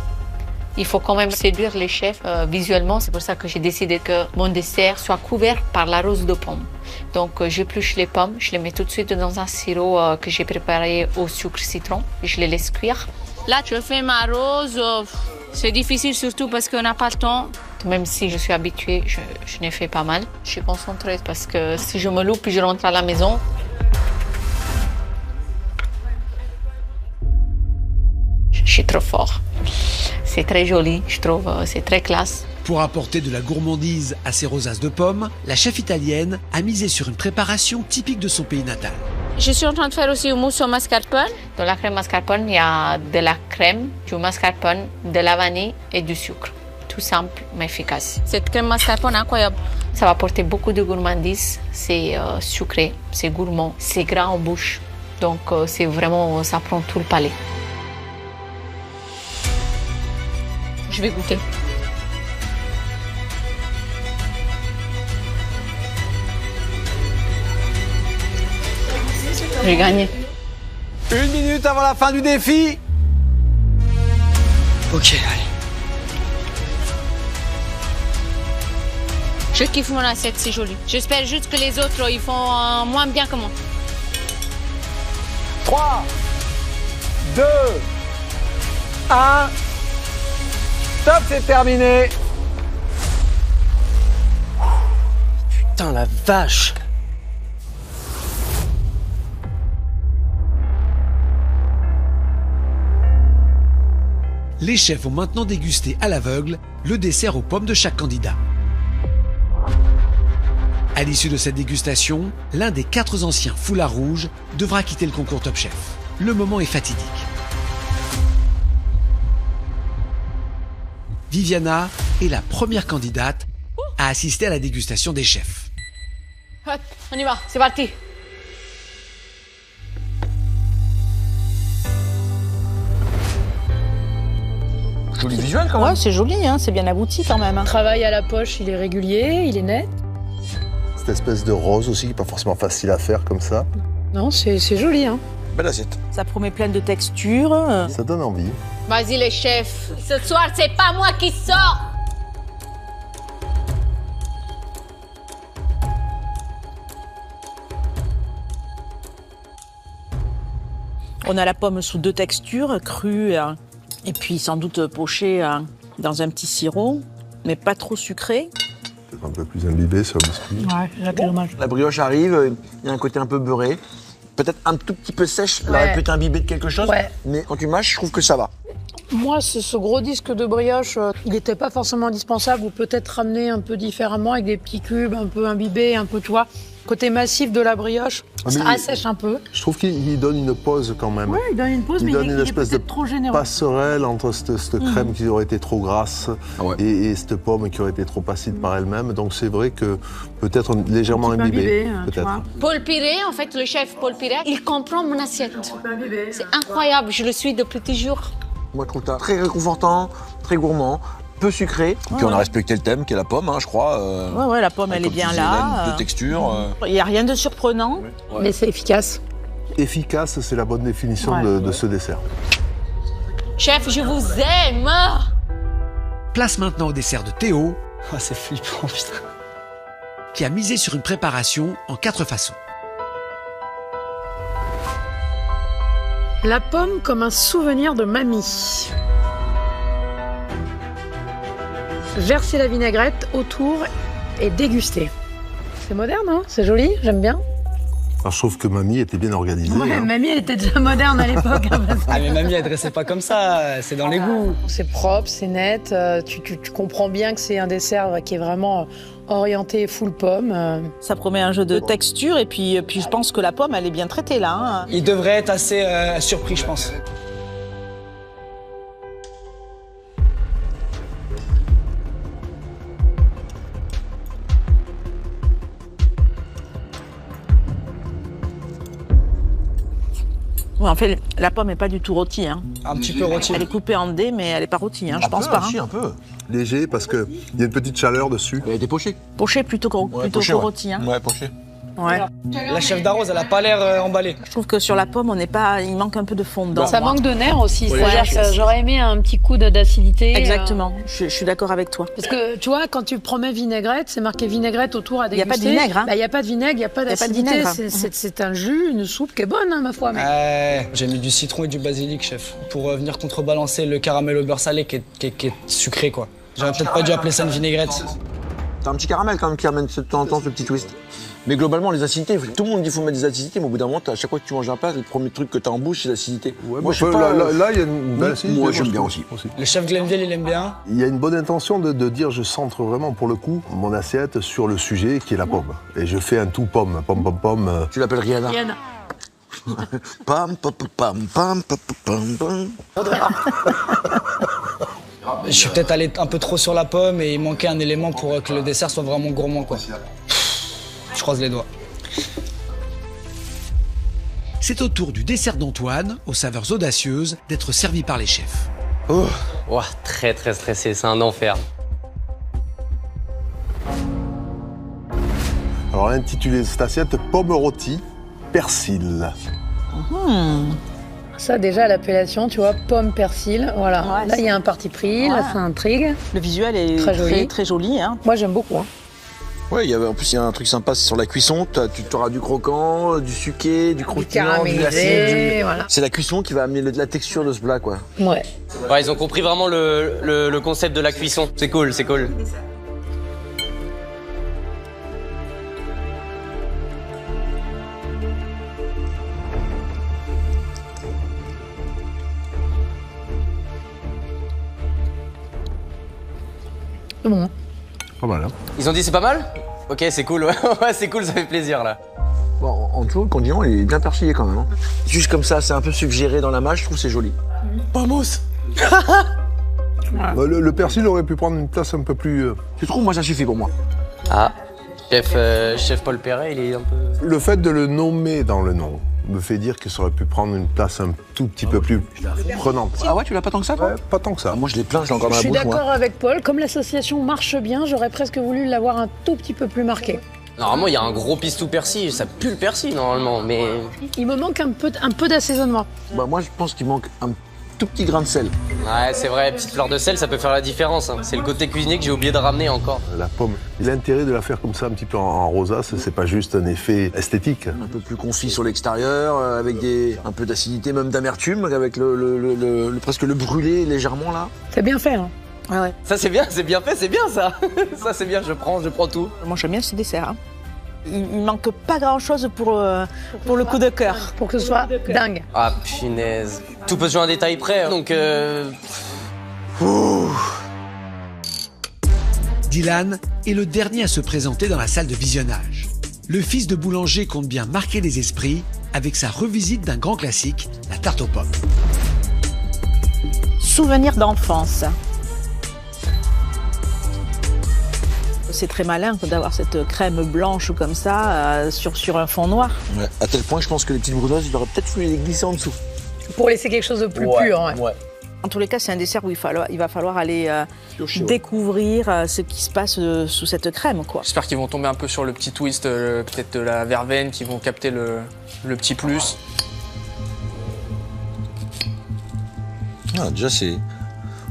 il faut quand même séduire les chefs visuellement. C'est pour ça que j'ai décidé que mon dessert soit couvert par la rose de pomme. Donc j'épluche les pommes, je les mets tout de suite dans un sirop que j'ai préparé au sucre citron et je les laisse cuire. Là, je fais ma rose. C'est difficile surtout parce qu'on n'a pas le temps. Même si je suis habituée, je n'ai fait pas mal. Je suis concentrée parce que si je me loupe puis je rentre à la maison. Je suis trop fort. C'est très joli, je trouve, c'est très classe. Pour apporter de la gourmandise à ces rosaces de pommes, la chef italienne a misé sur une préparation typique de son pays natal. Je suis en train de faire aussi une mousse au mascarpone. Dans la crème mascarpone, il y a de la crème, du mascarpone, de la vanille et du sucre. Tout simple mais efficace. Cette crème mascarpone est incroyable. Ça va apporter beaucoup de gourmandise. C'est sucré, c'est gourmand, c'est gras en bouche. Donc c'est vraiment, ça prend tout le palais. Je vais goûter. J'ai gagné. 1 minute avant la fin du défi. Ok, allez. Je kiffe mon assiette, c'est joli. J'espère juste que les autres, ils font moins bien que moi. 3, 2, 1. Stop, c'est terminé. Putain, la vache! Les chefs vont maintenant déguster à l'aveugle le dessert aux pommes de chaque candidat. À l'issue de cette dégustation, l'un des 4 anciens foulards rouges devra quitter le concours Top Chef. Le moment est fatidique. Viviana est la première candidate à assister à la dégustation des chefs. Hop, on y va, c'est parti. Joli visuel quand même. Ouais, c'est joli, hein, c'est bien abouti quand même. Le travail à la poche, il est régulier, il est net. Cette espèce de rose aussi qui n'est pas forcément facile à faire comme ça. Non, c'est joli, hein. Belle assiette. Ça promet plein de textures. Ça donne envie. Vas-y les chefs, ce soir c'est pas moi qui sors. On a la pomme sous 2 textures, crue et puis sans doute pochée dans un petit sirop, mais pas trop sucré. Peut-être un peu plus imbibé sur le biscuit. Ouais, là, c'est dommage. La brioche arrive, il y a un côté un peu beurré. Peut-être un tout petit peu sèche, elle aurait pu être imbibée de quelque chose, mais quand tu mâches, je trouve que ça va. Moi, ce gros disque de brioche, il n'était pas forcément indispensable, ou peut-être ramené un peu différemment avec des petits cubes un peu imbibés, un peu, tu vois. Côté massif de la brioche, ça assèche un peu. Je trouve qu'il donne une pause quand même. Oui, il donne une pause, mais il est espèce de peut-être trop généreux. passerelle entre cette crème qui aurait été trop grasse et cette pomme qui aurait été trop acide par elle-même. Donc c'est vrai que peut-être légèrement imbibé. Peut-être. Paul Piré, en fait, le chef Paul Piré, il comprend mon assiette. C'est incroyable, je le suis depuis toujours. Moi, je trouve ça très réconfortant, très gourmand, peu sucré. Puis on a respecté le thème qui est la pomme, hein, je crois. Ouais, la pomme, elle est bien là. De texture. Il n'y a rien de surprenant. Mais c'est efficace. Efficace, c'est la bonne définition de ce dessert. Chef, je vous aime. Place maintenant au dessert de Théo. Oh, c'est flippant, putain. Qui a misé sur une préparation en 4 façons. La pomme comme un souvenir de mamie. Verser la vinaigrette autour et déguster. C'est moderne, hein? C'est joli, j'aime bien. Alors, je trouve que mamie était bien organisée. Ouais, mamie, elle était déjà moderne à l'époque. Ah, mais mamie, elle dressait pas comme ça, c'est dans les goûts. C'est propre, c'est net, tu comprends bien que c'est un dessert qui est vraiment orienté full pomme. Ça promet un jeu de texture et puis je pense que la pomme, elle est bien traitée là. Hein. Il devrait être assez surpris, je pense. Ouais, en fait, la pomme n'est pas du tout rôtie. Hein. Un petit peu rôtie. Elle est coupée en dés, mais elle n'est pas rôtie, hein, je pense pas. Un peu. Léger, parce qu'il y a une petite chaleur dessus. Elle a été pochée. Pochée plutôt que rôtie. Hein. Ouais, pochée. Ouais. La chef d'arrose, elle a pas l'air emballée. Je trouve que sur la pomme, il manque un peu de fond dedans. Ça manque de nerfs aussi. Ouais, J'aurais aimé un petit coup d'acidité. Exactement, je suis d'accord avec toi. Parce que tu vois, quand tu promets vinaigrette, c'est marqué vinaigrette autour à déguster. Il n'y a pas de vinaigre. Hein. Il n'y a pas de vinaigre, il n'y a pas d'acidité. C'est un jus, une soupe qui est bonne, hein, ma foi. Mais... J'ai mis du citron et du basilic, chef, pour venir contrebalancer le caramel au beurre salé qui est sucré, quoi. J'aurais peut-être pas dû appeler ça une vinaigrette. T'as un petit caramel quand même qui amène de temps en temps ce petit twist. Mais globalement, les acidités, tout le monde dit qu'il faut mettre des acidités, mais au bout d'un moment, à chaque fois que tu manges un plat, le premier truc que tu as en bouche, c'est l'acidité. Ouais, moi, là, il y a une belle acidité. Moi, j'aime bien aussi. Le chef Glenville, il aime bien. Il y a une bonne intention de dire, je centre vraiment pour le coup mon assiette sur le sujet qui est la pomme. Et je fais un tout pomme. Pomme. Tu l'appelles Rihanna? Rihanna. Pam, pam, pam, pam, pam, pam, pam. Je suis peut-être allé un peu trop sur la pomme et il manquait un élément pour que le dessert soit vraiment gourmand, quoi. Je croise les doigts. C'est au tour du dessert d'Antoine, aux saveurs audacieuses, d'être servi par les chefs. Oh, très très stressé, c'est un enfer. Alors, intitulé cette assiette, pomme rôtie, persil. Ça, déjà, l'appellation, tu vois, pomme persil, voilà. Ouais, là, il y a un parti pris, là, ça intrigue. Le visuel est très joli. Hein. Moi, j'aime beaucoup. Hein. Ouais, en plus, il y a un truc sympa, c'est sur la cuisson. Tu auras du croquant, du sucré, du croustillant, du glacé. Voilà. C'est la cuisson qui va amener de la texture de ce plat, quoi. Ouais. Ouais, ils ont compris vraiment le concept de la cuisson. C'est cool, c'est cool. C'est bon. Pas mal, hein. Ils ont dit c'est pas mal? Ok, c'est cool, ouais, c'est cool, ça fait plaisir là. Bon, en tout, le condiment, il est bien persillé quand même. Hein. Juste comme ça, c'est un peu suggéré dans la mâche, je trouve que c'est joli. Vamos. Le persil aurait pu prendre une place un peu plus... Tu trouves? Moi, ça suffit pour moi. Ah, chef Paul Perret, il est un peu... Le fait de le nommer dans le nom me fait dire que ça aurait pu prendre une place un tout petit peu plus prenante. Ah ouais, tu l'as pas tant que ça, toi? Ouais, pas tant que ça. Moi, je l'ai plein, je l'ai encore dans Je la suis bouche, d'accord moi. avec Paul. Comme l'association marche bien, j'aurais presque voulu l'avoir un tout petit peu plus marqué. Normalement, il y a un gros pistou persil, ça pue le persil normalement, mais... Il me manque un peu d'assaisonnement. Bah, moi, je pense qu'il manque un tout petit grain de sel. Ouais, c'est vrai, petite fleur de sel, ça peut faire la différence. Hein. C'est le côté cuisinier que j'ai oublié de ramener encore. La pomme, l'intérêt de la faire comme ça, un petit peu en rosace, c'est pas juste un effet esthétique. Un peu plus confit sur l'extérieur, avec un peu d'acidité, même d'amertume, avec presque le brûlé légèrement là. C'est bien fait, hein. Ah ouais. Ça c'est bien fait, c'est bien ça. Ça c'est bien, je prends tout. Moi j'aime bien ce dessert. Hein. Il manque pas grand chose pour le coup de cœur. Pour que ce soit dingue. Ah punaise. Tout peut se jouer à un détail près, donc Dylan est le dernier à se présenter dans la salle de visionnage. Le fils de boulanger compte bien marquer les esprits avec sa revisite d'un grand classique, la tarte aux pommes. Souvenir d'enfance. C'est très malin d'avoir cette crème blanche comme ça sur un fond noir. Ouais, à tel point, je pense que les petites brouilleuses, il aurait peut-être fallu les glisser en dessous. Pour laisser quelque chose de plus pur. Ouais. En tous les cas, c'est un dessert où il va falloir aller découvrir ce qui se passe sous cette crème, quoi. J'espère qu'ils vont tomber un peu sur le petit twist, peut-être de la verveine, qui vont capter le petit plus. Ah, déjà, c'est...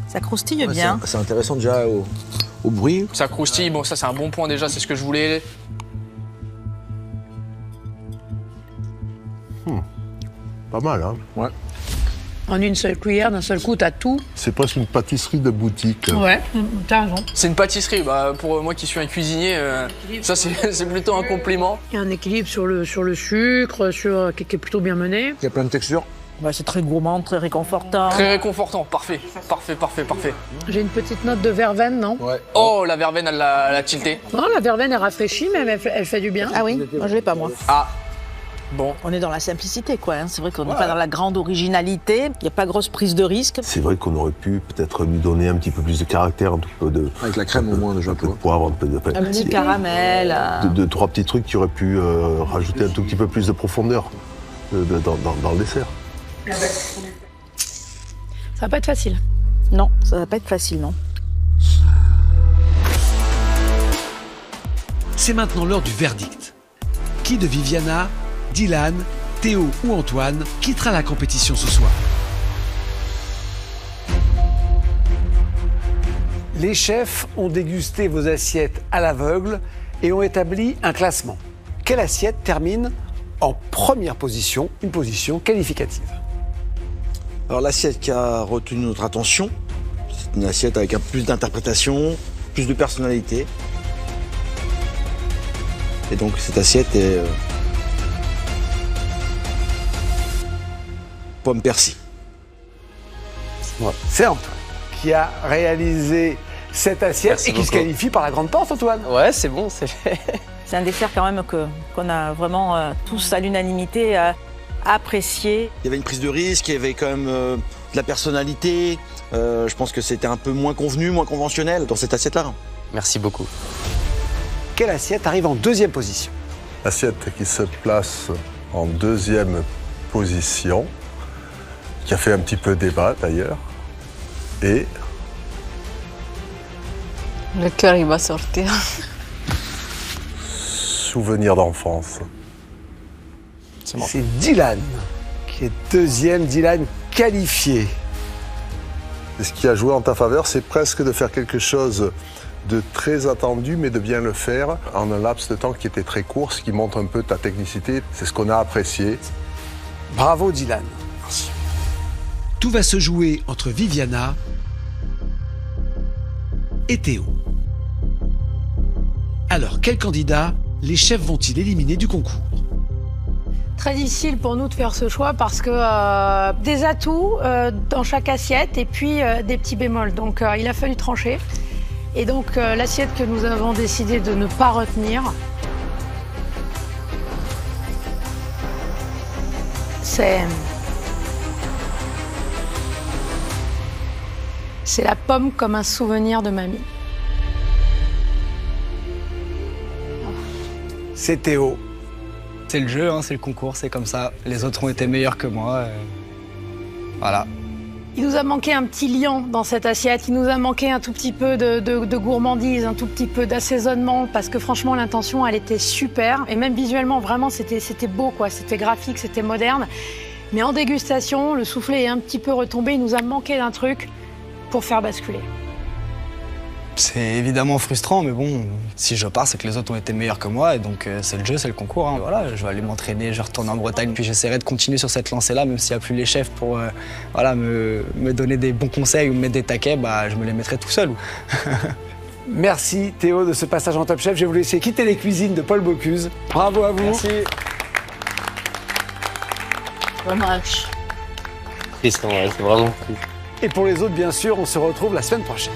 Ça croustille bien. C'est intéressant déjà au bruit. Ça croustille, bon ça c'est un bon point déjà, c'est ce que je voulais. Pas mal, hein. Ouais. En une seule cuillère, d'un seul coup, t'as tout. C'est presque une pâtisserie de boutique. Ouais, t'as raison. C'est une pâtisserie, pour moi qui suis un cuisinier, ça c'est plutôt un compliment. Il y a un équilibre sur le sucre, qui est plutôt bien mené. Il y a plein de textures. Ouais, c'est très gourmand, très réconfortant. Très réconfortant, parfait. J'ai une petite note de verveine, non? Ouais. Oh, la verveine, elle l'a tilté. Non, la verveine, elle rafraîchit, mais elle fait du bien. Ah oui, moi je l'ai pas, moi. Ah, bon. On est dans la simplicité, quoi. Hein. C'est vrai qu'on n'est pas dans la grande originalité. Il n'y a pas grosse prise de risque. C'est vrai qu'on aurait pu peut-être lui donner un petit peu plus de caractère, un petit peu de... Avec la crème au moins, déjà. Un peu de poivre, un peu de... Un petit caramel. Deux, trois petits trucs qui auraient pu rajouter un tout petit peu plus de profondeur dans le dessert. Ça va pas être facile. Non, ça va pas être facile, non. C'est maintenant l'heure du verdict. Qui de Viviana, Dylan, Théo ou Antoine quittera la compétition ce soir? Les chefs ont dégusté vos assiettes à l'aveugle et ont établi un classement. Quelle assiette termine en première position, une position qualificative? Alors l'assiette qui a retenu notre attention, c'est une assiette avec un plus d'interprétation, plus de personnalité. Et donc cette assiette est pomme persil. C'est Antoine qui a réalisé cette assiette. Merci et qui se beaucoup. qualifie par la grande porte, Antoine. Ouais, c'est bon, c'est fait. C'est un dessert quand même qu'on a vraiment tous à l'unanimité apprécié. Il y avait une prise de risque, il y avait quand même de la personnalité. Je pense que c'était un peu moins convenu, moins conventionnel dans cette assiette-là. Merci beaucoup. Quelle assiette arrive en deuxième position? Assiette qui se place en deuxième position, qui a fait un petit peu débat d'ailleurs. Et Le cœur, il va sortir. souvenir d'enfance. C'est Dylan qui est deuxième, Dylan qualifié. Et ce qui a joué en ta faveur, c'est presque de faire quelque chose de très attendu, mais de bien le faire en un laps de temps qui était très court, ce qui montre un peu ta technicité. C'est ce qu'on a apprécié. Bravo Dylan. Merci. Tout va se jouer entre Viviana et Théo. Alors, quels candidats les chefs vont-ils éliminer du concours? Très difficile pour nous de faire ce choix parce que des atouts dans chaque assiette et puis des petits bémols. Donc il a fallu trancher. Et donc l'assiette que nous avons décidé de ne pas retenir, c'est la pomme comme un souvenir de mamie. C'est Théo. C'est le jeu, hein, c'est le concours, c'est comme ça. Les autres ont été meilleurs que moi. Voilà. Il nous a manqué un petit liant dans cette assiette, il nous a manqué un tout petit peu de gourmandise, un tout petit peu d'assaisonnement, parce que franchement l'intention elle était super, et même visuellement vraiment c'était beau quoi, c'était graphique, c'était moderne. Mais en dégustation, le soufflet est un petit peu retombé, il nous a manqué d'un truc pour faire basculer. C'est évidemment frustrant, mais bon, si je pars, c'est que les autres ont été meilleurs que moi, et donc c'est le jeu, c'est le concours. Hein. Voilà, je vais aller m'entraîner, je vais retourner en Bretagne, puis j'essaierai de continuer sur cette lancée-là, même s'il n'y a plus les chefs pour voilà, me donner des bons conseils ou me mettre des taquets, bah, je me les mettrai tout seul. Merci Théo de ce passage en Top Chef. Je vais vous laisser quitter les cuisines de Paul Bocuse. Bravo à vous. Merci. Triste, ouais, c'est vraiment triste. Et pour les autres, bien sûr, on se retrouve la semaine prochaine.